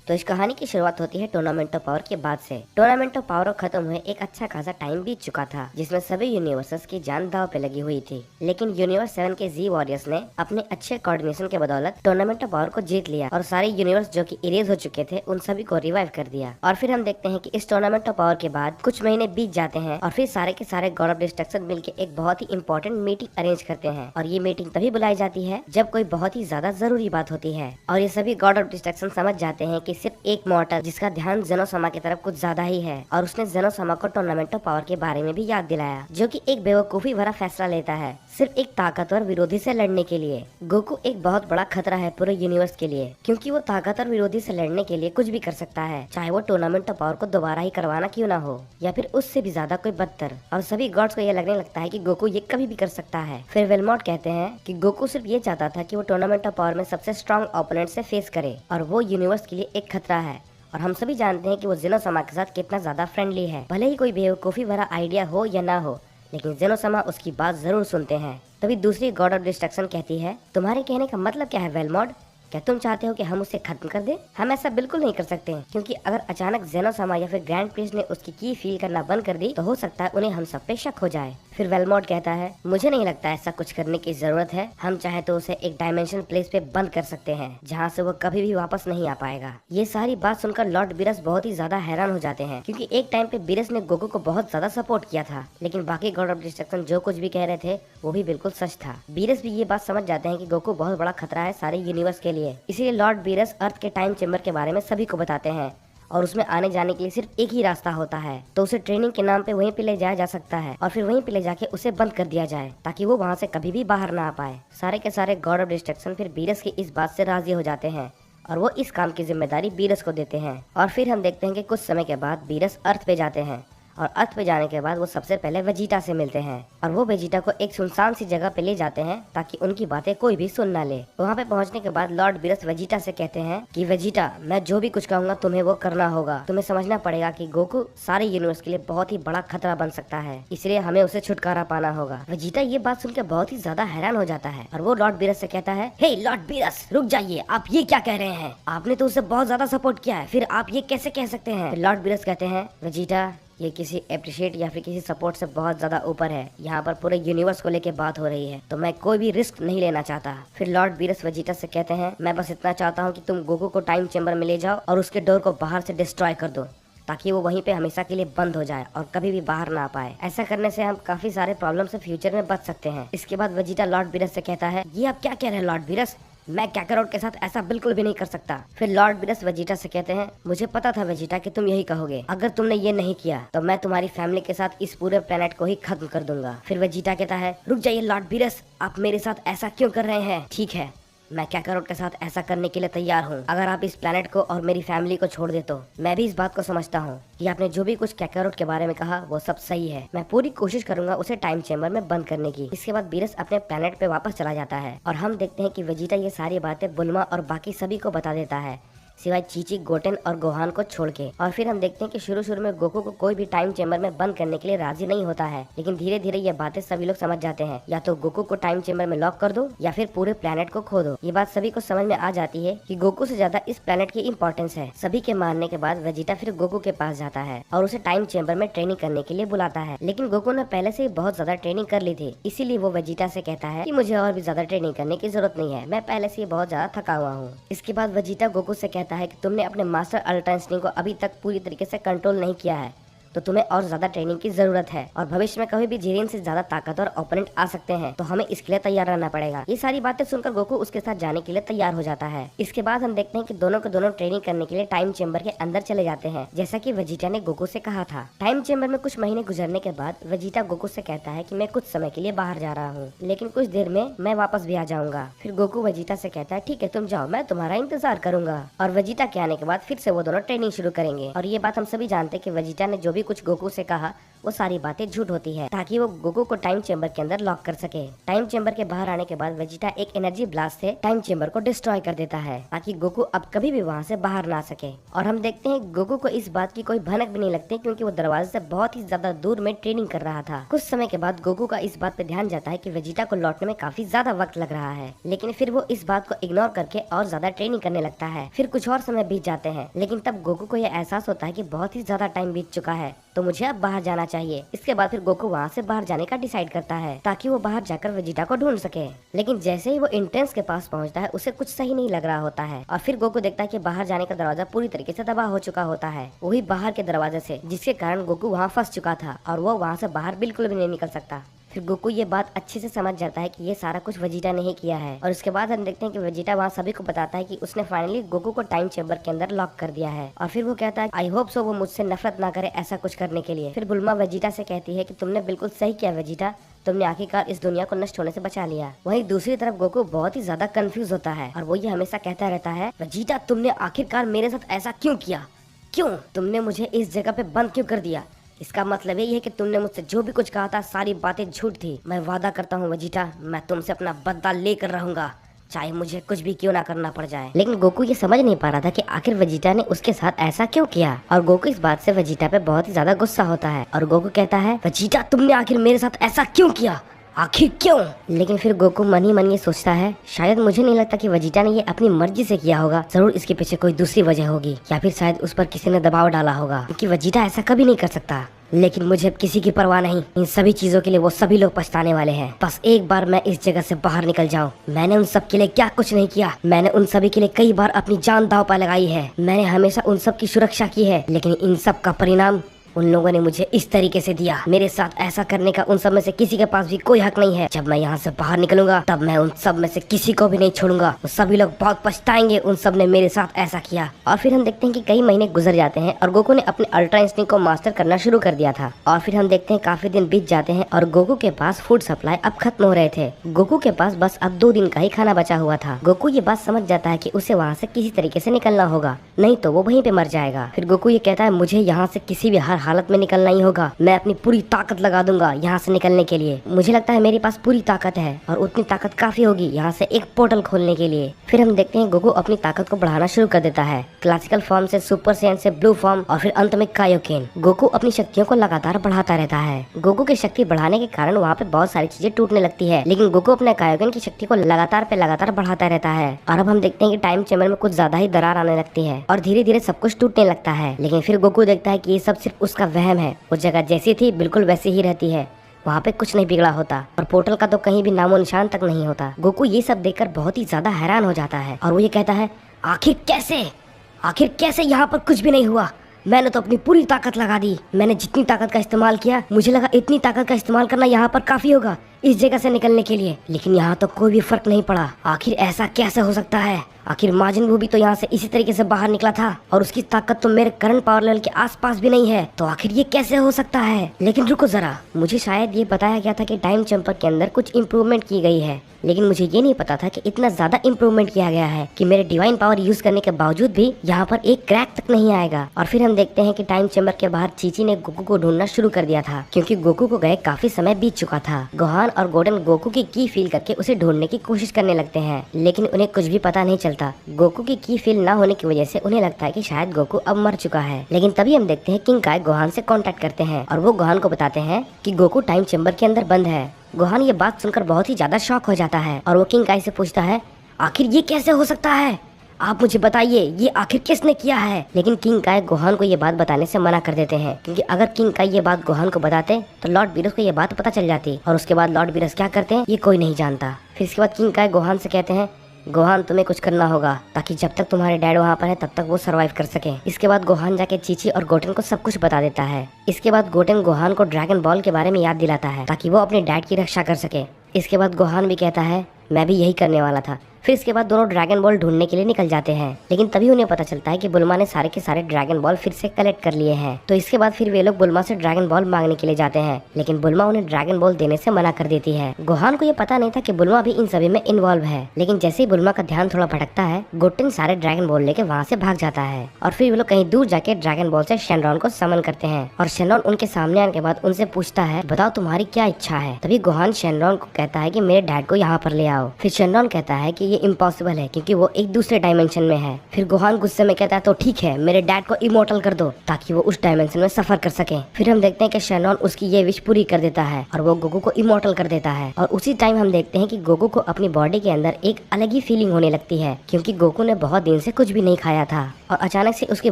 तो इस कहानी की शुरुआत होती है टूर्नामेंट ऑफ पावर के बाद से। टूर्नामेंट ऑफ पावर खत्म हुए एक अच्छा खासा टाइम बीत चुका था, जिसमें सभी यूनिवर्सेस की जान दांव पे लगी हुई थी। लेकिन यूनिवर्स 7 के जी वॉरियर्स ने अपने अच्छे कोऑर्डिनेशन के बदौलत टूर्नामेंट ऑफ पावर को जीत लिया और सारे यूनिवर्स जो कि इरेज हो चुके थे उन सभी को रिवाइव कर दिया। और फिर हम देखते हैं कि इस टूर्नामेंट ऑफ पावर के बाद कुछ महीने बीत जाते हैं और फिर सारे के सारे गॉड ऑफ डिस्ट्रक्शन मिलकर एक बहुत ही इंपॉर्टेंट मीटिंग अरेंज करते हैं। और ये मीटिंग तभी बुलाई जाती है जब कोई बहुत ही ज्यादा जरूरी बात होती है। और ये सभी गॉड ऑफ डिस्ट्रक्शन समझ जाते हैं कि सिर्फ एक मॉर्टल जिसका ध्यान जेनोसामा की तरफ कुछ ज्यादा ही है, और उसने जेनोसामा को टूर्नामेंट ऑफ पावर के बारे में भी याद दिलाया, जो कि एक बेवकूफी भरा फैसला लेता है सिर्फ एक ताकतवर विरोधी से लड़ने के लिए। गोकू एक बहुत बड़ा खतरा है पूरे यूनिवर्स के लिए, क्योंकि वो ताकतवर विरोधी से लड़ने के लिए कुछ भी कर सकता है, चाहे वो टूर्नामेंट ऑफ पावर को दोबारा ही करवाना क्यों ना हो, या फिर उससे भी ज्यादा कोई बदतर। और सभी गॉड्स को ये लगने लगता है कि गोकू ये कभी भी कर सकता है। फिर वेलमोट कहते हैं कि गोकू सिर्फ ये चाहता था कि वो टूर्नामेंट ऑफ पावर में सबसे स्ट्रॉन्ग ओपोनेंट से फेस करे, और वो यूनिवर्स के लिए एक खतरा है। और हम सभी जानते हैं कि वो जेनोसामा के साथ कितना ज्यादा फ्रेंडली है, भले ही कोई बेवकूफी भरा आइडिया हो या ना हो, लेकिन जेनोसामा उसकी बात जरूर सुनते हैं। तभी दूसरी गॉड ऑफ डिस्ट्रक्शन कहती है, तुम्हारे कहने का मतलब क्या है वेलमोड? क्या तुम चाहते हो कि हम उसे खत्म कर दें? हम ऐसा बिल्कुल नहीं कर सकते हैं, क्योंकि अगर अचानक जेनोसामा या फिर ग्रैंड प्रिंस ने उसकी की फील करना बंद कर दी तो हो सकता है उन्हें हम सब पे शक हो जाए। फिर वेलमोड कहता है, मुझे नहीं लगता ऐसा कुछ करने की जरूरत है। हम चाहे तो उसे एक डायमेंशन प्लेस पे बंद कर सकते हैं, जहाँ से वो कभी भी वापस नहीं आ पाएगा। ये सारी बात सुनकर लॉर्ड बीरस बहुत ही ज्यादा हैरान हो जाते हैं, क्योंकि एक टाइम पे बीरस ने गोकू को बहुत ज्यादा सपोर्ट किया था, लेकिन बाकी गॉड ऑफ डिस्ट्रक्शन जो कुछ भी कह रहे थे वो भी बिल्कुल सच था। बीरस भी ये बात समझ जाते हैं कि गोकू बहुत बड़ा खतरा है सारे यूनिवर्स के लिए। इसीलिए लॉर्ड बीरस अर्थ के टाइम चेम्बर के बारे में सभी को बताते हैं, और उसमें आने जाने के लिए सिर्फ एक ही रास्ता होता है, तो उसे ट्रेनिंग के नाम पे वहीं पे ले जाया जा सकता है, और फिर वहीं पे ले जाके उसे बंद कर दिया जाए, ताकि वो वहाँ से कभी भी बाहर ना आ पाए। सारे के सारे गॉड ऑफ डिस्ट्रक्शन फिर बीरस की इस बात से राजी हो जाते हैं, और वो इस काम की जिम्मेदारी बीरस को देते हैं। और फिर हम देखते हैं कि कुछ समय के बाद बीरस अर्थ पे जाते हैं, और अर्थ पे जाने के बाद वो सबसे पहले वेजिटा से मिलते हैं, और वो वेजिटा को एक सुनसान सी जगह पे ले जाते हैं ताकि उनकी बातें कोई भी सुन ना ले। वहाँ पे पहुँचने के बाद लॉर्ड बीरस वेजिटा से कहते हैं कि वेजिटा, मैं जो भी कुछ कहूँगा तुम्हें वो करना होगा। तुम्हें समझना पड़ेगा कि गोकू सारे यूनिवर्स के लिए बहुत ही बड़ा खतरा बन सकता है, इसलिए हमें उसे छुटकारा पाना होगा। वेजिटा ये बात सुनकर बहुत ही ज्यादा हैरान हो जाता है, और वो लॉर्ड बीरस से कहता है, हे लॉर्ड बीरस, रुक जाइए, आप ये क्या कह रहे हैं? आपने तो उसे बहुत ज्यादा सपोर्ट किया है, फिर आप ये कैसे कह सकते हैं? लॉर्ड बीरस कहते हैं, वेजिटा, ये किसी अप्रिशिएट या फिर किसी सपोर्ट से बहुत ज्यादा ऊपर है। यहाँ पर पूरे यूनिवर्स को लेके बात हो रही है, तो मैं कोई भी रिस्क नहीं लेना चाहता। फिर लॉर्ड बीरस वेजिटा से कहते हैं, मैं बस इतना चाहता हूँ कि तुम गोकू को टाइम चेम्बर में ले जाओ और उसके डोर को बाहर से डिस्ट्रॉय कर दो, ताकि वो वहीं पे हमेशा के लिए बंद हो जाए और कभी भी बाहर ना आ पाए। ऐसा करने से हम काफी सारे प्रॉब्लम से फ्यूचर में बच सकते हैं। इसके बाद वेजिटा लॉर्ड बीरस से कहता है, ये आप क्या कह रहे हैं लॉर्ड बीरस? मैं कैकरोट के साथ ऐसा बिल्कुल भी नहीं कर सकता। फिर लॉर्ड बीरस वेजिटा से कहते हैं, मुझे पता था वेजिटा कि तुम यही कहोगे। अगर तुमने ये नहीं किया तो मैं तुम्हारी फैमिली के साथ इस पूरे प्लेनेट को ही खत्म कर दूंगा। फिर वेजिटा कहता है, रुक जाइए लॉर्ड बीरस, आप मेरे साथ ऐसा क्यों कर रहे हैं? ठीक है, मैं कैकरोट के साथ ऐसा करने के लिए तैयार हूँ। अगर आप इस प्लेनेट को और मेरी फैमिली को छोड़ दे तो मैं भी इस बात को समझता हूँ कि आपने जो भी कुछ कैकरोट के बारे में कहा वो सब सही है। मैं पूरी कोशिश करूंगा उसे टाइम चेम्बर में बंद करने की। इसके बाद बीरस अपने प्लेनेट पे वापस चला जाता है, और हम देखते हैं कि वेजिटा ये सारी बातें बुल्मा और बाकी सभी को बता देता है, सिवाय चीची, गोटेन और गोहान को छोड़ के। और फिर हम देखते हैं कि शुरू में गोकू को कोई भी टाइम चेम्बर में बंद करने के लिए राजी नहीं होता है, लेकिन धीरे धीरे ये बातें सभी लोग समझ जाते हैं। या तो गोकू को टाइम चेम्बर में लॉक कर दो या फिर पूरे प्लेनेट को खो दो। ये बात सभी को समझ में आ जाती है कि गोकू से ज्यादा इस प्लेनेट की इम्पोर्टेंस है। सभी के मानने के बाद वेजिटा फिर गोकू के पास जाता है और उसे टाइम चेम्बर में ट्रेनिंग करने के लिए बुलाता है, लेकिन गोकू ने पहले से ही बहुत ज्यादा ट्रेनिंग कर ली थी। इसीलिए वो वेजिटा से कहता है कि मुझे और भी ज्यादा ट्रेनिंग करने की जरूरत नहीं है, मैं पहले से ही बहुत ज्यादा थका हुआ हूँ। इसके बाद वेजिटा गोकू से कहता है कि तुमने अपने मास्टर अल्ट्रा इंस्टिंक्ट को अभी तक पूरी तरीके से कंट्रोल नहीं किया है, तो तुम्हें और ज्यादा ट्रेनिंग की जरूरत है, और भविष्य में कभी भी जीरेन से ज्यादा ताकतवर ओपोनेंट आ सकते हैं, तो हमें इसके लिए तैयार रहना पड़ेगा। ये सारी बातें सुनकर गोकू उसके साथ जाने के लिए तैयार हो जाता है। इसके बाद हम देखते हैं कि दोनों के दोनों ट्रेनिंग करने के लिए टाइम चेम्बर के अंदर चले जाते हैं, जैसा कि वेजिटा ने गोकू से कहा था। टाइम चेम्बर में कुछ महीने गुजरने के बाद वेजिटा गोकू से कहता है कि मैं कुछ समय के लिए बाहर जा रहा हूँ, लेकिन कुछ देर में मैं वापस भी आ जाऊंगा। फिर गोकू वेजिटा से कहता है, ठीक है तुम जाओ, मैं तुम्हारा इंतजार करूंगा। और वेजिटा के आने के बाद फिर से वो दोनों ट्रेनिंग शुरू करेंगे। और ये बात हम सभी जानते हैं कि वेजिटा ने जो भी कुछ गोकू से कहा वो सारी बातें झूठ होती है ताकि वो गोकू को टाइम चेम्बर के अंदर लॉक कर सके। टाइम चेम्बर के बाहर आने के बाद वेजिटा एक एनर्जी ब्लास्ट से टाइम चेम्बर को डिस्ट्रॉय कर देता है ताकि गोकू अब कभी भी वहाँ से बाहर ना सके। और हम देखते हैं गोकू को इस बात की कोई भनक भी नहीं लगती क्योंकि वो दरवाजे से बहुत ही ज्यादा दूर में ट्रेनिंग कर रहा था। कुछ समय के बाद गोकू का इस बात पे ध्यान जाता है कि वेजिटा को लौटने में काफी ज्यादा वक्त लग रहा है, लेकिन फिर वो इस बात को इग्नोर करके और ज्यादा ट्रेनिंग करने लगता है। फिर कुछ और समय बीत जाते हैं, लेकिन तब गोकू को यह एहसास होता है कि बहुत ही ज्यादा टाइम बीत चुका है, तो मुझे अब बाहर जाना चाहिए। इसके बाद फिर गोकू वहाँ से बाहर जाने का डिसाइड करता है ताकि वो बाहर जाकर वेजिटा को ढूंढ सके। लेकिन जैसे ही वो एंट्रेंस के पास पहुँचता है उसे कुछ सही नहीं लग रहा होता है और फिर गोकू देखता है कि बाहर जाने का दरवाजा पूरी तरीके से तबाह हो चुका होता है, वही बाहर के दरवाजे से, जिसके कारण गोकू वहाँ फंस चुका था और वो वहाँ से बाहर बिल्कुल भी नहीं निकल सकता। फिर गोकू ये बात अच्छे से समझ जाता है कि ये सारा कुछ वेजिटा ने ही किया है और उसके बाद हम देखते हैं कि वेजिटा वहाँ सभी को बताता है कि उसने फाइनली गोकू को टाइम चेम्बर के अंदर लॉक कर दिया है। और फिर वो कहता है आई होप सो वो मुझसे नफरत ना करे ऐसा कुछ करने के लिए। फिर बुल्मा वेजिटा से कहती है कि तुमने बिल्कुल सही किया वेजिटा, तुमने आखिरकार इस दुनिया को नष्ट होने से बचा लिया। वहीं दूसरी तरफ गोकू बहुत ही ज्यादा कंफ्यूज होता है और वो ये हमेशा कहता रहता है वेजिटा तुमने आखिरकार मेरे साथ ऐसा क्यों किया, क्यों तुमने मुझे इस जगह पे बंद क्यों कर दिया। इसका मतलब यही है कि तुमने मुझसे जो भी कुछ कहा था सारी बातें झूठ थी। मैं वादा करता हूँ वेजिटा, मैं तुमसे अपना बदला लेकर रहूंगा, चाहे मुझे कुछ भी क्यों ना करना पड़ जाए। लेकिन गोकू ये समझ नहीं पा रहा था कि आखिर वेजिटा ने उसके साथ ऐसा क्यों किया और गोकू इस बात से वेजिटा पे बहुत ही ज्यादा गुस्सा होता है और गोकू कहता है वेजिटा तुमने आखिर मेरे साथ ऐसा क्यों किया, आखिर क्यों। लेकिन फिर गोकू मन ही मन ये सोचता है शायद मुझे नहीं लगता कि वेजिटा ने ये अपनी मर्जी से किया होगा, जरूर इसके पीछे कोई दूसरी वजह होगी या फिर शायद उस पर किसी ने दबाव डाला होगा क्योंकि वेजिटा ऐसा कभी नहीं कर सकता। लेकिन मुझे अब किसी की परवाह नहीं, इन सभी चीजों के लिए वो सभी लोग पछताने वाले हैं। बस एक बार मैं इस जगह से बाहर निकल जाऊं। मैंने उन सब के लिए क्या कुछ नहीं किया, मैंने उन सभी के लिए कई बार अपनी जान दांव पर लगाई है, मैंने हमेशा उन सब की सुरक्षा की है, लेकिन इन सब का परिणाम उन लोगों ने मुझे इस तरीके से दिया। मेरे साथ ऐसा करने का उन सब में से किसी के पास भी कोई हक नहीं है। जब मैं यहाँ से बाहर निकलूंगा तब मैं उन सब में से किसी को भी नहीं छोड़ूंगा। वो सभी लोग बहुत पछताएंगे, उन सब ने मेरे साथ ऐसा किया। और फिर हम देखते हैं कि कई महीने गुजर जाते हैं और गोकू ने अपने अल्ट्रा इंस्टिंक्ट को मास्टर करना शुरू कर दिया था। और फिर हम देखते हैं काफी दिन बीत जाते हैं और गोकू के पास फूड सप्लाई अब खत्म हो रहे थे। गोकू के पास बस अब 2 दिन का ही खाना बचा हुआ था। गोकू ये बात समझ जाता है कि उसे वहाँ से किसी तरीके से निकलना होगा, नहीं तो वो वहीं पे मर जाएगा। फिर गोकू ये कहता है मुझे यहाँ से किसी भी हर हालत में निकलना ही होगा, मैं अपनी पूरी ताकत लगा दूंगा यहाँ से निकलने के लिए। मुझे लगता है मेरे पास पूरी ताकत है और उतनी ताकत काफी होगी यहाँ से एक पोर्टल खोलने के लिए। फिर हम देखते हैं गोकू अपनी ताकत को बढ़ाना शुरू कर देता है, क्लासिकल फॉर्म से सुपर सैयन से ब्लू फॉर्म और फिर अंत में कायोकेन। गोकू अपनी शक्तियों को लगातार बढ़ाता रहता है। गोकू की शक्ति बढ़ाने के कारण वहाँ पे बहुत सारी चीजें टूटने लगती है, लेकिन गोकू अपने कायोकेन की शक्ति को लगातार बढ़ाता रहता है। और अब हम देखते हैं कि टाइम चेम्बर में कुछ ज्यादा ही दरार आने लगती है और धीरे धीरे सब कुछ टूटने लगता है। लेकिन फिर गोकू देखता है कि ये सब सिर्फ उसका वहम है, वो जगह जैसी थी बिल्कुल वैसी ही रहती है, वहाँ पे कुछ नहीं बिगड़ा होता और पोर्टल का तो कहीं भी नामो निशान तक नहीं होता। गोकू ये सब देखकर बहुत ही ज्यादा हैरान हो जाता है और वो ये कहता है आखिर कैसे यहाँ पर कुछ भी नहीं हुआ। मैंने तो अपनी पूरी ताकत लगा दी, मैंने जितनी ताकत का इस्तेमाल किया मुझे लगा इतनी ताकत का इस्तेमाल करना यहाँ पर काफी होगा इस जगह से निकलने के लिए, लेकिन यहाँ तो कोई भी फर्क नहीं पड़ा। आखिर ऐसा कैसे हो सकता है। आखिर माजिन बू भी तो यहाँ से इसी तरीके से बाहर निकला था और उसकी ताकत तो मेरे करंट पावर लेवल के आसपास भी नहीं है, तो आखिर ये कैसे हो सकता है। लेकिन रुको जरा, मुझे शायद ये बताया गया था कि टाइम चेम्बर के अंदर कुछ इम्प्रूवमेंट की गई है, लेकिन मुझे ये नहीं पता था कि इतना ज्यादा इम्प्रूवमेंट किया गया है कि मेरे डिवाइन पावर यूज करने के बावजूद भी यहाँ पर एक क्रैक तक नहीं आएगा। और फिर हम देखते हैं कि टाइम चेम्बर के बाहर चीची ने गोकू को ढूंढना शुरू कर दिया था क्योंकि गोकू को गए काफी समय बीत चुका था। गोहान और गोडन गोकू की फील करके उसे ढूंढने की कोशिश करने लगते हैं, लेकिन उन्हें कुछ भी पता नहीं चलता। गोकू की फील ना होने की वजह से उन्हें लगता है कि शायद गोकू अब मर चुका है। लेकिन तभी हम देखते हैं किंग काय गोहान से कांटेक्ट करते हैं और वो गोहान को बताते हैं कि गोकू टाइम चेम्बर के अंदर बंद है। गोहान ये बात सुनकर बहुत ही ज्यादा शॉक हो जाता है और वो किंग काय से पूछता है आखिर ये कैसे हो सकता है, आप मुझे बताइए ये आखिर किसने किया है। लेकिन किंग काय गोहान को ये बात बताने से मना कर देते हैं क्योंकि अगर किंग काय ये बात गोहान को बताते तो लॉर्ड बीरस को ये बात पता चल जाती और उसके बाद लॉर्ड बीरस क्या करते हैं ये कोई नहीं जानता। फिर इसके बाद किंग काय गोहान से कहते हैं गोहान तुम्हें कुछ करना होगा ताकि जब तक तुम्हारे डैड वहाँ पर है तब तक वो सरवाइव कर सके। इसके बाद गोहान जाके चीची और गोटेन को सब कुछ बता देता है। इसके बाद गोटेन गोहान को ड्रैगन बॉल के बारे में याद दिलाता है ताकि वो अपने डैड की रक्षा कर सके। इसके बाद गोहान भी कहता है मैं भी यही करने वाला था। फिर इसके बाद दोनों ड्रैगन बॉल ढूंढने के लिए निकल जाते हैं, लेकिन तभी उन्हें पता चलता है कि बुल्मा ने सारे के सारे ड्रैगन बॉल फिर से कलेक्ट कर लिए हैं। तो इसके बाद फिर वे लोग बुल्मा से ड्रैगन बॉल मांगने के लिए जाते हैं, लेकिन बुल्मा उन्हें ड्रैगन बॉल देने से मना कर देती है। गोहान को ये पता नहीं था कि बुल्मा भी इन सभी में इन्वॉल्व है, लेकिन जैसे ही बुल्मा का ध्यान थोड़ा भटकता है, गोटेन सारे ड्रैगन बॉल लेके वहाँ से भाग जाता है और फिर वे लोग कहीं दूर जाके ड्रैगन बॉल से शेनरॉन को समन करते हैं। और शेनरॉन उनके सामने आने के बाद उनसे पूछता है, बताओ तुम्हारी क्या इच्छा है। तभी गोहान शेनरॉन को कहता है कि मेरे डैड को यहाँ पर ले आओ। फिर शेनरॉन कहता है कि ये इम्पॉसिबल है क्योंकि वो एक दूसरे डायमेंशन में है। फिर गोहान गुस्से में कहता है, तो ठीक है, मेरे डैड को इमोर्टल कर दो ताकि वो उस डायमेंशन में सफर कर सके। फिर हम देखते हैं कि शेनरॉन उसकी ये विश पूरी कर देता है और वो गोकू को इमोर्टल कर देता है। और उसी टाइम हम देखते हैं कि गोकू को अपनी बॉडी के अंदर एक अलग ही फीलिंग होने लगती है क्योंकि गोकू ने बहुत दिन से कुछ भी नहीं खाया था और अचानक से उसकी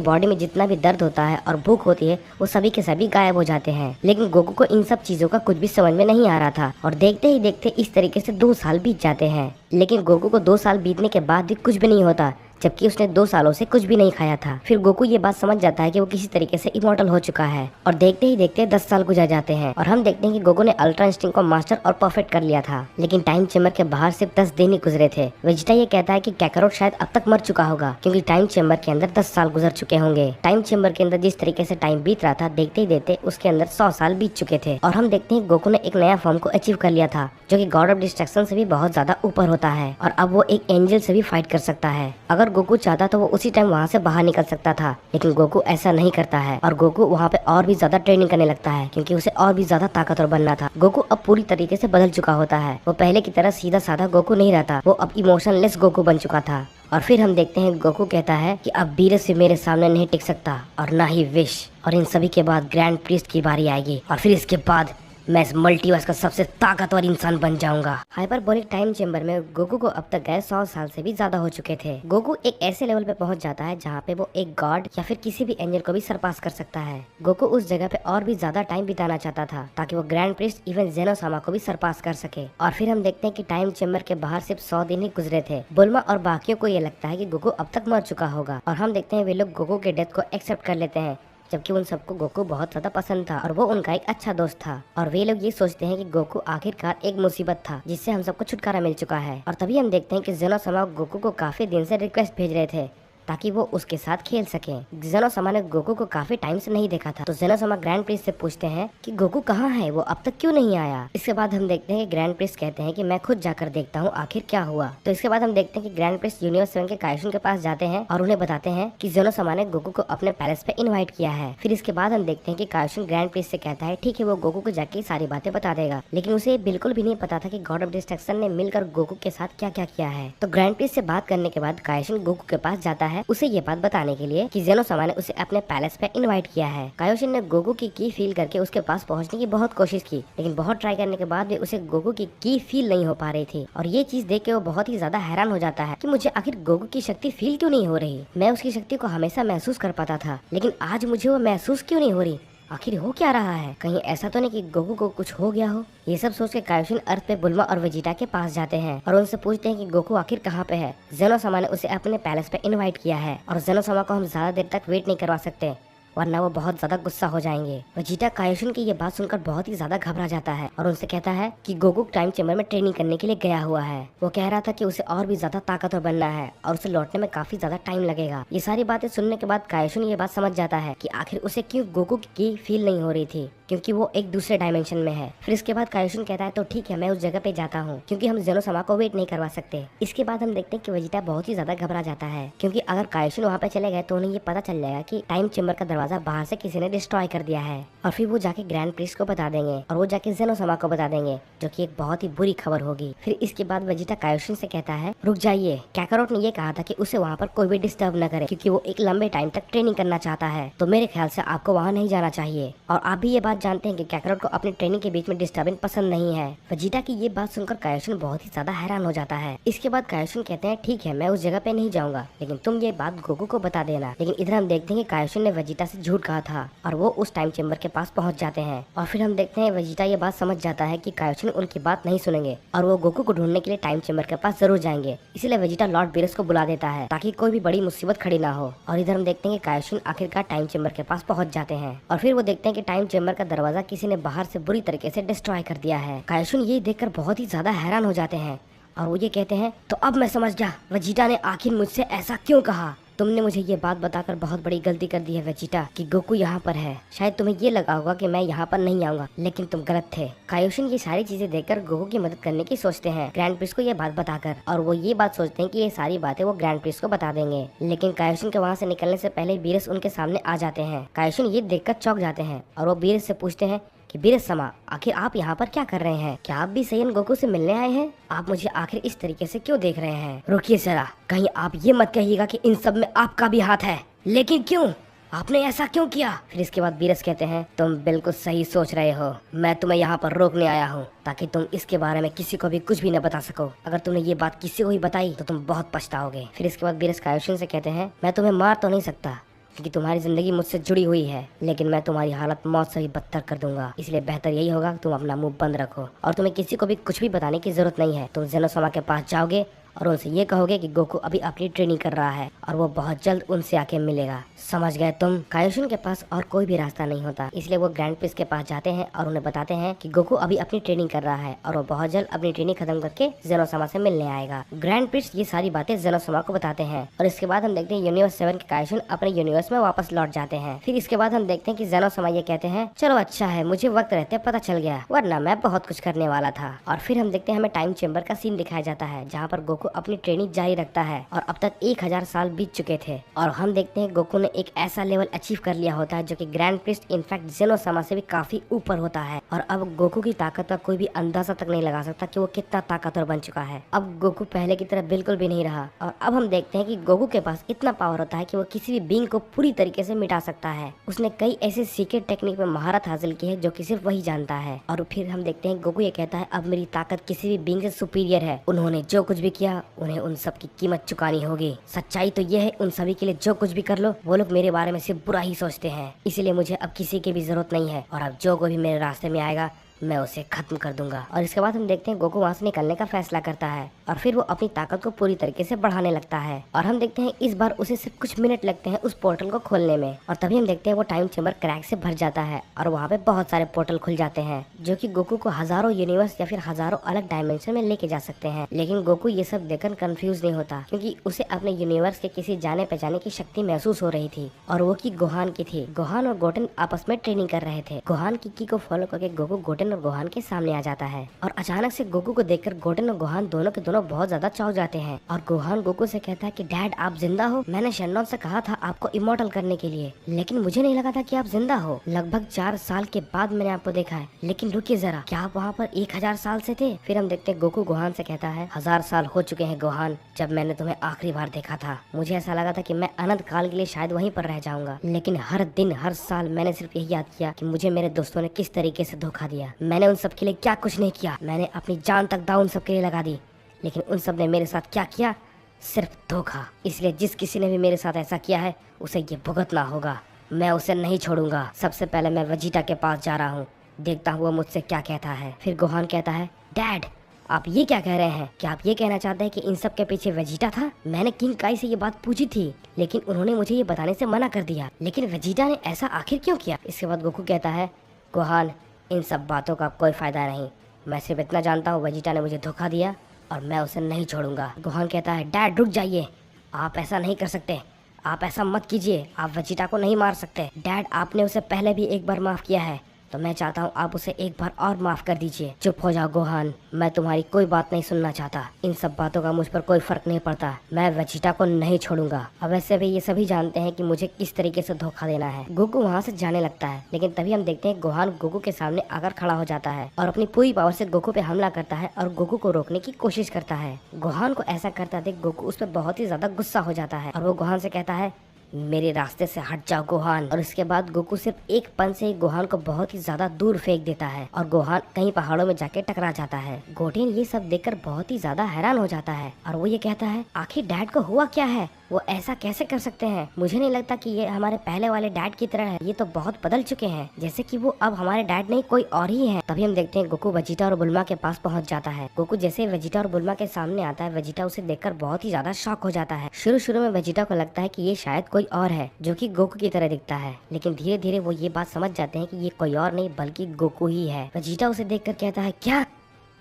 बॉडी में जितना भी दर्द होता है और भूख होती है वो सभी के सभी गायब हो जाते हैं। लेकिन गोकू को इन सब चीजों का कुछ भी समझ में नहीं आ रहा था और देखते ही देखते इस तरीके से 2 साल बीत जाते हैं। लेकिन गोकू को 2 साल बीतने के बाद भी कुछ भी नहीं होता, जबकि उसने 2 सालों से कुछ भी नहीं खाया था। फिर गोकू ये बात समझ जाता है कि वो किसी तरीके से इमोर्टल हो चुका है और देखते ही देखते 10 साल गुजर जाते हैं और हम देखते हैं कि गोकू ने अल्ट्रा इंस्टिंक्ट को मास्टर और परफेक्ट कर लिया था। लेकिन टाइम चेम्बर के बाहर सिर्फ 10 दिन ही गुजरे थे। वेजिटा ये कहता है कि कैकारोट शायद अब तक मर चुका होगा क्योंकि टाइम चेम्बर के अंदर 10 साल गुजर चुके होंगे। टाइम चेम्बर के अंदर जिस तरीके से टाइम बीत रहा था, देखते ही देखते उसके अंदर 100 साल बीत चुके थे। और हम देखते हैं गोकू ने एक नया फॉर्म को अचीव कर लिया था जो कि गॉड ऑफ डिस्ट्रक्शन से भी बहुत ज्यादा ऊपर होता है और अब वो एक एंजल से भी फाइट कर सकता है। अगर गोकू चाहता तो वो उसी टाइम वहाँ से बाहर निकल सकता था, लेकिन गोकू ऐसा नहीं करता है और गोकू वहाँ पे और भी ज्यादा ट्रेनिंग करने लगता है क्योंकि उसे और भी ज्यादा ताकतवर बनना था। गोकू अब पूरी तरीके से बदल चुका होता है, वो पहले की तरह सीधा साधा गोकू नहीं रहता, वो अब इमोशनलेस गोकू बन चुका था। और फिर हम देखते हैं गोकू कहता है कि अब बीरस से मेरे सामने नहीं टिक सकता और ना ही विश, और इन सभी के बाद ग्रैंड प्रीस्ट की बारी आएगी और फिर इसके बाद मैं इस मल्टीवर्स का सबसे ताकतवर इंसान बन जाऊंगा। हाइपरबोलिक टाइम चेम्बर में गोकू को अब तक गए 100 साल से भी ज्यादा हो चुके थे। गोकू एक ऐसे लेवल पे पहुंच जाता है जहाँ पे वो एक गॉड या फिर किसी भी एंजल को भी सरपास कर सकता है। गोकू उस जगह पे और भी ज्यादा टाइम बिताना चाहता था ताकि वो ग्रैंड प्रीस्ट इवन जेनोसामा को भी सरपास कर सके। और फिर हम देखते हैं कि टाइम चेम्बर के बाहर सिर्फ 100 दिन ही गुजरे थे। बुल्मा और बाकियों को ये लगता है कि गोकू अब तक मर चुका होगा और हम देखते हैं वे लोग गोकू के डेथ को एक्सेप्ट कर लेते हैं, जबकि उन सबको गोकू बहुत ज्यादा पसंद था और वो उनका एक अच्छा दोस्त था। और वे लोग ये सोचते हैं कि गोकू आखिरकार एक मुसीबत था जिससे हम सबको छुटकारा मिल चुका है। और तभी हम देखते हैं कि जेनोसामा गोकू को काफी दिन से रिक्वेस्ट भेज रहे थे ताकि वो उसके साथ खेल सके। जेनोसामा ने गोकू को काफी टाइम से नहीं देखा था, तो जेनोसामा ग्रैंड प्रीस्ट से पूछते हैं कि गोकू कहाँ है, वो अब तक क्यों नहीं आया। इसके बाद हम देखते हैं कि ग्रैंड प्रीस्ट कहते हैं कि मैं खुद जाकर देखता हूँ आखिर क्या हुआ। तो इसके बाद हम देखते हैं कि ग्रैंड प्रीस्ट यूनिवर्स 7 के काइशुन के पास जाते हैं और उन्हें बताते हैं कि जेनोसामा ने गोकू को अपने पैलेस पे इन्वाइट किया है। फिर इसके बाद हम देखते हैं कि काइशुन ग्रैंड प्रीस्ट से कहता है ठीक है, वो गोकू को जाके सारी बातें बता देगा, लेकिन उसे बिल्कुल भी नहीं पता था कि गॉड ऑफ डिस्ट्रक्शन ने मिलकर गोकू के साथ क्या क्या किया है। तो ग्रैंड प्रीस्ट से बात करने के बाद काइशुन गोकू के पास जाता है उसे ये बात बताने के लिए कि जेनोसामा ने उसे अपने पैलेस पे इनवाइट किया है। कायोशिन ने गोकू की फील करके उसके पास पहुंचने की बहुत कोशिश की, लेकिन बहुत ट्राई करने के बाद भी उसे गोकू की फील नहीं हो पा रही थी। और ये चीज देख के वो बहुत ही ज्यादा हैरान हो जाता है कि मुझे आखिर गोकू की शक्ति फील क्यों नहीं हो रही। मैं उसकी शक्ति को हमेशा महसूस कर पाता था, लेकिन आज मुझे वो महसूस क्यों नहीं हो रही। आखिर हो क्या रहा है, कहीं ऐसा तो नहीं कि गोकू को कुछ हो गया हो। ये सब सोच के कायोशिन अर्थ पे बुल्मा और वेजिटा के पास जाते हैं और उनसे पूछते हैं कि गोकू आखिर कहाँ पे है। जेनोसामा ने उसे अपने पैलेस पे इनवाइट किया है और जेनोसामा को हम ज्यादा देर तक वेट नहीं करवा सकते वरना वो बहुत ज्यादा गुस्सा हो जाएंगे। वेजिटा कायोशिन की ये बात सुनकर बहुत ही ज्यादा घबरा जाता है और उनसे कहता है कि गोकू टाइम चेम्बर में ट्रेनिंग करने के लिए गया हुआ है। वो कह रहा था कि उसे और भी ज्यादा ताकतवर बनना है और उसे लौटने में काफी ज्यादा टाइम लगेगा। ये सारी बातें सुनने के बाद कायोशिन ये बात समझ जाता है कि आखिर उसे क्यों गोकू की फील नहीं हो रही थी, क्योंकि वो एक दूसरे डायमेंशन में है। फिर इसके बाद कायोशिन कहता है तो ठीक है, मैं उस जगह पे जाता हूँ क्योंकि हम जेनोसामा को वेट नहीं करवा सकते। इसके बाद हम देखते हैं कि वेजिटा बहुत ही ज्यादा घबरा जाता है क्योंकि अगर कायोशिन वहाँ पे चले गए तो उन्हें ये पता चल जाएगा कि टाइम चेम्बर का दरवाजा बाहर से किसी ने डिस्ट्रॉय कर दिया है और फिर वो जाके ग्रैंड प्रीस्ट को बता देंगे और वो जाके जेनोसामा को बता देंगे, जो कि एक बहुत ही बुरी खबर होगी। फिर इसके बाद वेजिटा कायोशिन से कहता है रुक जाइए, कैकारोट ने ये कहा था कि उसे वहाँ पर कोई भी डिस्टर्ब न करे क्योंकि वो एक लंबे टाइम तक ट्रेनिंग करना चाहता है, तो मेरे ख्याल से आपको वहाँ नहीं जाना चाहिए। और आप भी ये बात जानते हैं कि कैकारोट को अपनी ट्रेनिंग के बीच में डिस्टर्बेंस पसंद नहीं है। वेजिटा की ये बात सुनकर कायोशिन बहुत ही ज्यादा हैरान हो जाता है। इसके बाद कायोशिन कहते हैं ठीक है, मैं उस जगह पे नहीं जाऊंगा, लेकिन तुम ये बात गोकू को बता देना। लेकिन इधर हम देखते हैं कि कायोशिन ने वेजिटा से झूठ कहा था और वो उस टाइम चेम्बर के पास पहुंच जाते हैं। और फिर हम देखते हैं वेजिटा ये बात समझ जाता है कि कायोशिन उनकी बात नहीं सुनेंगे और वो गोकू को ढूंढने के लिए टाइम चेम्बर के पास जरूर जाएंगे। इसलिए वेजिटा लॉर्ड बीरस को बुला देता है ताकि कोई भी बड़ी मुसीबत खड़ी ना हो। और इधर हम देखते हैं कि कायोशिन आखिरकार टाइम चेम्बर के पास पहुंच जाते हैं और फिर वो देखते हैं कि टाइम चेम्बर का दरवाजा किसी ने बाहर से बुरी तरीके से डिस्ट्रॉय कर दिया है। कायोशिन ये देखकर बहुत ही ज्यादा हैरान हो जाते हैं और वो ये कहते हैं तो अब मैं समझ गया वेजिटा ने आखिर मुझसे ऐसा क्यों कहा। तुमने मुझे ये बात बताकर बहुत बड़ी गलती कर दी है वेजिटा कि गोकू यहाँ पर है। शायद तुम्हें ये लगा होगा कि मैं यहाँ पर नहीं आऊंगा, लेकिन तुम गलत थे। कायोशिन ये सारी चीजें देखकर गोकू की मदद करने की सोचते हैं ग्रैंड प्रिंस को ये बात बताकर, और वो ये बात सोचते हैं कि ये सारी बातें वो ग्रैंड प्रिंस को बता देंगे। लेकिन कायोशिन के वहाँ से निकलने से पहले बीरस उनके सामने आ जाते हैं। कायोशिन ये देखकर चौंक जाते हैं और वो बीरस से पूछते हैं कि बीरस समा, आखिर आप यहाँ पर क्या कर रहे हैं? क्या आप भी सैयन गोकू से मिलने आए हैं? आप मुझे आखिर इस तरीके से क्यों देख रहे हैं? रुकिए जरा, कहीं आप ये मत कहिएगा कि इन सब में आपका भी हाथ है। लेकिन क्यों? आपने ऐसा क्यों किया? फिर इसके बाद बीरस कहते हैं तुम बिल्कुल सही सोच रहे हो, मैं तुम्हें यहाँ पर रोकने आया हूँ ताकि तुम इसके बारे में किसी को भी कुछ भी न बता सको। अगर तुमने ये बात किसी को ही बताई तो तुम बहुत पछताओगे। फिर इसके बाद बीरस कायोशिन से कहते हैं मैं तुम्हें मार तो नहीं सकता क्योंकि तुम्हारी जिंदगी मुझसे जुड़ी हुई है, लेकिन मैं तुम्हारी हालत मौत से भी बदतर कर दूंगा। इसलिए बेहतर यही होगा कि तुम अपना मुंह बंद रखो और तुम्हें किसी को भी कुछ भी बताने की जरूरत नहीं है। तुम जेनोसमा के पास जाओगे और उनसे ये कहोगे कि गोकू अभी अपनी ट्रेनिंग कर रहा है और वो बहुत जल्द उनसे आके मिलेगा। समझ गए तुम? कायोशिन के पास और कोई भी रास्ता नहीं होता, इसलिए वो ग्रैंड प्रिंस के पास जाते हैं और उन्हें बताते हैं कि गोकू अभी अपनी ट्रेनिंग कर रहा है और वो बहुत जल्द अपनी ट्रेनिंग खत्म करके जेनोसमा से मिलने आएगा। ग्रैंड प्रिंस ये सारी बातें जेनोसमा को बताते हैं और इसके बाद हम देखते हैं यूनिवर्स 7 के कायोशिन अपने यूनिवर्स में वापस लौट जाते हैं। फिर इसके बाद हम देखते हैं कि जेनोसमा ये कहते हैं चलो अच्छा है, मुझे वक्त रहते पता चल गया, वरना मैं बहुत कुछ करने वाला था। और फिर हम देखते हैं हमें टाइम चेम्बर का सीन दिखाया जाता है जहाँ पर गोकू अपनी ट्रेनिंग जारी रखता है और अब तक 1000 साल बीत चुके थे और हम देखते हैं गोकू ने एक ऐसा लेवल अचीव कर लिया होता है जो कि ग्रैंड प्रिंस इनफैक्ट जेनोसमा से भी काफी ऊपर होता है। और अब गोकू की ताकत का कोई भी अंदाजा तक नहीं लगा सकता कि वो कितना ताकतवर बन चुका है। अब गोकू पहले की तरह बिल्कुल भी नहीं रहा और अब हम देखते हैं कि गोकू के पास इतना पावर होता है कि वो किसी भी बीइंग को पूरी तरीके से मिटा सकता है। उसने कई ऐसे सीक्रेट टेक्निक में महारत हासिल की है जो कि सिर्फ वही जानता है। और फिर हम देखते हैं गोकू ये कहता है अब मेरी ताकत किसी भी बीइंग से सुपीरियर है। उन्होंने जो कुछ भी किया उन्हें उन सब की कीमत चुकानी होगी। सच्चाई तो ये है उन सभी के लिए जो कुछ भी कर लो वो लोग मेरे बारे में सिर्फ बुरा ही सोचते हैं, इसीलिए मुझे अब किसी की भी जरूरत नहीं है और अब जो कोई भी मेरे रास्ते में आएगा मैं उसे खत्म कर दूंगा। और इसके बाद हम देखते हैं गोकू वहाँ से निकलने का फैसला करता है और फिर वो अपनी ताकत को पूरी तरीके से बढ़ाने लगता है और हम देखते हैं इस बार उसे सिर्फ कुछ मिनट लगते हैं उस पोर्टल को खोलने में और तभी हम देखते हैं वो टाइम चेम्बर क्रैक से भर जाता है और वहाँ पे बहुत सारे पोर्टल खुल जाते हैं जो कि गोकू को हजारों यूनिवर्स या फिर हजारों अलग डायमेंशन में लेके जा सकते हैं। लेकिन गोकू ये सब देखकर कंफ्यूज नहीं होता क्योंकि उसे अपने यूनिवर्स के किसी जाने पहचाने की शक्ति महसूस हो रही थी और वो की गोहान की थी। गोहान और गोटेन आपस में ट्रेनिंग कर रहे थे। गोहान की को फॉलो करके गोकू गोटेन और गोहान के सामने आ जाता है और अचानक से गोकू को देखकर गोटेन और गोहान दोनों के दोनों बहुत ज्यादा चौंक जाते हैं और गोहान गोकू से कहता है कि डैड आप जिंदा हो? मैंने शेनॉन से कहा था आपको इमोर्टल करने के लिए, लेकिन मुझे नहीं लगा था कि आप जिंदा हो। लगभग 4 साल के बाद मैंने आपको देखा है। लेकिन रुकिए जरा, क्या आप वहाँ पर 1000 साल से थे? फिर हम देखते हैं गोकू गोहान से कहता है 1000 साल हो चुके हैं गोहान, जब मैंने तुम्हें आखिरी बार देखा था मुझे ऐसा लगा था कि मैं अनंत काल के लिए शायद वहीं पर रह जाऊंगा, लेकिन हर दिन हर साल मैंने सिर्फ यही याद किया कि मुझे मेरे दोस्तों ने किस तरीके से धोखा दिया। मैंने उन सब के लिए क्या कुछ नहीं किया, मैंने अपनी जान तक दांव उन सब के लिए लगा दी, लेकिन उन सब ने मेरे साथ क्या किया? सिर्फ धोखा। इसलिए जिस किसी ने भी मेरे साथ ऐसा किया है उसे ये भुगतना होगा। मैं उसे नहीं छोड़ूंगा। सबसे पहले मैं वेजिटा के पास जा रहा हूँ, देखता हूँ वो मुझसे क्या कहता है। फिर गोहान कहता है डैड आप ये क्या कह रहे हैं? क्या आप ये कहना चाहते हैं कि इन सब के पीछे वेजिटा था? मैंने किंग काई से ये बात पूछी थी लेकिन उन्होंने मुझे ये बताने से मना कर दिया, लेकिन वेजिटा ने ऐसा आखिर क्यों किया? इसके बाद गोकू कहता है गोहान इन सब बातों का कोई फायदा नहीं, मैं सिर्फ इतना जानता हूँ वेजिटा ने मुझे धोखा दिया और मैं उसे नहीं छोड़ूंगा। गोहान कहता है डैड रुक जाइए, आप ऐसा नहीं कर सकते, आप ऐसा मत कीजिए, आप वेजिटा को नहीं मार सकते। डैड आपने उसे पहले भी एक बार माफ किया है तो मैं चाहता हूँ आप उसे एक बार और माफ कर दीजिए। चुप हो जाओ गोहान, मैं तुम्हारी कोई बात नहीं सुनना चाहता। इन सब बातों का मुझ पर कोई फर्क नहीं पड़ता, मैं वेजिटा को नहीं छोड़ूंगा। अब वैसे भी ये सभी जानते हैं कि मुझे किस तरीके से धोखा देना है। गोकू वहाँ से जाने लगता है लेकिन तभी हम देखते हैं गोहान गोकू के सामने आकर खड़ा हो जाता है और अपनी पूरी पावर से गोकू पे हमला करता है और गोकू को रोकने की कोशिश करता है। गोहान को ऐसा करता देख गोकू उस पर बहुत ही ज्यादा गुस्सा हो जाता है और वो गोहान से कहता है मेरे रास्ते से हट जाओ गोहान। और उसके बाद गोकू सिर्फ एक पंच से ही गोहान को बहुत ही ज्यादा दूर फेंक देता है और गोहान कहीं पहाड़ों में जाके टकरा जाता है। गोटेन ये सब देखकर बहुत ही ज्यादा हैरान हो जाता है और वो ये कहता है आखिर डैड को हुआ क्या है, वो ऐसा कैसे कर सकते हैं? मुझे नहीं लगता कि ये हमारे पहले वाले डैड की तरह है, ये तो बहुत बदल चुके हैं, जैसे कि वो अब हमारे डैड नहीं कोई और ही है। तभी हम देखते हैं गोकू वेजिटा और बुल्मा के पास पहुंच जाता है। गोकू जैसे वेजिटा और बुल्मा के सामने आता है वेजिटा उसे देखकर बहुत ही ज्यादा शॉक हो जाता है। शुरू में वेजिटा को लगता है कि ये शायद कोई और है जो कि गोकू की तरह दिखता है, लेकिन धीरे धीरे वो ये बात समझ जाते हैं कि ये कोई और नहीं बल्कि गोकू ही है। वेजिटा उसे देखकर कहता है क्या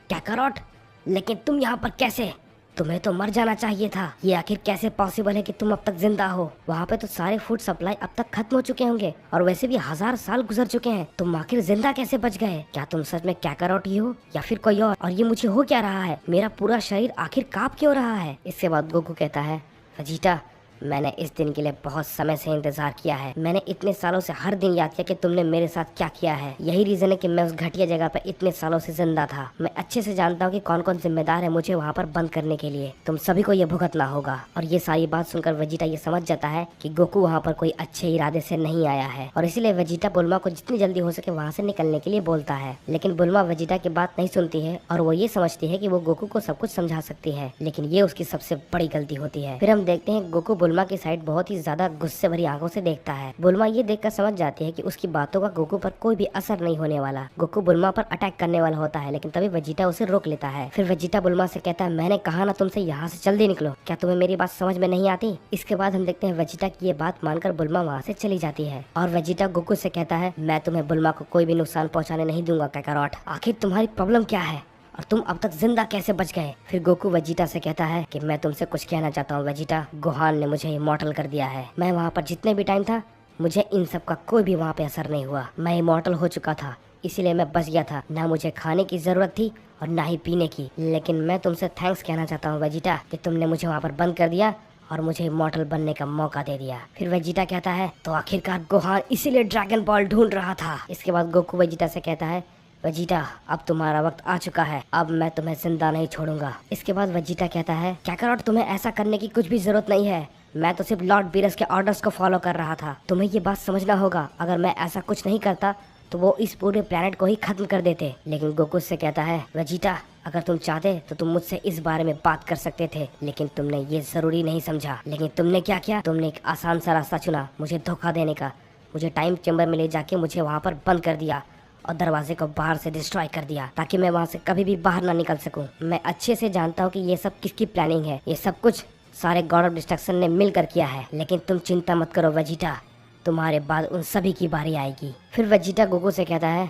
कैकारोट लेकिन तुम यहाँ पर कैसे? तुम्हें तो मर जाना चाहिए था। ये आखिर कैसे पॉसिबल है कि तुम अब तक जिंदा हो? वहाँ पे तो सारे फूड सप्लाई अब तक खत्म हो चुके होंगे और वैसे भी 1000 साल गुजर चुके हैं। तुम आखिर जिंदा कैसे बच गए? क्या तुम सच में काकारोट ही हो या फिर कोई और ये मुझे हो क्या रहा है? मेरा पूरा शरीर आखिर कांप क्यों रहा है? इसके बाद गोकू कहता है, वेजिटा, मैंने इस दिन के लिए बहुत समय से इंतजार किया है। मैंने इतने सालों से हर दिन याद किया कि तुमने मेरे साथ क्या किया है। यही रीजन है कि मैं उस घटिया जगह पर इतने सालों से जिंदा था। मैं अच्छे से जानता हूँ कि कौन कौन जिम्मेदार है मुझे वहाँ पर बंद करने के लिए। तुम सभी को ये भुगतना होगा। और ये सारी बात सुनकर वेजिटा ये समझ जाता है कि गोकू वहाँ पर कोई अच्छे इरादे से नहीं आया है और इसीलिए वेजिटा बुल्मा को जितनी जल्दी हो सके वहाँ से निकलने के लिए बोलता है। लेकिन बुल्मा वेजिटा की बात नहीं सुनती है और वो ये समझती है कि वो गोकू को सब कुछ समझा सकती है, लेकिन ये उसकी सबसे बड़ी गलती होती है। फिर हम देखते हैं गोकू बुल्मा की साइड बहुत ज्यादा गुस्से भरी आंखों से देखता है। बुल्मा ये देखकर समझ जाती है कि उसकी बातों का गोकू पर कोई भी असर नहीं होने वाला। गोकू बुल्मा पर अटैक करने वाला होता है, लेकिन तभी वेजिटा उसे रोक लेता है। फिर वेजिटा बुल्मा से कहता है, मैंने कहा ना तुमसे यहाँ से जल्दी निकलो, क्या तुम्हें मेरी बात समझ में नहीं आती? इसके बाद हम देखते हैं वेजिटा की ये बात मानकर बुल्मा वहाँ से चली जाती है और वेजिटा गोकू से कहता है, मैं तुम्हें बुल्मा को कोई भी नुकसान पहुँचाने नहीं दूंगा काकारोट। आखिर तुम्हारी प्रॉब्लम क्या है और तुम अब तक जिंदा कैसे बच गए? फिर गोकू वेजिटा से कहता है कि मैं तुमसे कुछ कहना चाहता हूँ वेजिटा। गोहान ने मुझे इमॉर्टल कर दिया है। मैं वहाँ पर जितने भी टाइम था मुझे इन सब का कोई भी वहाँ पे असर नहीं हुआ। मैं इमॉर्टल हो चुका था, इसीलिए मैं बच गया था। ना मुझे खाने की जरूरत थी और ना ही पीने की। लेकिन मैं तुमसे थैंक्स कहना चाहता हूँ वेजिटा कि तुमने मुझे वहाँ पर बंद कर दिया और मुझे इमॉर्टल बनने का मौका दे दिया। फिर वेजिटा कहता है, तो आखिरकार गोहान इसीलिए ड्रैगन बॉल ढूंढ रहा था। इसके बाद गोकू वेजिटा से कहता है, वेजिटा अब तुम्हारा वक्त आ चुका है, अब मैं तुम्हें जिंदा नहीं छोड़ूंगा। इसके बाद वेजिटा कहता है, काकारोट तुम्हें ऐसा करने की कुछ भी जरूरत नहीं है। मैं तो सिर्फ लॉर्ड बीरस के ऑर्डर्स को फॉलो कर रहा था। तुम्हें ये बात समझना होगा, अगर मैं ऐसा कुछ नहीं करता तो वो इस पूरे प्लेनेट को ही खत्म कर देते। लेकिन गोकू से कहता है, वेजिटा अगर तुम चाहते तो तुम मुझसे इस बारे में बात कर सकते थे, लेकिन तुमने ये जरूरी नहीं समझा। लेकिन तुमने क्या किया? तुमने एक आसान सा रास्ता चुना मुझे धोखा देने का। मुझे टाइम चेम्बर में ले जाके मुझे वहाँ पर बंद कर दिया और दरवाजे को बाहर से डिस्ट्रॉय कर दिया ताकि मैं वहाँ से कभी भी बाहर ना निकल सकूं। मैं अच्छे से जानता हूँ कि ये सब किसकी प्लानिंग है। ये सब कुछ सारे गॉड ऑफ डिस्ट्रक्शन ने मिलकर किया है। लेकिन तुम चिंता मत करो वेजिटा, तुम्हारे बाद उन सभी की बारी आएगी। फिर वेजिटा गोकू से कहता है,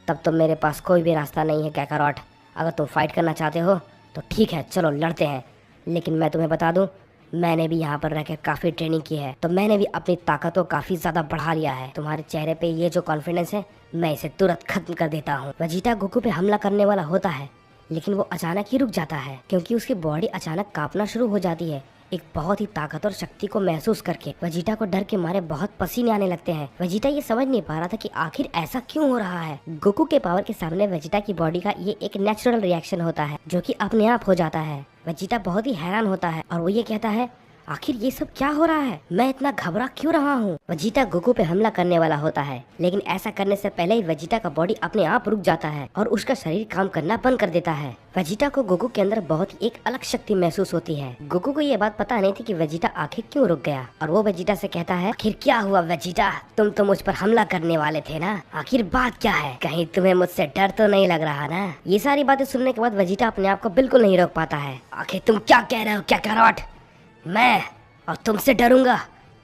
तब तो मेरे पास कोई भी रास्ता नहीं है काकारोट। अगर तुम फाइट करना चाहते हो तो ठीक है, चलो लड़ते हैं। लेकिन मैं तुम्हें बता दूं, मैंने भी यहाँ पर रहकर काफी ट्रेनिंग की है, तो मैंने भी अपनी ताकत को काफी ज्यादा बढ़ा लिया है। तुम्हारे चेहरे पे ये जो कॉन्फिडेंस है, मैं इसे तुरंत खत्म कर देता हूँ। वेजिटा गोकू पे हमला करने वाला होता है, लेकिन वो अचानक ही रुक जाता है क्योंकि उसकी बॉडी अचानक कांपना शुरू हो जाती है। एक बहुत ही ताकत और शक्ति को महसूस करके वेजिटा को डर के मारे बहुत पसीने आने लगते हैं। वेजिटा ये समझ नहीं पा रहा था कि आखिर ऐसा क्यों हो रहा है। गोकू के पावर के सामने वेजिटा की बॉडी का ये एक नेचुरल रिएक्शन होता है जो कि अपने आप हो जाता है। वेजिटा बहुत ही हैरान होता है और वो ये कहता है, आखिर ये सब क्या हो रहा है? मैं इतना घबरा क्यों रहा हूँ? वेजिटा गोकू पे हमला करने वाला होता है, लेकिन ऐसा करने से पहले ही वेजिटा का बॉडी अपने आप रुक जाता है और उसका शरीर काम करना बंद कर देता है। वेजिटा को गोकू के अंदर बहुत ही एक अलग शक्ति महसूस होती है। गोकू को ये बात पता नहीं थी कि वेजिटा आखिर क्यों रुक गया और वो वेजिटा से कहता है, आखिर क्या हुआ वेजिटा? तुम तो मुझ पर हमला करने वाले थे ना, आखिर बात क्या है? कहीं तुम्हें मुझसे डर तो नहीं लग रहा ना? ये सारी बातें सुनने के बाद वेजिटा अपने आप को बिल्कुल नहीं रोक पाता है। आखिर तुम क्या कह रहे हो काकारोट? मैं और तुमसे डरूंगा?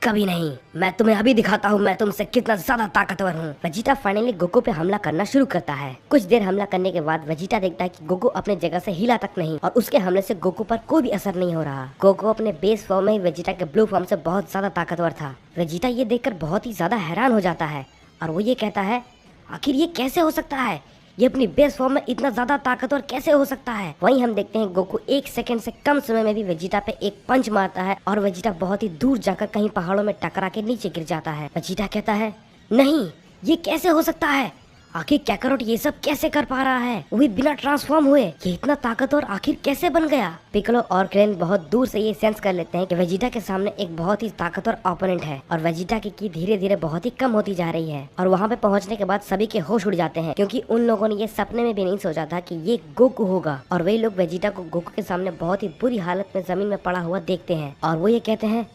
कभी नहीं। मैं तुम्हें अभी दिखाता हूँ मैं तुमसे कितना ज्यादा ताकतवर हूँ। वेजिटा फाइनली गोकू पे हमला करना शुरू करता है। कुछ देर हमला करने के बाद वेजिटा देखता है कि गोकू अपने जगह से हिला तक नहीं और उसके हमले से गोकू पर कोई भी असर नहीं हो रहा। गोकू अपने बेस फॉर्म में वेजिटा के ब्लू फॉर्म से बहुत ज्यादा ताकतवर था। वेजिटा ये देखकर बहुत ही ज्यादा हैरान हो जाता है और वो ये कहता है, आखिर ये कैसे हो सकता है? ये अपनी बेस फॉर्म में इतना ज्यादा ताकतवर कैसे हो सकता है? वहीं हम देखते हैं गोकू 1 सेकंड से कम समय में भी वेजिटा पे एक पंच मारता है और वेजिटा बहुत ही दूर जाकर कहीं पहाड़ों में टकरा के नीचे गिर जाता है। वेजिटा कहता है, नहीं ये कैसे हो सकता है? आखिर काकारोट ये सब कैसे कर पा रहा है, वो भी बिना ट्रांसफॉर्म हुए? ये इतना ताकतवर आखिर कैसे बन गया? पिक्कोलो और क्रेन बहुत दूर से ये सेंस कर लेते हैं कि वेजिटा के सामने एक बहुत ही ताकतवर ओपोनेंट है और वेजिटा की धीरे धीरे बहुत ही कम होती जा रही है। और वहाँ पे पहुँचने के बाद सभी के होश उड़ जाते हैं क्योंकि उन लोगों ने ये सपने में भी नहीं सोचा था कि ये गोकू होगा। और वही लोग वेजिटा को गोकू के सामने बहुत ही बुरी हालत में जमीन में पड़ा हुआ देखते हैं और वो ये कहते हैं,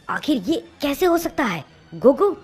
आखिर ये कैसे हो सकता है? गोकू,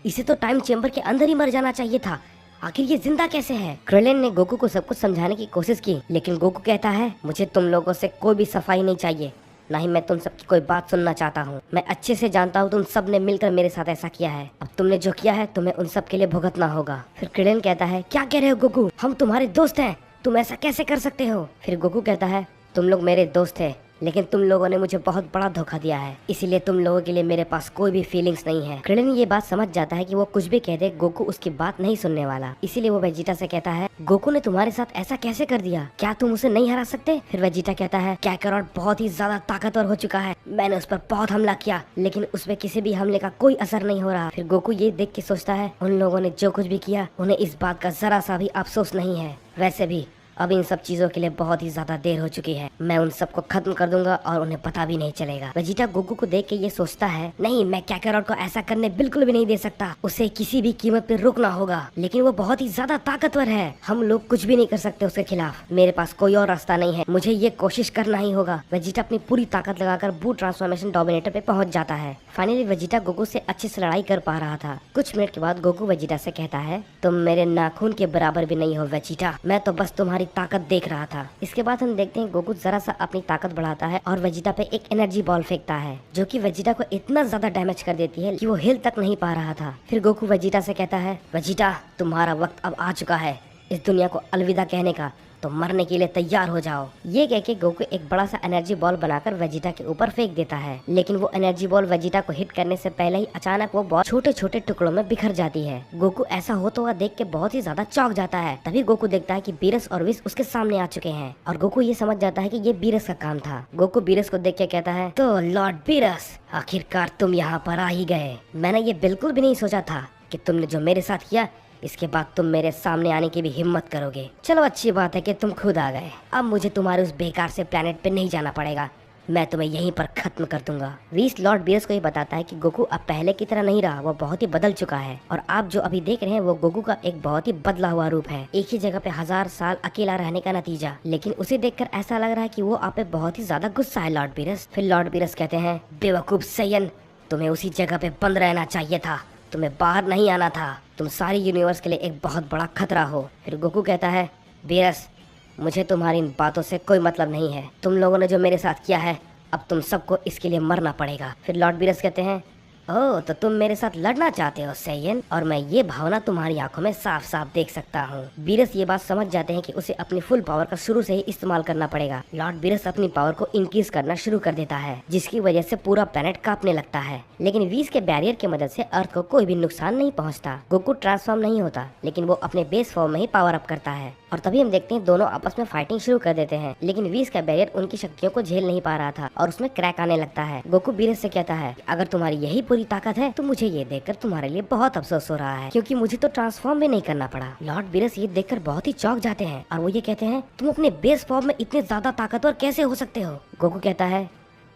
इसे तो टाइम चेम्बर के अंदर ही मर जाना चाहिए था, आखिर ये जिंदा कैसे है? क्रेलिन ने गोकू को सब कुछ समझाने की कोशिश की, लेकिन गोकू कहता है, मुझे तुम लोगों से कोई भी सफाई नहीं चाहिए, ना ही मैं तुम सबकी कोई बात सुनना चाहता हूँ। मैं अच्छे से जानता हूँ तुम सब ने मिलकर मेरे साथ ऐसा किया है। अब तुमने जो किया है तुम्हें उन सब के लिए भुगतना होगा। फिर क्रेलिन कहता है, क्या कह रहे हो गोकू? हम तुम्हारे दोस्त हैं, तुम ऐसा कैसे कर सकते हो? फिर गोकू कहता है तुम लोग मेरे दोस्त थे, लेकिन तुम लोगों ने मुझे बहुत बड़ा धोखा दिया है, इसीलिए तुम लोगों के लिए मेरे पास कोई भी फीलिंग्स नहीं है। क्रिलिन ये बात समझ जाता है कि वो कुछ भी कह दे गोकू उसकी बात नहीं सुनने वाला, इसीलिए वो वेजिटा से कहता है गोकू ने तुम्हारे साथ ऐसा कैसे कर दिया, क्या तुम उसे नहीं हरा सकते? फिर वेजिटा कहता है कैकारोट बहुत ही ज्यादा ताकतवर हो चुका है, मैंने उस पर बहुत हमला किया लेकिन उस पर किसी भी हमले का कोई असर नहीं हो रहा। फिर गोकू ये देख के सोचता है उन लोगों ने जो कुछ भी किया उन्हें इस बात का जरा सा भी अफसोस नहीं है। वैसे भी अब इन सब चीजों के लिए बहुत ही ज्यादा देर हो चुकी है, मैं उन सबको खत्म कर दूंगा और उन्हें पता भी नहीं चलेगा। वेजिटा गोकू को देख के ये सोचता है नहीं, मैं कैकारोट को ऐसा करने बिल्कुल भी नहीं दे सकता, उसे किसी भी कीमत पे रोकना होगा, लेकिन वो बहुत ही ज्यादा ताकतवर है, हम लोग कुछ भी नहीं कर सकते उसके खिलाफ, मेरे पास कोई और रास्ता नहीं है, मुझे ये कोशिश करना ही होगा। वेजिटा अपनी पूरी ताकत लगाकर बू ट्रांसफॉर्मेशन डोमिनेटर पे पहुंच जाता है। फाइनली वेजिटा गोकू से अच्छे से लड़ाई कर पा रहा था। कुछ मिनट के बाद गोकू वेजिटा से कहता है तुम मेरे नाखून के बराबर भी नहीं हो वेजिटा, मैं तो बस तुम्हारी ताकत देख रहा था। इसके बाद हम देखते हैं गोकू जरा सा अपनी ताकत बढ़ाता है और वेजिटा पे एक एनर्जी बॉल फेंकता है, जो कि वेजिटा को इतना ज्यादा डैमेज कर देती है कि वो हिल तक नहीं पा रहा था। फिर गोकू वेजिटा से कहता है वेजिटा तुम्हारा वक्त अब आ चुका है इस दुनिया को अलविदा कहने का, तो मरने के लिए तैयार हो जाओ। ये कह के गोकू एक बड़ा सा एनर्जी बॉल बनाकर वेजिटा के ऊपर फेंक देता है, लेकिन वो एनर्जी बॉल वेजिटा को हिट करने से पहले ही अचानक वो बॉल छोटे छोटे टुकड़ों में बिखर जाती है। गोकू ऐसा होता हुआ देख के बहुत ही ज्यादा चौंक जाता है। तभी गोकू देखता है कि बीरस और विस उसके सामने आ चुके हैं और गोकू ये समझ जाता है कि ये बीरस का काम था। गोकू बीरस को देख के कहता है तो लॉर्ड बीरस आखिरकार तुम यहाँ पर आ ही गए, मैंने ये बिल्कुल भी नहीं सोचा था कि तुमने जो मेरे साथ किया इसके बाद तुम मेरे सामने आने की भी हिम्मत करोगे। चलो अच्छी बात है कि तुम खुद आ गए, अब मुझे तुम्हारे उस बेकार से प्लेनेट पे नहीं जाना पड़ेगा, मैं तुम्हें यहीं पर खत्म कर दूंगा। वीस लॉर्ड बीरस को ये बताता है कि गोकू अब पहले की तरह नहीं रहा, वो बहुत ही बदल चुका है और आप जो अभी देख रहे हैं वो गोकू का एक बहुत ही बदला हुआ रूप है, एक ही जगह पे 1000 साल अकेला रहने का नतीजा। लेकिन उसे देखकर ऐसा लग रहा है कि वो आप पे बहुत ही ज्यादा गुस्सा है लॉर्ड बीरस। फिर लॉर्ड बीरस कहते हैं बेवकूफ सैयन, तुम्हें उसी जगह पे बंद रहना चाहिए था, तुम्हें बाहर नहीं आना था, तुम सारी यूनिवर्स के लिए एक बहुत बड़ा खतरा हो। फिर गोकू कहता है बीरस मुझे तुम्हारी इन बातों से कोई मतलब नहीं है, तुम लोगों ने जो मेरे साथ किया है अब तुम सबको इसके लिए मरना पड़ेगा। फिर लॉर्ड बीरस कहते हैं ओह तो तुम मेरे साथ लड़ना चाहते हो सैयन, और मैं ये भावना तुम्हारी आंखों में साफ साफ देख सकता हूँ। बीरस ये बात समझ जाते हैं कि उसे अपनी फुल पावर का शुरू से ही इस्तेमाल करना पड़ेगा। लॉर्ड बीरस अपनी पावर को इंक्रीज करना शुरू कर देता है, जिसकी वजह से पूरा प्लेनेट कांपने लगता है, लेकिन वीस के बैरियर की मदद से अर्थ को कोई भी नुकसान नहीं पहुँचता। गोकू ट्रांसफॉर्म नहीं होता, लेकिन वो अपने बेस फॉर्म में ही पावर अप करता है और तभी हम देखते हैं दोनों आपस में फाइटिंग शुरू कर देते हैं, लेकिन वीस का बैरियर उनकी शक्तियों को झेल नहीं पा रहा था और उसमें क्रैक आने लगता है। गोकू बीरस से कहता है अगर तुम्हारी यही पूरी ताकत है तो मुझे ये देखकर तुम्हारे लिए बहुत अफसोस हो रहा है, क्योंकि मुझे तो ट्रांसफॉर्म भी नहीं करना पड़ा। लॉर्ड बीरस ये देखकर बहुत ही चौंक जाते हैं और वो ये कहते हैं तुम अपने बेस फॉर्म में इतने ज्यादा ताकतवर कैसे हो सकते हो? गोकू कहता है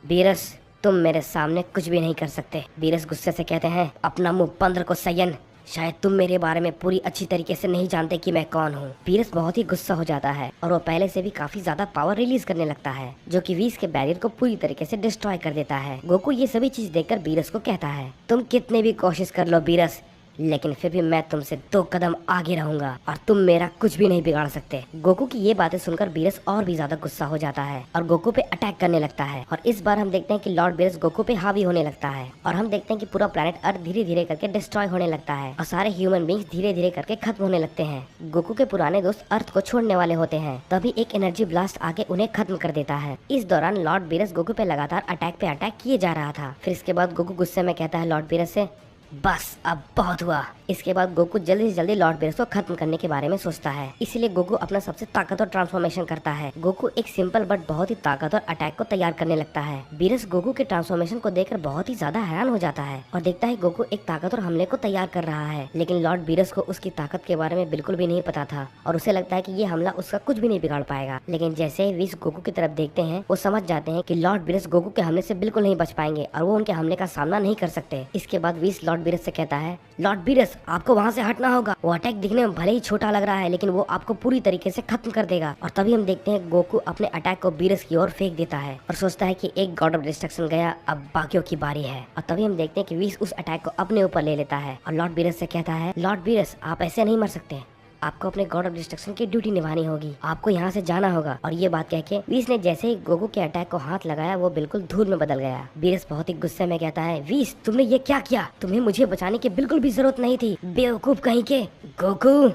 बीरस तुम मेरे सामने कुछ भी नहीं कर सकते। बीरस गुस्से से कहते हैं अपना मुंह बंद रखो सैयन, शायद तुम मेरे बारे में पूरी अच्छी तरीके से नहीं जानते कि मैं कौन हूँ। बीरस बहुत ही गुस्सा हो जाता है और वो पहले से भी काफी ज्यादा पावर रिलीज करने लगता है, जो कि वीस के बैरियर को पूरी तरीके से डिस्ट्रॉय कर देता है। गोकू ये सभी चीज देखकर बीरस को कहता है तुम कितने भी कोशिश कर लो बीरस, लेकिन फिर भी मैं तुमसे 2 कदम आगे रहूंगा और तुम मेरा कुछ भी नहीं बिगाड़ सकते। गोकू की ये बातें सुनकर बीरस और भी ज्यादा गुस्सा हो जाता है और गोकू पे अटैक करने लगता है और इस बार हम देखते हैं कि लॉर्ड बीरस गोकू पे हावी होने लगता है और हम देखते हैं कि पूरा प्लेनेट अर्थ धीरे धीरे करके डिस्ट्रॉय होने लगता है और सारे ह्यूमन बींग्स धीरे धीरे करके खत्म होने लगते हैं। गोकू के पुराने दोस्त अर्थ को छोड़ने वाले होते हैं, तभी एक एनर्जी ब्लास्ट आके उन्हें खत्म कर देता है। इस दौरान लॉर्ड बीरस गोकू पे लगातार अटैक पे अटैक किए जा रहा था। फिर इसके बाद गोकू गुस्से में कहता है लॉर्ड बीरस से बस अब बहुत हुआ। इसके बाद गोकू जल्दी से जल्दी लॉर्ड बीरस को खत्म करने के बारे में सोचता है, इसीलिए गोकू अपना सबसे ताकतवर ट्रांसफॉर्मेशन करता है। गोकू एक सिंपल बट बहुत ही ताकतवर अटैक को तैयार करने लगता है। बीरस गोकू के ट्रांसफॉर्मेशन को देखकर बहुत ही ज्यादा हैरान हो जाता है और देखता है गोकू एक ताकतवर हमले को तैयार कर रहा है, लेकिन लॉर्ड बीरस को उसकी ताकत के बारे में बिल्कुल भी नहीं पता था और उसे लगता है कि ये हमला उसका कुछ भी नहीं बिगाड़ पाएगा। लेकिन जैसे ही वीस गोकू की तरफ देखते हैं वो समझ जाते हैं कि लॉर्ड बीरस गोकू के हमले से बिल्कुल नहीं बच पाएंगे और वो उनके हमले का सामना नहीं कर सकते। इसके बाद वीस लॉर्ड बीरस से कहता है लॉर्ड बीरस आपको वहाँ से हटना होगा, वो अटैक दिखने में भले ही छोटा लग रहा है लेकिन वो आपको पूरी तरीके से खत्म कर देगा। और तभी हम देखते हैं गोकू अपने अटैक को बीरस की ओर फेंक देता है और सोचता है कि एक गॉड ऑफ डिस्ट्रक्शन गया, अब बाकियों की बारी है। और तभी हम देखते हैं कि वीस उस अटैक को अपने ऊपर ले लेता है और लॉर्ड बीरस से कहता है लॉर्ड बीरस आप ऐसे नहीं मर सकते, आपको अपने गॉड ऑफ डिस्ट्रक्शन की ड्यूटी निभानी होगी, आपको यहाँ से जाना होगा। और ये बात कह के वीस ने जैसे ही गोकू के अटैक को हाथ लगाया वो बिल्कुल धूल में बदल गया। बीरस बहुत ही गुस्से में कहता है वीस तुमने ये क्या किया, तुम्हें मुझे बचाने की बिल्कुल भी जरूरत नहीं थी, बेवकूफ कहीं के। गोकू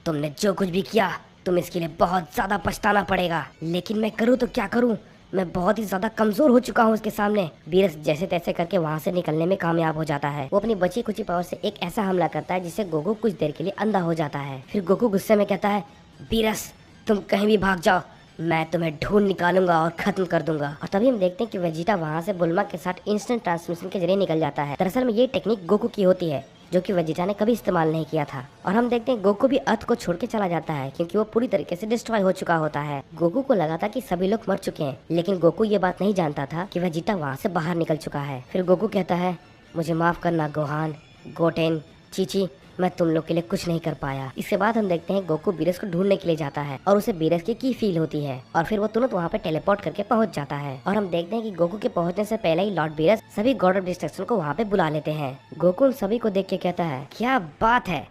तुमने जो कुछ भी किया तुम इसके लिए बहुत ज्यादा पछताना पड़ेगा। लेकिन मैं करूँ तो क्या करूँ, मैं बहुत ही ज्यादा कमजोर हो चुका हूँ उसके सामने। बीरस जैसे तैसे करके वहाँ से निकलने में कामयाब हो जाता है। वो अपनी बची कुची पावर से एक ऐसा हमला करता है जिससे गोकू कुछ देर के लिए अंधा हो जाता है। फिर गोकू गुस्से में कहता है, बीरस तुम कहीं भी भाग जाओ, मैं तुम्हें ढूंढ निकालूंगा और खत्म कर दूंगा। और तभी हम देखते हैं कि वेजिटा वहाँ से बुल्मा के साथ इंस्टेंट ट्रांसमिशन के जरिए निकल जाता है। दरअसल में ये टेक्निक गोकू की होती है जो कि वेजिटा ने कभी इस्तेमाल नहीं किया था। और हम देखते हैं गोकू भी अर्थ को छोड़ के चला जाता है क्योंकि वो पूरी तरीके से डिस्ट्रॉय हो चुका होता है। गोकू को लगा था कि सभी लोग मर चुके हैं, लेकिन गोकू ये बात नहीं जानता था कि वेजिटा वहाँ से बाहर निकल चुका है। फिर गोकू कहता है, मुझे माफ करना गोहान, गोटेन, चीची, मैं तुम लोग के लिए कुछ नहीं कर पाया। इसके बाद हम देखते हैं गोकू बीरस को ढूंढने के लिए जाता है और उसे बीरस की फील होती है और फिर वो तुरंत वहाँ पे टेलीपोर्ट करके पहुँच जाता है। और हम देखते हैं कि गोकू के पहुँचने से पहले ही लॉर्ड बीरस सभी गॉड ऑफ डिस्ट्रक्शन को वहाँ पे बुला लेते हैं। गोकू उन सभी को देख के कहता है, क्या बात है,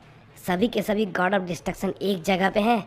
सभी के सभी गॉड ऑफ डिस्ट्रक्शन एक जगह पे हैं,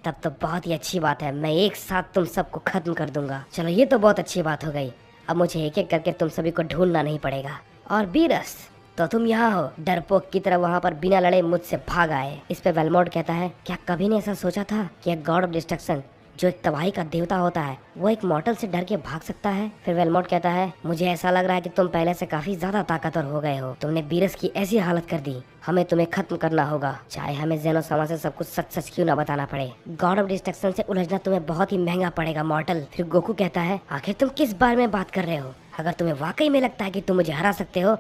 तब तो बहुत ही अच्छी बात है, मैं एक साथ तुम सबको खत्म कर दूंगा। चलो ये तो बहुत अच्छी बात हो गई, अब मुझे एक एक करके तुम सभी को ढूंढना नहीं पड़ेगा। और बीरस तो तुम यहाँ हो, डरपोक की तरह वहाँ पर बिना लड़े मुझसे भाग आए। इस पे वेलमोड कहता है, क्या कभी ने ऐसा सोचा था कि एक गॉड ऑफ डिस्ट्रक्शन जो एक तबाही का देवता होता है वो एक मॉर्टल से डर के भाग सकता है। फिर वेलमोड कहता है, मुझे ऐसा लग रहा है कि तुम पहले से काफी ज्यादा ताकतवर हो गए हो, तुमने बीरस की ऐसी हालत कर दी, हमें तुम्हें खत्म करना होगा, चाहे हमें जेनोसामा से सब कुछ सच सच क्यों ना बताना पड़े। गॉड ऑफ डिस्ट्रक्शन से उलझना तुम्हें बहुत ही महंगा पड़ेगा मॉर्टल। फिर गोकू कहता है, आखिर तुम किस बारे में बात कर रहे हो, अगर तुम्हें वाकई में लगता है कि तुम मुझे हरा सकते हो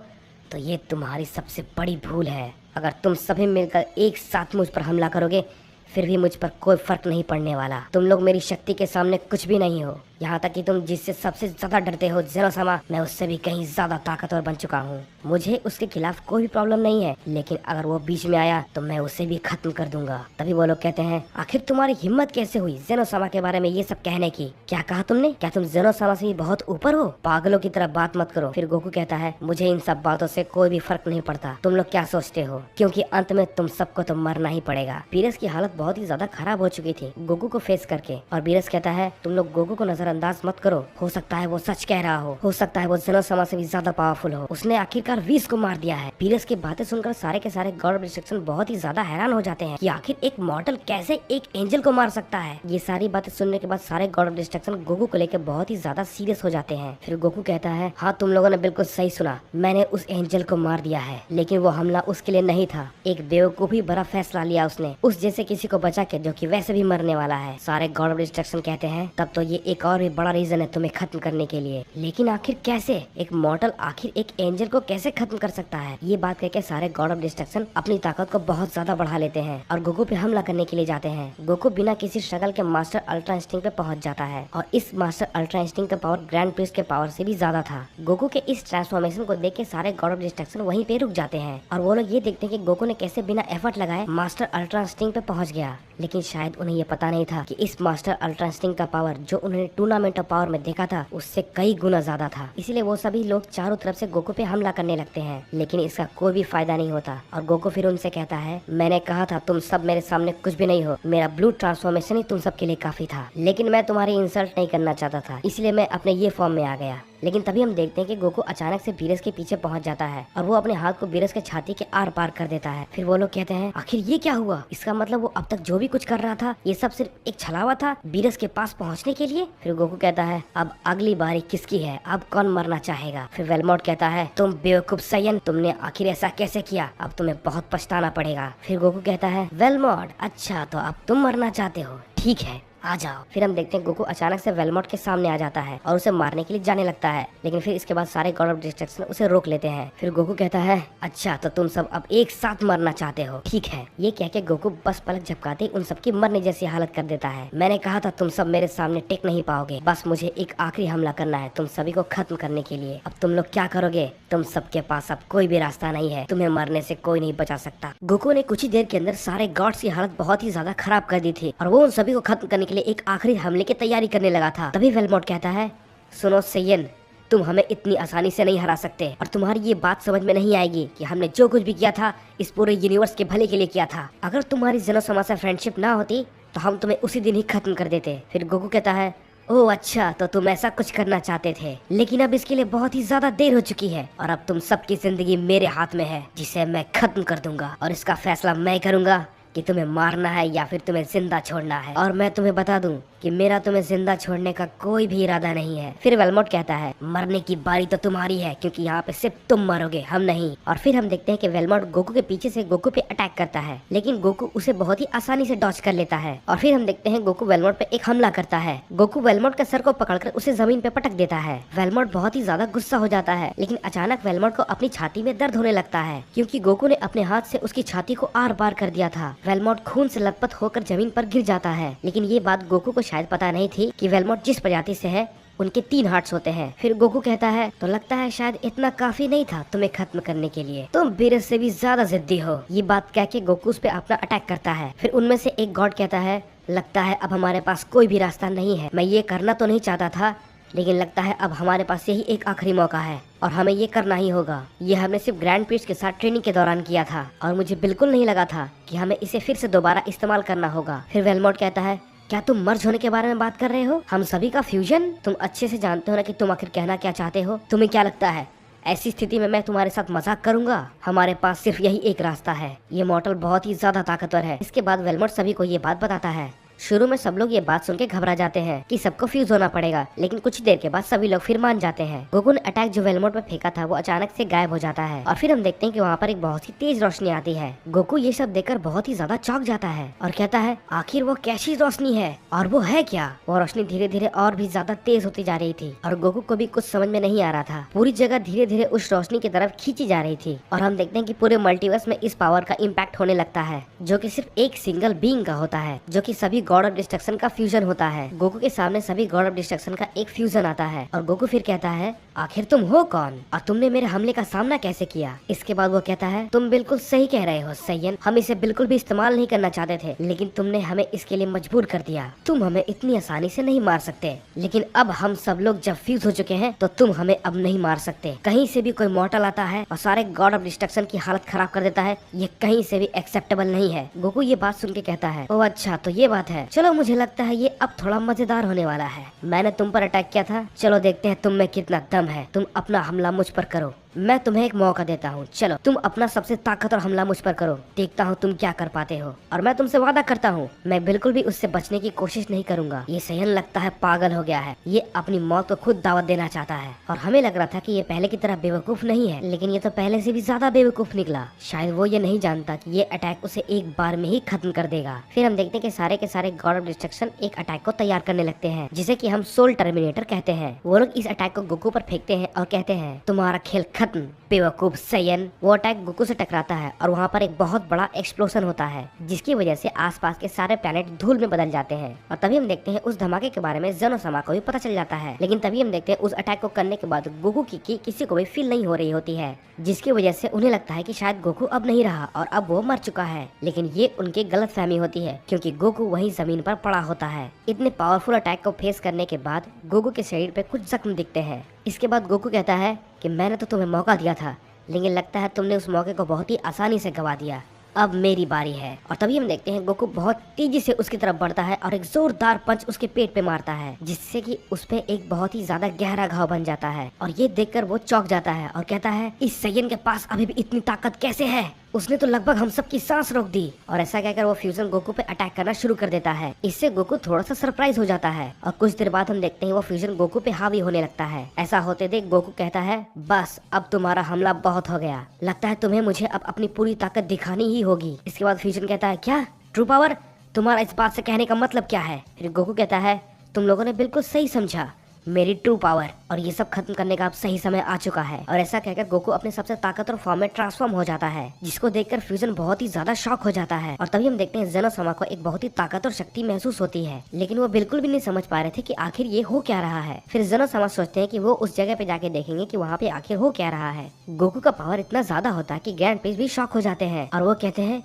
तो ये तुम्हारी सबसे बड़ी भूल है। अगर तुम सभी मिलकर एक साथ मुझ पर हमला करोगे फिर भी मुझ पर कोई फर्क नहीं पड़ने वाला। तुम लोग मेरी शक्ति के सामने कुछ भी नहीं हो। यहाँ तक कि तुम जिससे सबसे ज्यादा डरते हो जेनोसामा, मैं उससे भी कहीं ज्यादा ताकतवर बन चुका हूँ। मुझे उसके खिलाफ कोई भी प्रॉब्लम नहीं है, लेकिन अगर वो बीच में आया तो मैं उसे भी खत्म कर दूंगा। तभी वो लोग कहते हैं, आखिर तुम्हारी हिम्मत कैसे हुई जेनोसामा के बारे में ये सब कहने की? क्या कहा तुमने? क्या तुम जेनोसामा से भी बहुत ऊपर हो? पागलों की तरह बात मत करो। फिर गोकू कहता है, मुझे इन सब बातों से कोई भी फर्क नहीं पड़ता, तुम लोग क्या सोचते हो, क्योंकि अंत में तुम सबको तो मरना ही पड़ेगा। बीरस की हालत बहुत ही ज्यादा खराब हो चुकी थी गोकू को फेस करके, और बीरस कहता है, तुम लोग गोकू को नजरअंदाज मत करो, हो सकता है वो सच कह रहा हो सकता है वो जेनोसामा से भी ज्यादा पावरफुल हो, उसने आखिरकार वीस को मार दिया है। बीरस की बातें सुनकर सारे के सारे गॉड ऑफ डिस्ट्रक्शन बहुत ही ज्यादा हैरान हो जाते हैं कि आखिर एक मॉर्टल कैसे एक एंजल को मार सकता है। ये सारी बातें सुनने के बाद सारे गॉड ऑफ डिस्ट्रक्शन गोकू को लेकर बहुत ही ज्यादा सीरियस हो जाते हैं। फिर गोकू कहता है, हाँ तुम लोगों ने बिल्कुल सही सुना, मैंने उस एंजल को मार दिया है, लेकिन वो हमला उसके लिए नहीं था, एक बेवकूफी बड़ा फैसला लिया उसने, उस जैसे किसी को बचा के जो कि वैसे भी मरने वाला है। सारे गॉड ऑफ डिस्ट्रक्शन कहते हैं, तब तो ये एक और भी बड़ा रीजन है तुम्हें खत्म करने के लिए। लेकिन आखिर कैसे? एक मॉर्टल आखिर एक एंजल को कैसे खत्म कर सकता है? ये बात कहकर सारे गॉड ऑफ डिस्ट्रक्शन अपनी ताकत को बहुत ज्यादा बढ़ा लेते हैं और गोकू पे हमला करने के लिए जाते हैं। गोकू बिना किसी स्ट्रगल के मास्टर अल्ट्रा इंस्टिंक्ट पे पहुंच जाता है और इस मास्टर अल्ट्रा इंस्टिंक्ट का पावर ग्रैंड प्रिस्ट के पावर से भी ज्यादा था। गोकू के इस ट्रांसफॉर्मेशन को देख के सारे गॉड ऑफ डिस्ट्रक्शन वहीं पे रुक जाते हैं और वो लोग ये देखते हैं कि गोकू ने कैसे बिना एफर्ट लगाए मास्टर अल्ट्रा इंस्टिंक्ट पे पहुंच गया। लेकिन शायद उन्हें ये पता नहीं था कि इस मास्टर अल्ट्रा इंस्टिंक्ट का पावर जो उन्होंने टूर्नामेंट ऑफ पावर में देखा था उससे कई गुना ज्यादा था। इसीलिए वो सभी लोग चारों तरफ से गोकू पे हमला करने लगते हैं, लेकिन इसका कोई भी फायदा नहीं होता। और गोकू फिर उनसे कहता है, मैंने कहा था तुम सब मेरे सामने कुछ भी नहीं हो, मेरा ब्लू ट्रांसफॉर्मेशन ही तुम सबके लिए काफी था, लेकिन मैं तुम्हारी इंसल्ट नहीं करना चाहता था, इसलिए मैं अपने ये फॉर्म में आ गया। लेकिन तभी हम देखते हैं कि गोकू अचानक से बीरस के पीछे पहुंच जाता है और वो अपने हाथ को बीरस के छाती के आर पार कर देता है। फिर वो लोग कहते हैं, आखिर ये क्या हुआ? इसका मतलब वो अब तक जो भी कुछ कर रहा था ये सब सिर्फ एक छलावा था बीरस के पास पहुंचने के लिए। फिर गोकू कहता है, अब अगली बारी किसकी है, अब कौन मरना चाहेगा? फिर वेलमोट कहता है, तुम बेवकूफ सयन, तुमने आखिर ऐसा कैसे किया, अब तुम्हें बहुत पछताना पड़ेगा। फिर गोकू कहता है, वेलमोट, अच्छा तो अब तुम मरना चाहते हो, ठीक है आ जाओ। फिर हम देखते हैं गोकू अचानक से वेलमोट के सामने आ जाता है और उसे मारने के लिए जाने लगता है, लेकिन फिर इसके बाद सारे गॉड ऑफ डिस्ट्रक्शन उसे रोक लेते हैं। फिर गोकू कहता है, अच्छा तो तुम सब अब एक साथ मरना चाहते हो, ठीक है। ये कह के गोकू बस पलक झपकाते ही उन सबकी मरने जैसी हालत कर देता है। मैंने कहा था तुम सब मेरे सामने टिक नहीं पाओगे, बस मुझे एक आखिरी हमला करना है तुम सभी को खत्म करने के लिए। अब तुम लोग क्या करोगे? तुम सबके पास अब कोई भी रास्ता नहीं है, तुम्हें मरने से कोई नहीं बचा सकता। गोकू ने कुछ ही देर के अंदर सारे गॉड्स की हालत बहुत ही ज्यादा खराब कर दी थी और वो उन सभी को खत्म करने के लिए एक आखिरी हमले की तैयारी करने लगा था। तभी वेलमोट कहता है, सुनो सेयन, तुम हमें इतनी आसानी से नहीं हरा सकते और तुम्हारी ये बात समझ में नहीं आएगी कि हमने जो कुछ भी किया था इस पूरे यूनिवर्स के भले के लिए किया था। अगर तुम्हारी जेनोसामा से फ्रेंडशिप ना होती तो हम तुम्हें उसी दिन ही खत्म कर देते। फिर गोकू कहता है, ओह अच्छा, तो तुम ऐसा कुछ करना चाहते थे, लेकिन अब इसके लिए बहुत ही ज्यादा देर हो चुकी है और अब तुम सबकी जिंदगी मेरे हाथ में है जिसे मैं खत्म कर दूंगा और इसका फैसला मैं करूंगा कि तुम्हें मारना है या फिर तुम्हें जिंदा छोड़ना है। और मैं तुम्हें बता दूं कि मेरा तुम्हें जिंदा छोड़ने का कोई भी इरादा नहीं है। फिर वेलमोट कहता है मरने की बारी तो तुम्हारी है, क्योंकि यहाँ पे सिर्फ तुम मरोगे, हम नहीं। और फिर हम देखते हैं कि वेलमोट गोकू के पीछे से गोकू पे अटैक करता है, लेकिन गोकू उसे बहुत ही आसानी से डॉच कर लेता है। और फिर हम देखते हैं गोकू वेलमोट पे एक हमला करता है। गोकू वेलमोट के सर को पकड़कर उसे जमीन पे पटक देता है। वेलमोट बहुत ही ज्यादा गुस्सा हो जाता है, लेकिन अचानक वेलमोट को अपनी छाती में दर्द होने लगता है, क्योंकि गोकू ने अपने हाथ से उसकी छाती को आर पार कर दिया था। वेलमोट खून से लथपथ होकर जमीन पर गिर जाता है, लेकिन ये बात गोकू को शायद पता नहीं थी कि वेलमोट जिस प्रजाति से है उनके 3 हार्ट्स होते हैं। फिर गोकू कहता है तो लगता है शायद इतना काफी नहीं था तुम्हें खत्म करने के लिए, तुम बीरज से भी ज्यादा जिद्दी हो। ये बात कह के गोकू उस पे अपना अटैक करता है। फिर उनमें से एक गॉड कहता है लगता है अब हमारे पास कोई भी रास्ता नहीं है। मैं ये करना तो नहीं चाहता था, लेकिन लगता है अब हमारे पास यही एक आखिरी मौका है और हमें ये करना ही होगा। ये हमने सिर्फ ग्रैंड प्रीस्ट के साथ ट्रेनिंग के दौरान किया था और मुझे बिल्कुल नहीं लगा था कि हमें इसे फिर से दोबारा इस्तेमाल करना होगा। फिर वेलमोट कहता है क्या तुम मर्ज होने के बारे में बात कर रहे हो? हम सभी का फ्यूजन? तुम अच्छे से जानते हो ना कि तुम आखिर कहना क्या चाहते हो। तुम्हें क्या लगता है ऐसी स्थिति में मैं तुम्हारे साथ मजाक करूंगा? हमारे पास सिर्फ यही एक रास्ता है। ये मॉर्टल बहुत ही ज्यादा ताकतवर है। इसके बाद वेलमोट सभी को ये बात बताता है। शुरू में सब लोग ये बात सुन के घबरा जाते हैं कि सबको फ्यूज होना पड़ेगा, लेकिन कुछ देर के बाद सभी लोग फिर मान जाते हैं। गोकू ने अटैक जो वेलमोट पे फेंका था वो अचानक से गायब हो जाता है और फिर हम देखते हैं कि वहाँ पर एक बहुत ही तेज रोशनी आती है। गोकू ये सब देखकर बहुत ही ज्यादा चौंक जाता है और कहता है आखिर वो कैसी रोशनी है और वो है क्या? वो रोशनी धीरे धीरे और भी ज्यादा तेज होती जा रही थी और गोकू को भी कुछ समझ में नहीं आ रहा था। पूरी जगह धीरे धीरे उस रोशनी की तरफ खींची जा रही थी और हम देखते हैं कि पूरे मल्टीवर्स में इस पावर का इम्पैक्ट होने लगता है, जो कि सिर्फ एक सिंगल बीइंग का होता है, जो कि सभी गॉड ऑफ डिस्ट्रक्शन का फ्यूजन होता है। गोकू के सामने सभी गॉड ऑफ डिस्ट्रक्शन का एक फ्यूजन आता है और गोकू फिर कहता है आखिर तुम हो कौन और तुमने मेरे हमले का सामना कैसे किया? इसके बाद वो कहता है तुम बिल्कुल सही कह रहे हो सैयन, हम इसे बिल्कुल भी इस्तेमाल नहीं करना चाहते थे, लेकिन तुमने हमें इसके लिए मजबूर कर दिया। तुम हमें इतनी आसानी से नहीं मार सकते, लेकिन अब हम सब लोग जब फ्यूज हो चुके हैं तो तुम हमें अब नहीं मार सकते। कहीं से भी कोई मॉर्टल आता है और सारे गॉड ऑफ डिस्ट्रक्शन की हालत खराब कर देता है, ये कहीं से भी एक्सेप्टेबल नहीं है। गोकू ये बात सुन के कहता है ओ अच्छा तो ये बात है, चलो मुझे लगता है ये अब थोड़ा मजेदार होने वाला है। मैंने तुम पर अटैक किया था, चलो देखते हैं तुम में कितना दम है। तुम अपना हमला मुझ पर करो, मैं तुम्हें एक मौका देता हूँ। चलो तुम अपना सबसे ताकतवर हमला मुझ पर करो, देखता हूँ तुम क्या कर पाते हो। और मैं तुमसे वादा करता हूँ मैं बिल्कुल भी उससे बचने की कोशिश नहीं करूंगा। ये सैयन लगता है पागल हो गया है, ये अपनी मौत को खुद दावत देना चाहता है। और हमें लग रहा था कि ये पहले की तरह बेवकूफ नहीं है, लेकिन ये तो पहले से भी ज्यादा बेवकूफ निकला। शायद वो ये नहीं जानता कि ये अटैक उसे एक बार में ही खत्म कर देगा। फिर हम देखते हैं कि सारे गॉड ऑफ डिस्ट्रक्शन एक अटैक को तैयार करने लगते हैं, जिसे कि हम सोल टर्मिनेटर कहते हैं। वो लोग इस अटैक को गोकू पर फेंकते हैं और कहते हैं तुम्हारा खेल खत्म बेवकूफ सैयन। वो अटैक गोकू से टकराता है और वहाँ पर एक बहुत बड़ा एक्सप्लोजन होता है, जिसकी वजह से आसपास के सारे प्लेनेट धूल में बदल जाते हैं। और तभी हम देखते हैं उस धमाके के बारे में ज़ेनोसामा को भी पता चल जाता है। लेकिन तभी हम देखते हैं उस अटैक को करने के बाद गोकू की किसी को भी फील नहीं हो रही होती है, जिसकी वजह से उन्हें लगता है कि शायद गोकू अब नहीं रहा और अब वो मर चुका है। लेकिन ये उनकी गलतफहमी होती है, क्योंकि गोकू वही जमीन पर पड़ा होता है। इतने पावरफुल अटैक को फेस करने के बाद गोकू के शरीर पे कुछ जख्म दिखते हैं। इसके बाद गोकू कहता है कि मैंने तो तुम्हें मौका दिया था, लेकिन लगता है तुमने उस मौके को बहुत ही आसानी से गवा दिया। अब मेरी बारी है। और तभी हम देखते हैं गोकू बहुत तेजी से उसकी तरफ बढ़ता है और एक जोरदार पंच उसके पेट पे मारता है, जिससे कि उस पे एक बहुत ही ज्यादा गहरा घाव बन जाता है। और ये देखकर वो चौंक जाता है और कहता है इस सैयन के पास अभी भी इतनी ताकत कैसे है? उसने तो लगभग हम सबकी सांस रोक दी। और ऐसा कहकर वो फ्यूजन गोकू पे अटैक करना शुरू कर देता है। इससे गोकू थोड़ा सा सरप्राइज हो जाता है और कुछ देर बाद हम देखते हैं वो फ्यूजन गोकू पे हावी होने लगता है। ऐसा होते देख गोकू कहता है बस अब तुम्हारा हमला बहुत हो गया, लगता है तुम्हें मुझे अब अपनी पूरी ताकत दिखानी ही होगी। इसके बाद फ्यूजन कहता है क्या ट्रू पावर? तुम्हारा इस बात से कहने का मतलब क्या है? फिर गोकू कहता है तुम लोगों ने बिल्कुल सही समझा, मेरी ट्रू पावर, और ये सब खत्म करने का अब सही समय आ चुका है। और ऐसा कहकर गोकू अपने सबसे ताकतवर फॉर्म में ट्रांसफॉर्म हो जाता है, जिसको देखकर फ्यूजन बहुत ही ज्यादा शॉक हो जाता है। और तभी हम देखते हैं ज़ेनोसामा को एक बहुत ही ताकतवर शक्ति महसूस होती है, लेकिन वो बिल्कुल भी नहीं समझ पा रहे थे कि आखिर ये हो क्या रहा है। फिर ज़ेनोसामा सोचते हैं कि वो उस जगह पे जाके देखेंगे कि वहाँ पे आखिर हो क्या रहा है। गोकू का पावर इतना ज्यादा होता है कि ग्रैंड प्रीस्ट भी शॉक हो जाते हैं और वो कहते हैं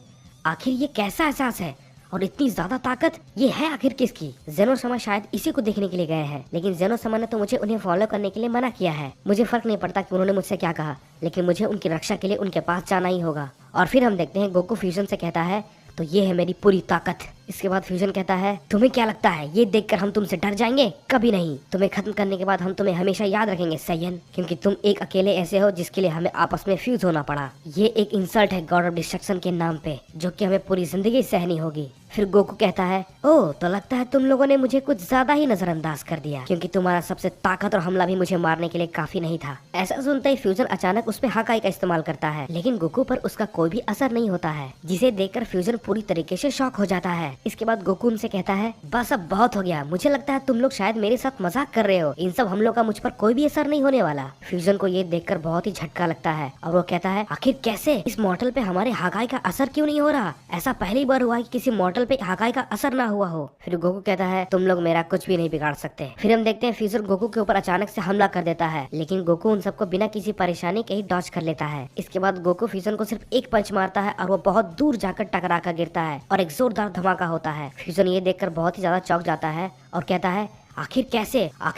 आखिर ये कैसा एहसास है और इतनी ज्यादा ताकत ये है आखिर किसकी? ज़ेनोसामा शायद इसी को देखने के लिए गए हैं, लेकिन ज़ेनोसामा ने तो मुझे उन्हें फॉलो करने के लिए मना किया है। मुझे फर्क नहीं पड़ता कि उन्होंने मुझसे क्या कहा, लेकिन मुझे उनकी रक्षा के लिए उनके पास जाना ही होगा। और फिर हम देखते हैं गोकू फ्यूजन से कहता है तो ये है मेरी पूरी ताकत, इसके बाद फ्यूजन कहता है तुम्हें क्या लगता है ये देखकर हम तुमसे डर जाएंगे? कभी नहीं। तुम्हें खत्म करने के बाद हम तुम्हें हमेशा याद रखेंगे सैयन, क्योंकि तुम एक अकेले ऐसे हो जिसके लिए हमें आपस में फ्यूज होना पड़ा। ये एक इंसल्ट है गॉड ऑफ डिस्ट्रक्शन के नाम पे, जो कि हमें पूरी जिंदगी सहनी होगी। फिर गोकू कहता है ओह तो लगता है तुम लोगों ने मुझे कुछ ज्यादा ही नजरअंदाज कर दिया, क्योंकि तुम्हारा सबसे ताकत और हमला भी मुझे मारने के लिए काफी नहीं था। ऐसा सुनते ही फ्यूजन अचानक उस पे हाकाई का इस्तेमाल करता है, लेकिन गोकू पर उसका कोई भी असर नहीं होता है, जिसे देखकर फ्यूजन पूरी तरीके से शॉक हो जाता है। इसके बाद गोकू उनसे कहता है बस अब बहुत हो गया, मुझे लगता है तुम लोग शायद मेरे साथ मजाक कर रहे हो, इन सब हमलों का मुझ पर कोई भी असर नहीं होने वाला। फ्यूजन को ये देखकर बहुत ही झटका लगता है और वो कहता है आखिर कैसे इस मॉडल पे हमारे हाकाई का असर क्यों नहीं हो रहा? ऐसा पहली बार हुआ है कि किसी मॉडल पे हाकाई का असर ना हुआ हो। फिर गोकू कहता है तुम लोग मेरा कुछ भी नहीं बिगाड़ सकते। फिर हम देखते हैं फ्यूजन गोकू के ऊपर अचानक से हमला कर देता है, लेकिन गोकू उन सबको बिना किसी परेशानी के ही डॉज कर लेता है। इसके बाद गोकू फ्यूजन को सिर्फ एक पंच मारता है और वो बहुत दूर जाकर टकरा कर गिरता है और एक जोरदार धमाका होता है। फ्यूजन ये देखकर बहुत ही ज्यादा चौंक जाता है और कहता है आखिर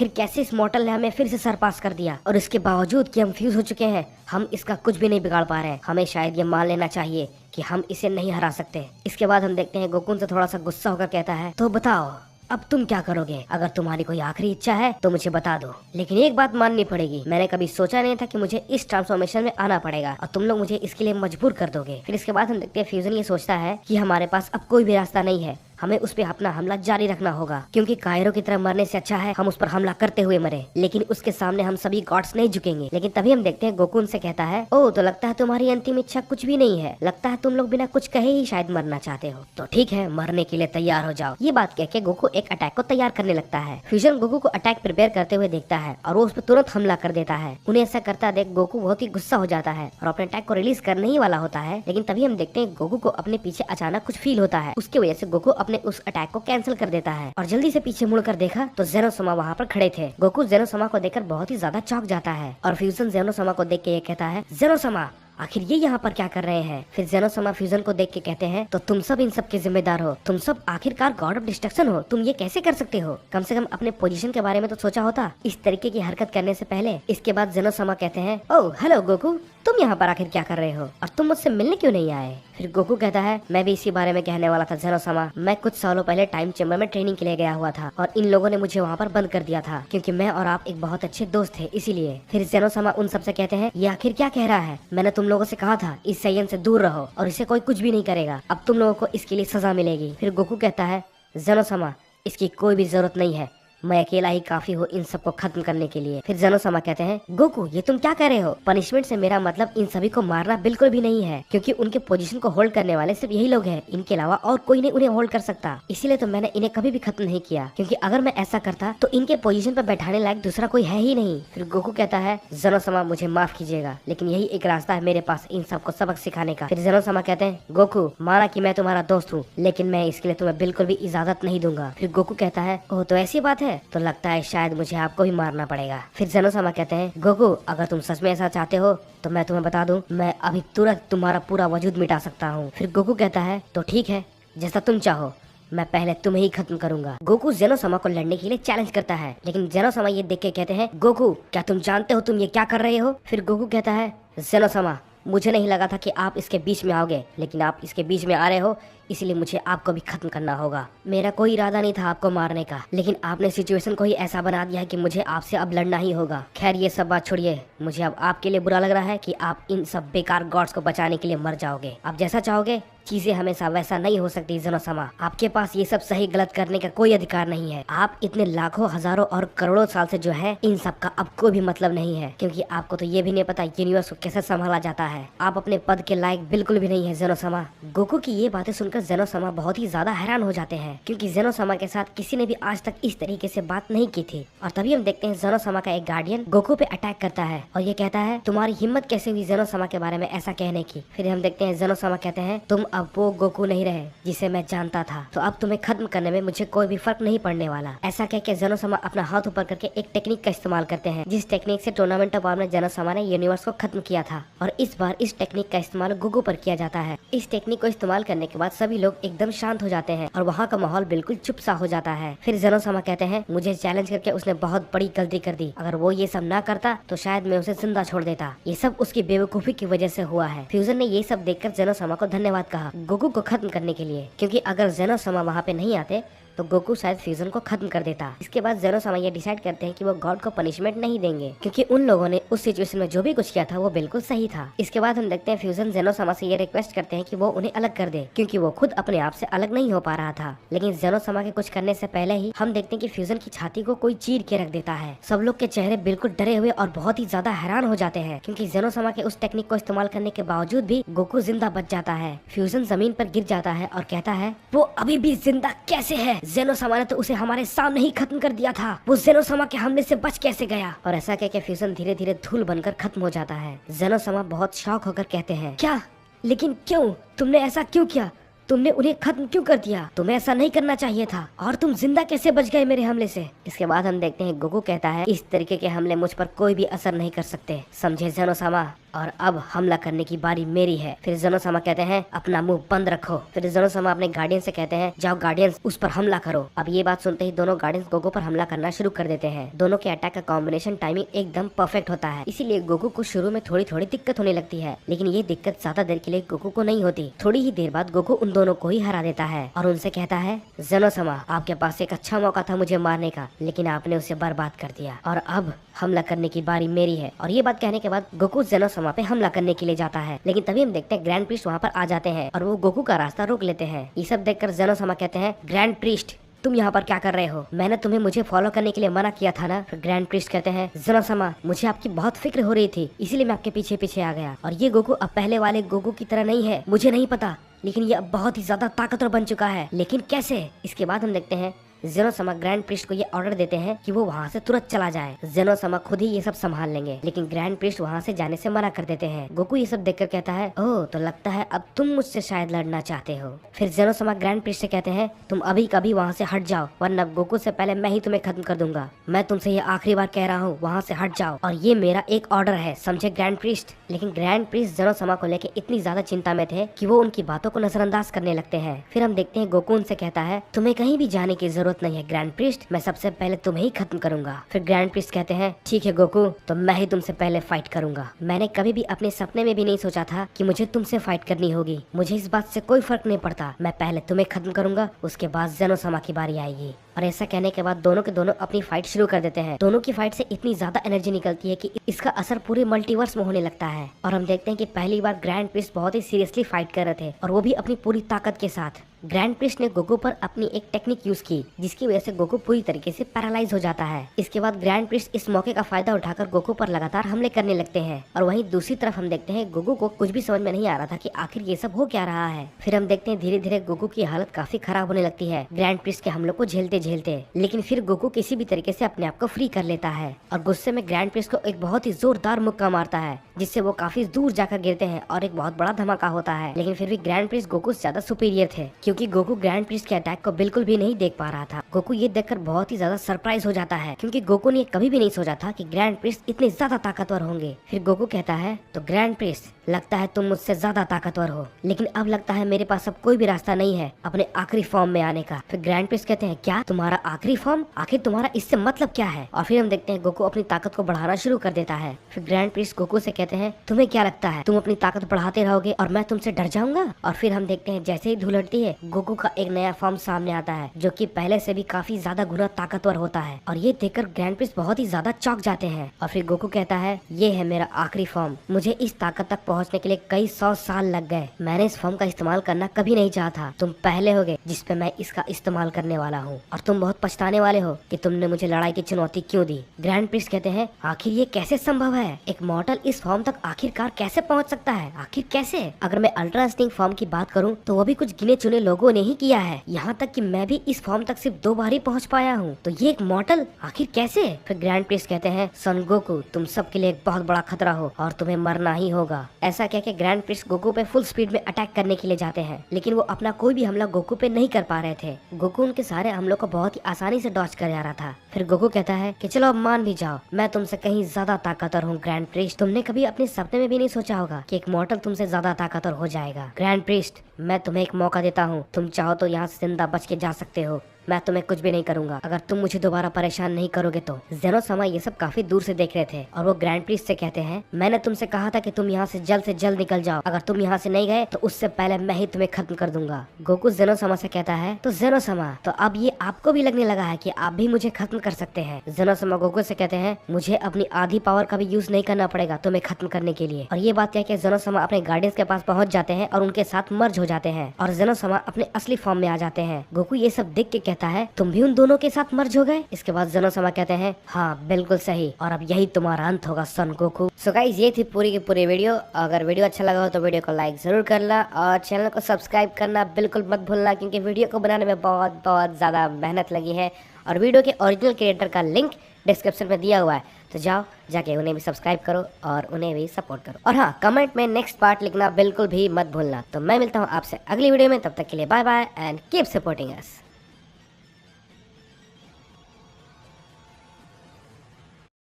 कैसे इस मॉडल ने हमें फिर से सरपास कर दिया, और इसके बावजूद कि हम फ्यूज हो चुके हैं हम इसका कुछ भी नहीं बिगाड़ पा रहे हैं। हमें शायद ये मान लेना चाहिए कि हम इसे नहीं हरा सकते। इसके बाद हम देखते हैं गोकू से थोड़ा सा गुस्सा होकर कहता है तो बताओ अब तुम क्या करोगे? अगर तुम्हारी कोई आखिरी इच्छा है तो मुझे बता दो, लेकिन एक बात माननी पड़ेगी, मैंने कभी सोचा नहीं था कि मुझे इस ट्रांसफॉर्मेशन में आना पड़ेगा और तुम लोग मुझे इसके लिए मजबूर कर दोगे। फिर इसके बाद हम देखते हैं फ्यूजन ये सोचता है कि हमारे पास अब कोई भी रास्ता नहीं है, हमें उस पे अपना हमला जारी रखना होगा, क्योंकि कायरो की तरह मरने से अच्छा है हम उस पर हमला करते हुए मरे, लेकिन उसके सामने हम सभी गॉड्स नहीं झुकेंगे। लेकिन तभी हम देखते हैं गोकू उनसे कहता है ओह तो लगता है तुम्हारी अंतिम इच्छा कुछ भी नहीं है, लगता है तुम लोग बिना कुछ कहे ही शायद मरना चाहते हो, तो ठीक है मरने के लिए तैयार हो जाओ। ये बात कह के गोकू एक अटैक को तैयार करने लगता है। फ्यूजन गोकू को अटैक प्रिपेयर करते हुए देखता है और वो उस पर तुरंत हमला कर देता है। उन्हें ऐसा करता देख गोकू बहुत ही गुस्सा हो जाता है और अपने अटैक को रिलीज करने ही वाला होता है, लेकिन तभी हम देखते हैं गोकू को अपने पीछे अचानक कुछ फील होता है। उसकी वजह से गोकू अपने उस अटैक को कैंसिल कर देता है और जल्दी से पीछे मुड़कर देखा तो ज़ेनोसमा वहाँ पर खड़े थे। गोकू ज़ेनोसमा को देखकर बहुत ही ज्यादा चौंक जाता है और फ्यूजन ज़ेनोसमा को देख के ये कहता है ज़ेनोसमा आखिर ये यहाँ पर क्या कर रहे हैं? फिर ज़ेनोसमा फ्यूजन को देख के कहते हैं तो तुम सब इन सब के जिम्मेदार हो, तुम सब आखिरकार गॉड ऑफ डिस्ट्रक्शन हो, तुम ये कैसे कर सकते हो? कम से कम अपने पोजीशन के बारे में तो सोचा होता इस तरीके की हरकत करने से पहले। इसके बाद ज़ेनोसमा कहते हैं ओह हेलो गोकू, तुम यहाँ पर आखिर क्या कर रहे हो और तुम मुझसे मिलने क्यों नहीं आए? फिर गोकू कहता है मैं भी इसी बारे में कहने वाला था ज़ेनोसमा, मैं कुछ सालों पहले टाइम चेम्बर में ट्रेनिंग के लिए गया हुआ था और इन लोगों ने मुझे वहाँ पर बंद कर दिया था, क्योंकि मैं और आप एक बहुत अच्छे दोस्त थे इसीलिए। फिर ज़ेनोसमा उन सबसे कहते हैं ये आखिर क्या कह रहा है? मैंने तुम लोगों से कहा था इस सैयन से दूर रहो और इसे कोई कुछ भी नहीं करेगा, अब तुम लोगों को इसके लिए सजा मिलेगी। फिर गोकू कहता है ज़ेनोसमा इसकी कोई भी जरूरत नहीं है, मैं अकेला ही काफी हूँ इन सबको खत्म करने के लिए। फिर ज़ेनोसमा कहते हैं गोकू ये तुम क्या कर रहे हो? पनिशमेंट से मेरा मतलब इन सभी को मारना बिल्कुल भी नहीं है, क्योंकि उनके पोजीशन को होल्ड करने वाले सिर्फ यही लोग हैं, इनके अलावा और कोई नहीं उन्हें होल्ड कर सकता, इसीलिए तो मैंने इन्हें कभी भी खत्म नहीं किया, क्योंकि अगर मैं ऐसा करता तो इनके पोजीशन पर बैठाने लायक दूसरा कोई है ही नहीं। फिर गोकू कहता है ज़ेनोसमा मुझे माफ कीजिएगा, लेकिन यही एक रास्ता है मेरे पास इन सबको सबक सिखाने का। फिर ज़ेनोसमा कहते हैं गोकू माना कि मैं तुम्हारा दोस्त हूँ, लेकिन मैं इसके लिए तुम्हें बिल्कुल भी इजाजत नहीं दूंगा। फिर गोकू कहता है ओह तो ऐसी बात है, तो लगता है शायद मुझे आपको भी मारना पड़ेगा। फिर ज़ेनोसमा कहते हैं गोकू अगर तुम सच में ऐसा चाहते हो तो मैं तुम्हें बता दूं, मैं अभी तुरंत तुम्हारा पूरा वजूद मिटा सकता हूँ। फिर गोकू कहता है तो ठीक है जैसा तुम चाहो, मैं पहले तुम्हें ही खत्म करूंगा। गोकू ज़ेनोसमा को लड़ने के लिए चैलेंज करता है, लेकिन ज़ेनोसमा ये देख के कहते हैं गोकू क्या तुम जानते हो तुम ये क्या कर रहे हो? फिर गोकू कहता है ज़ेनोसमा मुझे नहीं लगा था कि आप इसके बीच में आओगे, लेकिन आप इसके बीच में आ रहे हो, इसलिए मुझे आपको भी खत्म करना होगा। मेरा कोई इरादा नहीं था आपको मारने का, लेकिन आपने सिचुएशन को ही ऐसा बना दिया है कि मुझे आपसे अब लड़ना ही होगा। खैर ये सब बात छोड़िए, मुझे अब आपके लिए बुरा लग रहा है कि आप इन सब बेकार गॉड्स को बचाने के लिए मर जाओगे। आप जैसा चाहोगे, चीजें हमेशा वैसा नहीं हो सकती ज़ेनोसमा, आपके पास ये सब सही गलत करने का कोई अधिकार नहीं है। आप इतने लाखों हजारों और करोड़ों साल से जो है इन सब का अब कोई भी मतलब नहीं है, क्योंकि आपको तो ये भी नहीं पता यूनिवर्स को कैसे संभाला जाता है। आप अपने पद के लायक बिल्कुल भी नहीं है ज़ेनोसमा। गोकू की ये बातें सुनकर ज़ेनोसमा बहुत ही ज्यादा हैरान हो जाते हैं, क्योंकि ज़ेनोसमा के साथ किसी ने भी आज तक इस तरीके से बात नहीं की थी। और तभी हम देखते हैं ज़ेनोसमा का एक गार्डियन गोकू पे अटैक करता है और ये कहता है तुम्हारी हिम्मत कैसे हुई ज़ेनोसमा के बारे में ऐसा कहने की? फिर हम देखते हैं ज़ेनोसमा कहते हैं तुम अब वो गोकू नहीं रहे जिसे मैं जानता था, तो अब तुम्हें खत्म करने में मुझे कोई भी फर्क नहीं पड़ने वाला। ऐसा कह के ज़ेनोसमा अपना हाथ ऊपर करके एक टेक्निक का इस्तेमाल करते हैं, जिस टेक्निक से टूर्नामेंट ऑफ पावर में ज़ेनोसमा ने यूनिवर्स को खत्म किया था, और इस बार इस टेक्निक का इस्तेमाल गोकू पर किया जाता है। इस टेक्निक को इस्तेमाल करने के बाद सभी लोग एकदम शांत हो जाते हैं और वहाँ का माहौल बिल्कुल चुप सा हो जाता है। फिर ज़ेनोसमा कहते हैं मुझे चैलेंज करके उसने बहुत बड़ी गलती कर दी, अगर वो ये सब ना करता तो शायद मैं उसे जिंदा छोड़ देता, ये सब उसकी बेवकूफी की वजह से हुआ है। फ्यूजन ने ये सब देखकर ज़ेनोसमा को धन्यवाद कहा था गोकू को खत्म करने के लिए, क्योंकि अगर जेनो समा वहाँ पे नहीं आते तो गोकू शायद फ्यूजन को खत्म कर देता। इसके बाद जेनो समा ये डिसाइड करते हैं कि वो गॉड को पनिशमेंट नहीं देंगे, क्योंकि उन लोगों ने उस सिचुएशन में जो भी कुछ किया था वो बिल्कुल सही था। इसके बाद हम देखते हैं फ्यूजन जेनो समा से ये रिक्वेस्ट करते हैं कि वो उन्हें अलग कर दे, क्योंकि वो खुद अपने आप से अलग नहीं हो पा रहा था। लेकिन जेनो समा के कुछ करने से पहले ही हम देखते हैं कि फ्यूजन की छाती को कोई चीर के रख देता है। सब लोग के चेहरे बिल्कुल डरे हुए और बहुत ही ज्यादा हैरान हो जाते हैं, क्योंकि जेनो समा के उस टेक्निक को इस्तेमाल करने के बावजूद भी गोकू जिंदा बच जाता है। फ्यूजन जमीन पर गिर जाता है और कहता है वो अभी भी जिंदा कैसे है? जेनो समा ने तो उसे हमारे सामने ही खत्म कर दिया था, वो जेनो समा के हमले से बच कैसे गया? और ऐसा कह के फ्यूजन धीरे धीरे धूल बनकर खत्म हो जाता है। जेनो समा बहुत शॉक होकर कहते हैं क्या? लेकिन क्यों? तुमने ऐसा क्यों किया? तुमने उन्हें खत्म क्यों कर दिया? तुम्हें ऐसा नहीं करना चाहिए था। और तुम जिंदा कैसे बच गए मेरे हमले से? इसके बाद हम देखते हैं गोकू कहता है इस तरीके के हमले मुझ पर कोई भी असर नहीं कर सकते, समझे जेनो समा? और अब हमला करने की बारी मेरी है। फिर जेनो समा कहते हैं अपना मुंह बंद रखो। फिर जेनो समा अपने गार्डियन से कहते हैं जाओ गार्डियंस उस पर हमला करो। अब ये बात सुनते ही दोनों गार्डियंस गोकू पर हमला करना शुरू कर देते हैं। दोनों के अटैक का कॉम्बिनेशन टाइमिंग एकदम परफेक्ट होता है, इसीलिए गोकू को शुरू में थोड़ी थोड़ी दिक्कत होने लगती है, लेकिन ये दिक्कत ज्यादा देर के लिए गोकू को नहीं होती। थोड़ी ही देर बाद गोकू उन दोनों को ही हरा देता है और उनसे कहता है जेनो समा आपके पास एक अच्छा मौका था मुझे मारने का, लेकिन आपने उसे बर्बाद कर दिया और अब हमला करने की बारी मेरी है। और ये बात कहने के बाद गोकू जेनो समा पे हमला करने के लिए जाता है, लेकिन तभी हम देखते हैं ग्रैंड प्रीस्ट वहाँ पर आ जाते हैं और वो गोकू का रास्ता रोक लेते हैं। ये सब देखकर जेनो समा कहते हैं ग्रैंड प्रीस्ट तुम यहाँ पर क्या कर रहे हो? मैंने तुम्हें मुझे फॉलो करने के लिए मना किया था ना? फिर ग्रैंड प्रीस्ट कहते हैं जेनो समा मुझे आपकी बहुत फिक्र हो रही थी, इसीलिए मैं आपके पीछे पीछे आ गया। और ये गोकू अब पहले वाले गोकू की तरह नहीं है, मुझे नहीं पता, लेकिन ये अब बहुत ही ज्यादा ताकतवर बन चुका है। लेकिन कैसे? इसके बाद हम देखते हैं जेनो समा ग्रैंड प्रीस्ट को ये ऑर्डर देते हैं कि वो वहाँ से तुरंत चला जाए। जेनो समा खुद ही ये सब संभाल लेंगे, लेकिन ग्रैंड प्रीस्ट वहाँ से जाने से मना कर देते हैं। गोकू ये सब देखकर कहता है ओह तो लगता है अब तुम मुझसे शायद लड़ना चाहते हो। फिर जेनो समा ग्रैंड प्रीस्ट से कहते हैं तुम अभी कभी वहाँ से हट जाओ, वरना गोकू से पहले मैं ही तुम्हें खत्म कर दूंगा। मैं तुमसे ये आखिरी बार कह रहा हूँ, वहाँ से हट जाओ और ये मेरा एक ऑर्डर है, समझे ग्रैंड प्रीस्ट? लेकिन ग्रैंड प्रीस्ट जेनो समा को लेकर इतनी ज्यादा चिंता में थे कि वो उनकी बातों को नजरअंदाज करने लगते हैं। फिर हम देखते हैं गोकू उनसे कहता है तुम्हें कहीं भी जाने की जरूरत नहीं है ग्रैंड प्रीस्ट, मैं सबसे पहले तुम्हें ही खत्म करूंगा। फिर ग्रैंड प्रीस्ट कहते हैं ठीक है गोकू, तो मैं ही तुमसे पहले फाइट करूंगा। मैंने कभी भी अपने सपने में भी नहीं सोचा था कि मुझे तुमसे फाइट करनी होगी। मुझे इस बात से कोई फर्क नहीं पड़ता, मैं पहले तुम्हें खत्म करूंगा, उसके बाद जेनो समा की बारी आएगी। और ऐसा कहने के बाद दोनों के दोनों अपनी फाइट शुरू कर देते हैं। दोनों की फाइट से इतनी ज्यादा एनर्जी निकलती है कि इसका असर पूरे मल्टीवर्स में होने लगता है। और हम देखते हैं कि पहली बार ग्रैंड प्रीस्ट बहुत ही सीरियसली फाइट कर रहे थे और वो भी अपनी पूरी ताकत के साथ। ग्रैंड प्रीस्ट ने गोकू पर अपनी एक टेक्निक यूज की, जिसकी वजह से गोकू पूरी तरीके से पैरालाइज हो जाता है। इसके बाद ग्रैंड प्रीस्ट इस मौके का फायदा उठाकर गोकू पर लगातार हमले करने लगते हैं। और वहीं दूसरी तरफ हम देखते हैं गोकू को कुछ भी समझ में नहीं आ रहा था कि आखिर ये सब हो क्या रहा है। फिर हम देखते हैं धीरे धीरे गोकू की हालत काफी खराब होने लगती है ग्रैंड प्रीस्ट के हमलों को झेलते झेलते। लेकिन फिर गोकू किसी भी तरीके से अपने आप को फ्री कर लेता है और गुस्से में ग्रैंड प्रीस्ट को एक बहुत ही जोरदार मुक्का मारता है, जिससे वो काफी दूर जाकर गिरते हैं और एक बहुत बड़ा धमाका होता है। लेकिन फिर भी ग्रैंड प्रीस्ट गोकू से ज्यादा सुपीरियर थे, क्योंकि गोकू ग्रैंड प्रीस्ट के अटैक को बिल्कुल भी नहीं देख पा रहा था। गोकू ये देखकर बहुत ही ज्यादा सरप्राइज हो जाता है, क्योंकि गोकू ने कभी भी नहीं सोचा था कि ग्रैंड प्रीस्ट इतने ज्यादा ताकतवर होंगे। फिर गोकू कहता है तो ग्रैंड प्रीस्ट लगता है तुम मुझसे ज्यादा ताकतवर हो, लेकिन अब लगता है मेरे पास अब कोई भी रास्ता नहीं है अपने आखिरी फॉर्म में आने का। फिर ग्रैंड प्रीस्ट कहते हैं क्या तुम्हारा आखिरी फॉर्म? आखिर तुम्हारा इससे मतलब क्या है? और फिर हम देखते हैं गोकू अपनी ताकत को बढ़ाना शुरू कर देता है। फिर ग्रैंड प्रीस्ट गोकू से कहते हैं तुम्हें क्या लगता है तुम अपनी ताकत बढ़ाते रहोगे और मैं तुमसे डर जाऊंगा? और फिर हम देखते हैं जैसे ही धूल हटती है गोकू का एक नया फॉर्म सामने आता है, जो कि पहले से भी काफी ज्यादा गुना ताकतवर होता है। और ये देखकर ग्रैंड प्रीस्ट बहुत ही ज्यादा चौंक जाते हैं। और फिर गोकू कहता है ये है मेरा आखिरी फॉर्म, मुझे इस ताकत तक पहुँचने के लिए कई 100 साल लग गए। मैंने इस फॉर्म का इस्तेमाल करना कभी नहीं चाहा था, तुम पहले होगे जिसपे मैं इसका इस्तेमाल करने वाला हूँ और तुम बहुत पछताने वाले हो कि तुमने मुझे लड़ाई की चुनौती क्यों दी। ग्रैंड प्रीस्ट कहते हैं आखिर ये कैसे संभव है? एक मॉर्टल इस फॉर्म तक आखिरकार कैसे पहुंच सकता है? आखिर कैसे? अगर मैं अल्ट्रा इंस्टिंक्ट फॉर्म की बात करूं तो वो भी कुछ गिने चुने लोगों ने ही किया है, यहाँ तक कि मैं भी इस फॉर्म तक सिर्फ 2 बार ही पहुँच पाया हूँ, तो ये एक मॉर्टल आखिर कैसे? फिर ग्रैंड प्रीस्ट कहते हैं सन गोकू तुम सबके लिए एक बहुत बड़ा खतरा हो और तुम्हें मरना ही होगा। ऐसा कह के ग्रैंड प्रीस्ट गोकू पे फुल स्पीड में अटैक करने के लिए जाते हैं, लेकिन वो अपना कोई भी हमला गोकू पे नहीं कर पा रहे थे। गोकू उनके सारे हमलों को बहुत ही आसानी से डॉज कर जा रहा था। फिर गोकू कहता है कि चलो अब मान भी जाओ, मैं तुमसे कहीं ज्यादा ताकतवर हूँ ग्रैंड प्रीस्ट। तुमने कभी अपने सपने में भी नहीं सोचा होगा कि एक मॉर्टल तुमसे ज्यादा ताकतवर हो जाएगा। ग्रैंड प्रीस्ट, मैं तुम्हें एक मौका देता हूँ, तुम चाहो तो यहाँ से जिंदा बच के जा सकते हो, मैं तुम्हें कुछ भी नहीं करूंगा अगर तुम मुझे दोबारा परेशान नहीं करोगे तो। जेनो समा ये सब काफी दूर से देख रहे थे और वो ग्रैंड प्रीस्ट से कहते हैं, मैंने तुमसे कहा था कि तुम यहाँ से जल्द निकल जाओ, अगर तुम यहाँ से नहीं गए तो उससे पहले मैं ही तुम्हें खत्म कर दूंगा। गोकू जेनो समा से कहता है, तो जेनो समा, तो अब ये आपको भी लगने लगा है कि आप भी मुझे खत्म कर सकते हैं। जेनो समा गोकू से कहते हैं, मुझे अपनी आधी पावर का भी यूज नहीं करना पड़ेगा तुम्हें खत्म करने के लिए। और ये बात कह के जेनो समा अपने गार्डियंस के पास पहुंच जाते हैं और उनके साथ मर्ज हो जाते हैं और जेनो समा अपने असली फॉर्म में आ जाते हैं। गोकू ये सब देख के कहता है, तुम भी दोनों के साथ मर्ज हो गए। इसके बाद जेनो समा कहते हैं, हाँ बिल्कुल सही, और अब यही तुम्हारा अंत होगा सन गोकू। सो गाइस, ये थी पूरी की पूरी वीडियो। अगर वीडियो अच्छा लगा हो तो वीडियो को लाइक जरूर करना और चैनल को सब्सक्राइब करना बिल्कुल मत भूलना, क्योंकि वीडियो को बनाने में बहुत ज्यादा मेहनत लगी है और वीडियो के ओरिजिनल क्रिएटर का लिंक डिस्क्रिप्शन में दिया हुआ है, तो जाओ जाके उन्हें भी सब्सक्राइब करो और उन्हें भी सपोर्ट करो। और हाँ, कमेंट में नेक्स्ट पार्ट लिखना बिल्कुल भी मत भूलना। तो मैं मिलता हूँ आपसे अगली वीडियो में, तब तक के लिए bye bye and keep supporting us.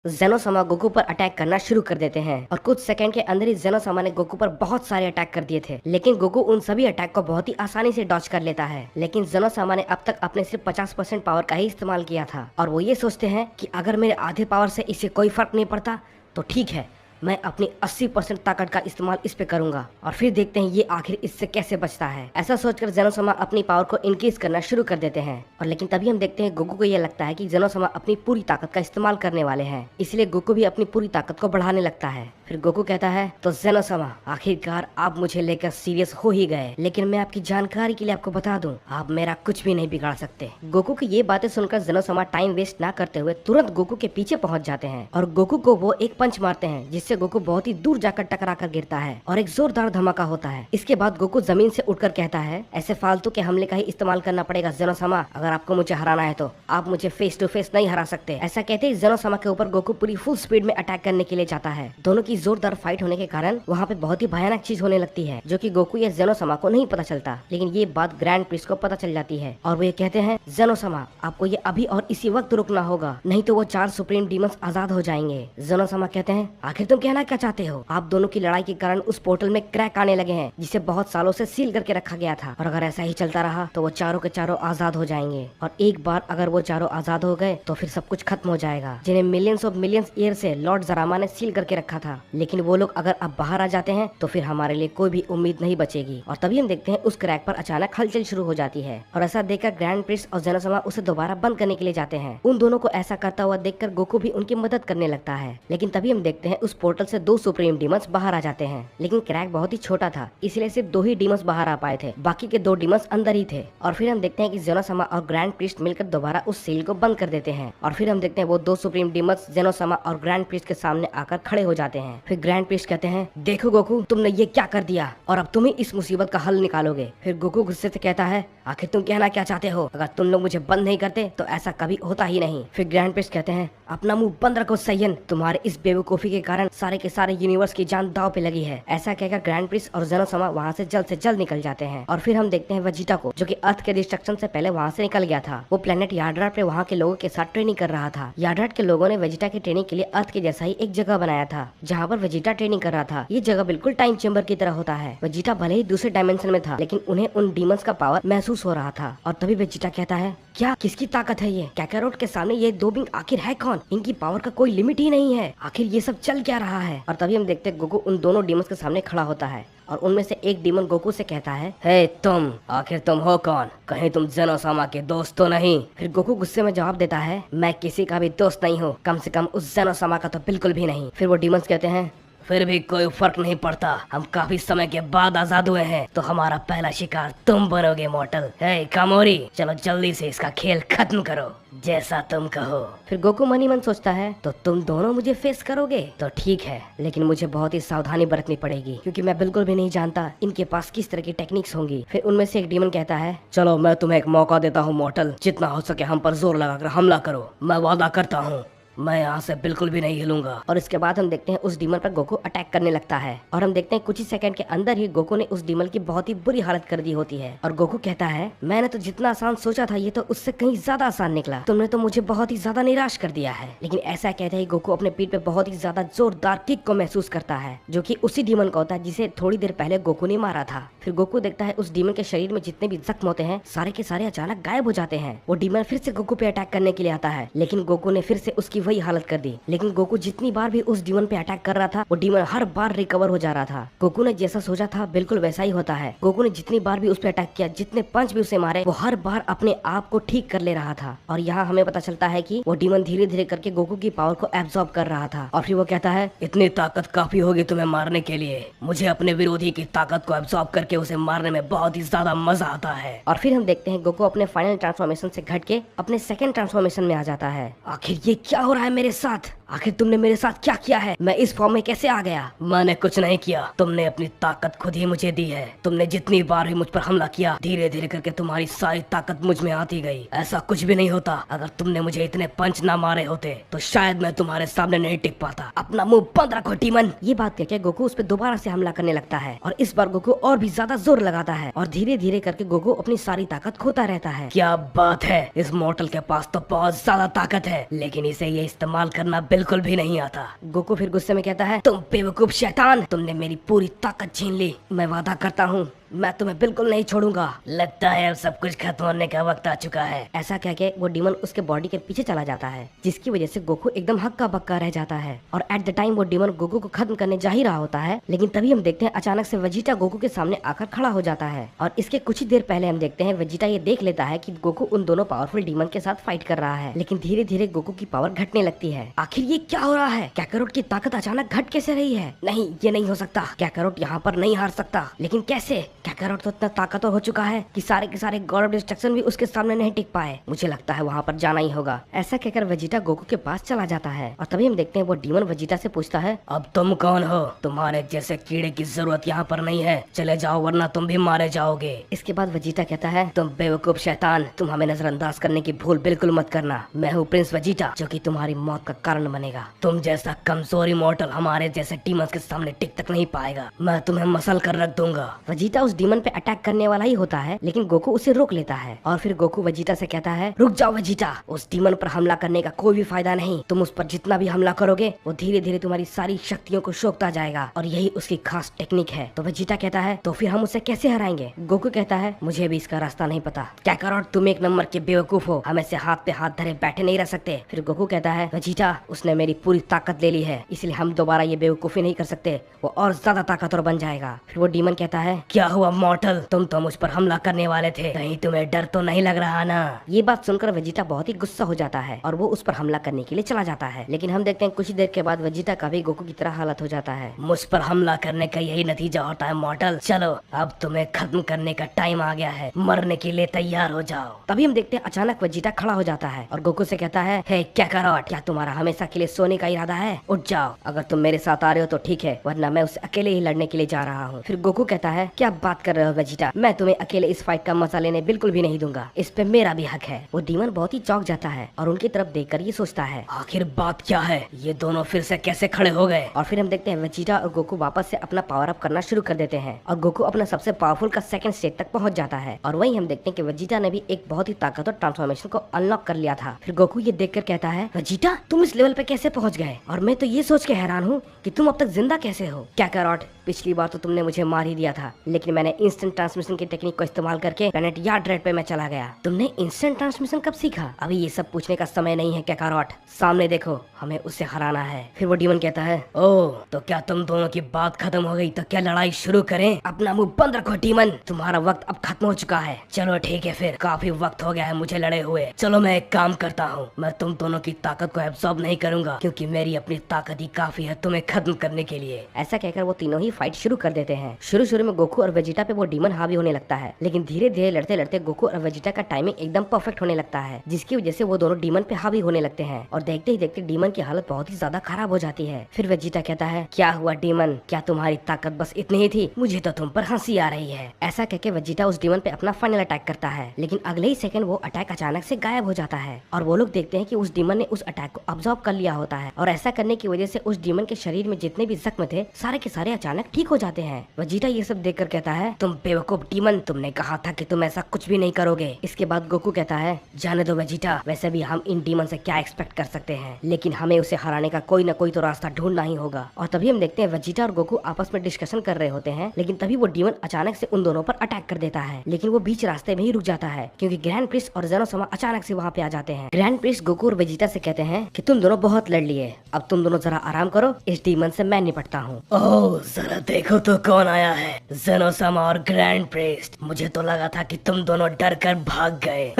Zeno sama Goku पर अटैक करना शुरू कर देते हैं और कुछ सेकंड के अंदर ही जेनो समा ने गोकू पर बहुत सारे अटैक कर दिए थे, लेकिन गोकू उन सभी अटैक को बहुत ही आसानी से डॉज कर लेता है। लेकिन जेनो समा ने अब तक अपने सिर्फ 50% पावर का ही इस्तेमाल किया था और वो ये सोचते हैं कि अगर मेरे आधे पावर से इससे कोई फर्क नहीं पड़ता तो ठीक है, मैं अपनी 80% ताकत का इस्तेमाल इस पे करूंगा और फिर देखते हैं ये आखिर इससे कैसे बचता है। ऐसा सोचकर जेनो समा अपनी पावर को इंक्रीज करना शुरू कर देते हैं और लेकिन तभी हम देखते हैं गोकू को ये लगता है कि जेनो समा अपनी पूरी ताकत का इस्तेमाल करने वाले हैं, इसलिए गोकू भी अपनी पूरी ताकत को बढ़ाने लगता है। फिर गोकू कहता है, तो जेनो समा, आखिरकार आप मुझे लेकर सीरियस हो ही गए, लेकिन मैं आपकी जानकारी के लिए आपको बता दूं, आप मेरा कुछ भी नहीं बिगाड़ सकते। गोकू की ये बातें सुनकर जेनो समा टाइम वेस्ट ना करते हुए तुरंत गोकू के पीछे पहुंच जाते हैं और गोकू को वो एक पंच मारते हैं जिससे गोकू बहुत ही दूर जाकर टकरा कर गिरता है और एक जोरदार धमाका होता है। इसके बाद गोकू जमीन से उठकर कहता है, ऐसे फालतू के हमले का ही इस्तेमाल करना पड़ेगा जेनो समा, अगर आपको मुझे हराना है तो आप मुझे फेस टू फेस नहीं हरा सकते। ऐसा कहते ही जेनो समा के ऊपर गोकू पूरी फुल स्पीड में अटैक करने के लिए जाता है। दोनों की जोरदार फाइट होने के कारण वहाँ पे बहुत ही भयानक चीज होने लगती है जो कि गोकू या जेनो समा को नहीं पता चलता, लेकिन ये बात ग्रैंड प्रिस्ट को पता चल जाती है और वो ये कहते हैं, जेनो समा, आपको ये अभी और इसी वक्त रुकना होगा, नहीं तो वो 4 सुप्रीम डीमंस आजाद हो जाएंगे। जेनो समा कहते हैं, आखिर तुम कहना क्या चाहते हो? आप दोनों की लड़ाई के कारण उस पोर्टल में क्रैक आने लगे हैं जिसे बहुत सालों से सील करके रखा गया था और अगर ऐसा ही चलता रहा तो वो चारों के चारों आजाद हो जाएंगे और एक बार अगर वो चारों आजाद हो गए तो फिर सब कुछ खत्म हो जाएगा, जिन्हें मिलियंस ऑफ मिलियंस ईयर से लॉर्ड जरामा ने सील करके रखा था। लेकिन वो लोग अगर अब बाहर आ जाते हैं तो फिर हमारे लिए कोई भी उम्मीद नहीं बचेगी। और तभी हम देखते हैं उस क्रैक पर अचानक हलचल शुरू हो जाती है और ऐसा देखकर ग्रैंड प्रिंस और जेनो समा उसे दोबारा बंद करने के लिए जाते हैं। उन दोनों को ऐसा करता हुआ देखकर गोकू भी उनकी मदद करने लगता है, लेकिन तभी हम देखते हैं उस पोर्टल से 2 सुप्रीम डीमंस बाहर आ जाते हैं, लेकिन क्रैक बहुत ही छोटा था इसलिए सिर्फ 2 ही डीमंस बाहर आ पाए थे, बाकी के 2 डीमंस अंदर ही थे। और फिर हम देखते हैं कि जेनो समा और ग्रैंड प्रिस्ट मिलकर दोबारा उस सील को बंद कर देते हैं और फिर हम देखते हैं वो 2 सुप्रीम डीमंस जेनो समा और ग्रैंड प्रिस्ट के सामने आकर खड़े हो जाते हैं। फिर ग्रैंड प्रिस्ट कहते हैं, देखो गोकू, तुमने ये क्या कर दिया और अब तुम ही इस मुसीबत का हल निकालोगे। फिर गोकू गुस्से से कहता है, आखिर तुम कहना क्या चाहते हो? अगर तुम लोग मुझे बंद नहीं करते तो ऐसा कभी होता ही नहीं। फिर ग्रैंड प्रिस्ट कहते हैं, अपना मुंह बंद रखो सयन, तुम्हारे इस बेवकूफी के कारण सारे के सारे यूनिवर्स की जान दांव पे लगी है। ऐसा कहकर ग्रैंड प्रिस्ट और जेनो समा वहाँ से जल्द निकल जाते हैं और फिर हम देखते हैं वेजिटा को, जो कि अर्थ के डिस्ट्रक्शन से पहले वहाँ से निकल गया था। वो प्लेनेट यार्ड्राट पे वहाँ के लोगों के साथ ट्रेनिंग कर रहा था। यार्ड्राट के लोगों ने वेजिटा की ट्रेनिंग के लिए अर्थ के जैसा ही एक जगह बनाया था जहाँ पर वेजिटा ट्रेनिंग कर रहा था। ये जगह बिल्कुल टाइम चेंबर की तरह होता है। वेजिटा भले ही दूसरे डायमेंशन में था, लेकिन उन्हें उन डीमंस का पावर महसूस हो रहा था। और तभी वेजिटा कहता है, क्या किसकी ताकत है ये? कैकारोट के सामने ये 2 बिंग आखिर है कौन? इनकी पावर का कोई लिमिट ही नहीं है, आखिर ये सब चल क्या रहा है? और तभी हम देखते हैं गोकू उन दोनों डीमंस के सामने खड़ा होता है और उनमें से एक डीमन गोकू से कहता है, हे तुम, आखिर तुम हो कौन? कहीं तुम जेनो समा के दोस्त तो नहीं? फिर गोकू गुस्से में जवाब देता है, मैं किसी का भी दोस्त नहीं हूँ, कम से कम उस जेनो समा का तो बिल्कुल भी नहीं। फिर वो डीमंस कहते हैं, फिर भी कोई फर्क नहीं पड़ता, हम काफी समय के बाद आजाद हुए हैं, तो हमारा पहला शिकार तुम बनोगे मॉर्टल। हे कामोरी, चलो जल्दी से इसका खेल खत्म करो, जैसा तुम कहो। फिर गोकू मनी मन सोचता है, तो तुम दोनों मुझे फेस करोगे तो ठीक है, लेकिन मुझे बहुत ही सावधानी बरतनी पड़ेगी क्योंकि मैं बिल्कुल भी नहीं जानता इनके पास किस तरह की टेक्निक्स होंगी। फिर उनमें से एक डीमन कहता है, चलो मैं तुम्हें एक मौका देता हूँ मॉर्टल, जितना हो सके हम पर जोर लगाकर हमला करो, मैं वादा करता हूँ मैं यहाँ से बिल्कुल भी नहीं हिलूंगा। और इसके बाद हम देखते हैं उस डीमन पर गोकू अटैक करने लगता है और हम देखते हैं कुछ ही सेकंड के अंदर ही गोकू ने उस डीमन की बहुत ही बुरी हालत कर दी होती है। और गोकू कहता है, मैंने तो जितना आसान सोचा था ये तो उससे कहीं ज्यादा आसान निकला, तुमने तो मुझे बहुत ही ज्यादा निराश कर दिया है। लेकिन ऐसा कहते ही गोकू अपने पीठ पे बहुत ही ज्यादा जोरदार किक को महसूस करता है, जो कि उसी डीमन का होता है जिसे थोड़ी देर पहले गोकू ने मारा था। फिर गोकू देखता है उस डीमन के शरीर में जितने भी जख्म होते हैं सारे के सारे अचानक गायब हो जाते हैं। वो डीमन फिर से गोकू पे अटैक करने के लिए आता है, लेकिन गोकू ने फिर से उसकी वही हालत कर दी। लेकिन गोकू जितनी बार भी उस डीमन पे अटैक कर रहा था वो डीमन हर बार रिकवर हो जा रहा था। गोकू ने जैसा सोचा था बिल्कुल वैसा ही होता है। गोकू ने जितनी बार भी उस पे अटैक किया, जितने पंच भी उसे मारे, वो हर बार अपने आप को ठीक कर ले रहा था। और यहाँ हमें पता चलता है कि वो डीमन धीरे धीरे करके गोकू की पावर को एब्जॉर्ब कर रहा था। और फिर वो कहता है, इतनी ताकत काफी होगी तुम्हें मारने के लिए। मुझे अपने विरोधी की ताकत को एब्जॉर्ब करके उसे मारने में बहुत ही ज्यादा मजा आता है। और फिर हम देखते हैं गोकू अपने फाइनल ट्रांसफॉर्मेशन से घट के अपने सेकंड ट्रांसफॉर्मेशन में आ जाता है। आखिर ये क्या हो रहा है मेरे साथ? आखिर तुमने मेरे साथ क्या किया है? मैं इस फॉर्म में कैसे आ गया? मैंने कुछ नहीं किया, तुमने अपनी ताकत खुद ही मुझे दी है। तुमने जितनी बार भी मुझ पर हमला किया धीरे धीरे करके तुम्हारी सारी ताकत मुझ में आती गई। ऐसा कुछ भी नहीं होता। अगर तुमने मुझे इतने पंच ना मारे होते तो शायद मैं तुम्हारे सामने नहीं टिक पाता। अपना मुंह बंद रखो डीमन। ये बात कहकर गोकू उस पर दोबारा से हमला करने लगता है और इस बार गोकू और भी ज्यादा जोर लगाता है और धीरे धीरे करके गोकू अपनी सारी ताकत खोता रहता है। क्या बात है, इस मॉर्टल के पास तो बहुत ज्यादा ताकत है, लेकिन इसे ये इस्तेमाल करना बिल्कुल भी नहीं आता। गोकू फिर गुस्से में कहता है, तुम बेवकूफ शैतान, तुमने मेरी पूरी ताकत छीन ली। मैं वादा करता हूँ मैं तुम्हें बिल्कुल नहीं छोड़ूंगा। लगता है अब सब कुछ खत्म होने का वक्त आ चुका है। ऐसा कह के वो डीमन उसके बॉडी के पीछे चला जाता है, जिसकी वजह से गोकू एकदम हक्का बक्का रह जाता है। और एट द टाइम वो डीमन गोकू को खत्म करने जा ही रहा होता है, लेकिन तभी हम देखते हैं अचानक से वेजिटा गोकू के सामने आकर खड़ा हो जाता है। और इसके कुछ ही देर पहले हम देखते हैं वेजिटा ये देख लेता है कि गोकू उन दोनों पावरफुल डीमन के साथ फाइट कर रहा है, लेकिन धीरे धीरे गोकू की पावर घटने लगती है। आखिर ये क्या हो रहा है? कैकारोट की ताकत अचानक घट कैसे रही है? नहीं, ये नहीं हो सकता। कैकारोट यहाँ पर नहीं हार सकता। लेकिन कैसे? कैकारोट तो इतना ताकतवर हो चुका है कि सारे के सारे गॉड ऑफ डिस्ट्रक्शन भी उसके सामने नहीं टिक पाए। मुझे लगता है वहाँ पर जाना ही होगा। ऐसा कहकर वेजिटा गोकू के पास चला जाता है और तभी हम देखते हैं वो डीमन वेजिटा से पूछता है, अब तुम कौन हो? तुम्हारे जैसे कीड़े की जरूरत यहाँ पर नहीं है, चले जाओ वरना तुम भी मारे जाओगे। इसके बाद वेजिटा कहता है, तुम बेवकूफ शैतान, तुम हमें नजरअंदाज करने की भूल बिल्कुल मत करना। मैं हूँ प्रिंस वेजिटा, जो कि तुम्हारी मौत का कारण बनेगा। तुम जैसा कमजोर इमॉर्टल हमारे जैसे डीमंस के सामने टिक तक नहीं पाएगा। मैं तुम्हें मसल कर रख दूंगा। वेजिटा उस डीमन पे अटैक करने वाला ही होता है, लेकिन गोकू उसे रोक लेता है। और फिर गोकू वेजिटा से कहता है, रुक जाओ वेजिटा, उस डीमन पर हमला करने का कोई भी फायदा नहीं। तुम उस पर जितना भी हमला करोगे वो धीरे धीरे तुम्हारी सारी शक्तियों को सोखता जाएगा और यही उसकी खास टेक्निक है। तो वेजिटा कहता है, तो फिर हम उसे कैसे हराएंगे? गोकू कहता है, मुझे भी इसका रास्ता नहीं पता। कैकारोट, तुम एक नंबर के बेवकूफ हो, हम ऐसे हाथ पे हाथ धरे बैठे नहीं रह सकते। फिर गोकू कहता है, वेजिटा, उसने मेरी पूरी ताकत ले ली है, इसलिए हम दोबारा ये बेवकूफी नहीं कर सकते, वो और ज्यादा ताकतवर बन जाएगा। फिर वो डीमन कहता है, क्या हुआ मॉर्टल, तुम तो मुझ पर हमला करने वाले थे, कहीं तुम्हें डर तो नहीं लग रहा ना? ये बात सुनकर वेजिटा बहुत ही गुस्सा हो जाता है और वो उस पर हमला करने के लिए चला जाता है। लेकिन हम देखते हैं कुछ ही देर के बाद वेजिटा का भी गोकू की तरह हालत हो जाता है। मुझ पर हमला करने का यही नतीजा होता है मॉर्टल। चलो अब तुम्हें खत्म करने का टाइम आ गया है, मरने के लिए तैयार हो जाओ। तभी हम देखते हैं अचानक वेजिटा खड़ा हो जाता है और गोकू से कहता है, हे कैकारोट, क्या तुम्हारा हमेशा के लिए सोने का इरादा है? उठ जाओ, अगर तुम मेरे साथ आ रहे हो तो ठीक है, वरना मैं उसे अकेले ही लड़ने के लिए जा रहा हूँ। फिर गोकू कहता है, क्या बात कर रहे हो वेजिटा, मैं तुम्हें अकेले इस फाइट का मजा लेने बिल्कुल भी नहीं दूंगा, इस पे मेरा भी हक है। वो डीमन बहुत ही चौंक जाता है और उनकी तरफ देखकर ये सोचता है, आखिर बात क्या है, ये दोनों फिर से कैसे खड़े हो गए? और फिर हम देखते हैं वेजिटा और गोकू वापस से अपना पावर अप करना शुरू कर देते हैं और गोकू अपना सबसे पावरफुल का सेकंड स्टेज तक पहुंच जाता है। और वहीं हम देखते हैं कि वेजिटा ने भी एक बहुत ही ताकतवर ट्रांसफॉर्मेशन को अनलॉक कर लिया था। फिर गोकू ये देखकर कहता है, वेजिटा, तुम इस लेवल पे कैसे पहुंच गए? और मैं तो ये सोच के हैरान हूँ कि तुम अब तक जिंदा कैसे हो? कैकारोट, पिछली बार तो तुमने मुझे मार ही दिया था, लेकिन मैंने इंस्टेंट ट्रांसमिशन की टेक्निक को इस्तेमाल करके प्लेनेट यार्ड रेड पे मैं चला गया। तुमने इंस्टेंट ट्रांसमिशन कब सीखा? अभी ये सब पूछने का समय नहीं है कैकारोट, सामने देखो, हमें उससे हराना है। फिर वो डीमन कहता है, ओह, तो क्या तुम दोनों की बात खत्म हो गई, तो क्या लड़ाई शुरू करें? अपना मुंह बंद रखो डीमन, तुम्हारा वक्त अब खत्म हो चुका है। चलो ठीक है, फिर काफी वक्त हो गया है मुझे लड़े हुए। चलो मैं एक काम करता हूँ, मैं तुम दोनों की ताकत को एब्सॉर्ब नहीं करूंगा, क्योंकि मेरी अपनी ताकत ही काफी है तुम्हें खत्म करने के लिए। ऐसा कहकर वो तीनों ही फाइट शुरू कर देते हैं। शुरू शुरू में गोकू और वेजिटा पे वो डीमन हावी होने लगता है, लेकिन धीरे धीरे लड़ते लड़ते गोकू और वेजिटा का टाइमिंग एकदम परफेक्ट होने लगता है, जिसकी वजह से वो दोनों डीमन पे हावी होने लगते हैं और देखते ही देखते डीमन की हालत बहुत ही ज्यादा खराब हो जाती है। फिर वेजिटा कहता है, क्या हुआ डीमन, क्या तुम्हारी ताकत बस इतनी ही थी? मुझे तो तुम पर हंसी आ रही है। ऐसा कहकर वेजिटा उस डीमन पे अपना फाइनल अटैक करता है, लेकिन अगले ही सेकंड वो अटैक अचानक से गायब हो जाता है और वो लोग देखते हैं कि उस डीमन ने उस अटैक को अब्सॉर्ब कर लिया होता है और ऐसा करने की वजह से उस डीमन के शरीर में जितने भी जख्म थे सारे के सारे अचानक ठीक हो जाते हैं। वेजिटा ये सब देखकर कहता है, तुम बेवकूफ डीमन, तुमने कहा था कि तुम ऐसा कुछ भी नहीं करोगे। इसके बाद गोकू कहता है, जाने दो वेजिटा, वैसे भी हम इन डीमन से क्या एक्सपेक्ट कर सकते हैं, लेकिन हमें उसे हराने का कोई न कोई तो रास्ता ढूंढना ही होगा। और तभी हम देखते हैं वेजिटा और गोकू आपस में डिस्कशन कर रहे होते हैं, लेकिन तभी वो डीमन अचानक से उन दोनों पर अटैक कर देता है, लेकिन वो बीच रास्ते में ही रुक जाता है क्योंकि ग्रैंड प्रिस्ट और ज़ेनोसमा अचानक से वहाँ पे आ जाते हैं। ग्रैंड प्रिस्ट गोकू और वेजिटा से कहते हैं कि तुम दोनों बहुत लड़ लिए, अब तुम दोनों जरा आराम करो, इस डीमन से मैं निपटता हूँ। ओह जरा देखो तो कौन आया है, ज़ेनोसमा और ग्रैंड प्रिस्ट। मुझे तो लगा था कि तुम दोनों डर कर भाग गए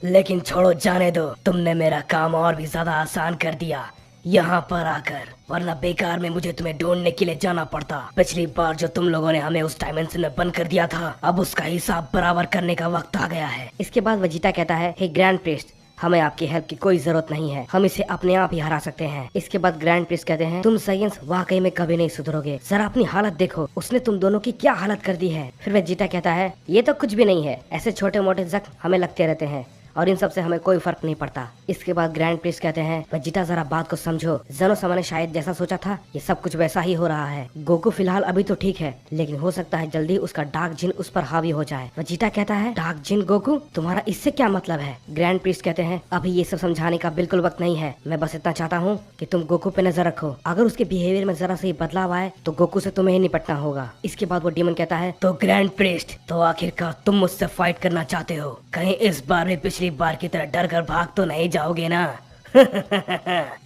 लेकिन छोड़ो, जाने दो, तुमने मेरा काम और भी ज्यादा आसान कर दिया यहाँ पर आकर, वरना बेकार में मुझे तुम्हें ढूंढने के लिए जाना पड़ता। पिछली बार जो तुम लोगों ने हमें उस डायमेंशन में बंद कर दिया था, अब उसका हिसाब बराबर करने का वक्त आ गया है। इसके बाद वेजिटा कहता है, हे ग्रैंड प्रिस्ट, हमें आपकी हेल्प की कोई जरूरत नहीं है, हम इसे अपने आप ही हरा सकते हैं। इसके बाद ग्रैंड प्रिस्ट कहते हैं, तुम साइंस वाकई में कभी नहीं सुधरोगे, जरा अपनी हालत देखो, उसने तुम दोनों की क्या हालत कर दी है। फिर वेजिटा कहता है, ये तो कुछ भी नहीं है, ऐसे छोटे मोटे जख्म हमें लगते रहते हैं और इन सब से हमें कोई फर्क नहीं पड़ता। इसके बाद ग्रैंड प्रिस्ट कहते हैं, वेजिटा जरा बात को समझो, ज़ेनोसमा ने शायद जैसा सोचा था ये सब कुछ वैसा ही हो रहा है। गोकू फिलहाल अभी तो ठीक है, लेकिन हो सकता है जल्दी उसका डार्क जिन उस पर हावी हो जाए। वेजिटा कहता है, डार्क जिन गोकू, तुम्हारा इससे क्या मतलब है? ग्रैंड प्रिस्ट कहते हैं, अभी ये सब समझाने का बिल्कुल वक्त नहीं है, मैं बस इतना चाहता हूँ कि तुम गोकू पे नजर रखो, अगर उसके बिहेवियर में जरा सा ही बदलाव आए तो गोकू से तुम्हें ही निपटना होगा। इसके बाद वो डीमन कहता है, तो ग्रैंड प्रिस्ट, तो आखिरकार तुम मुझसे फाइट करना चाहते हो, कहीं इस बार भी पिछली बार की तरह डर कर भाग तो नहीं जाओगे ना?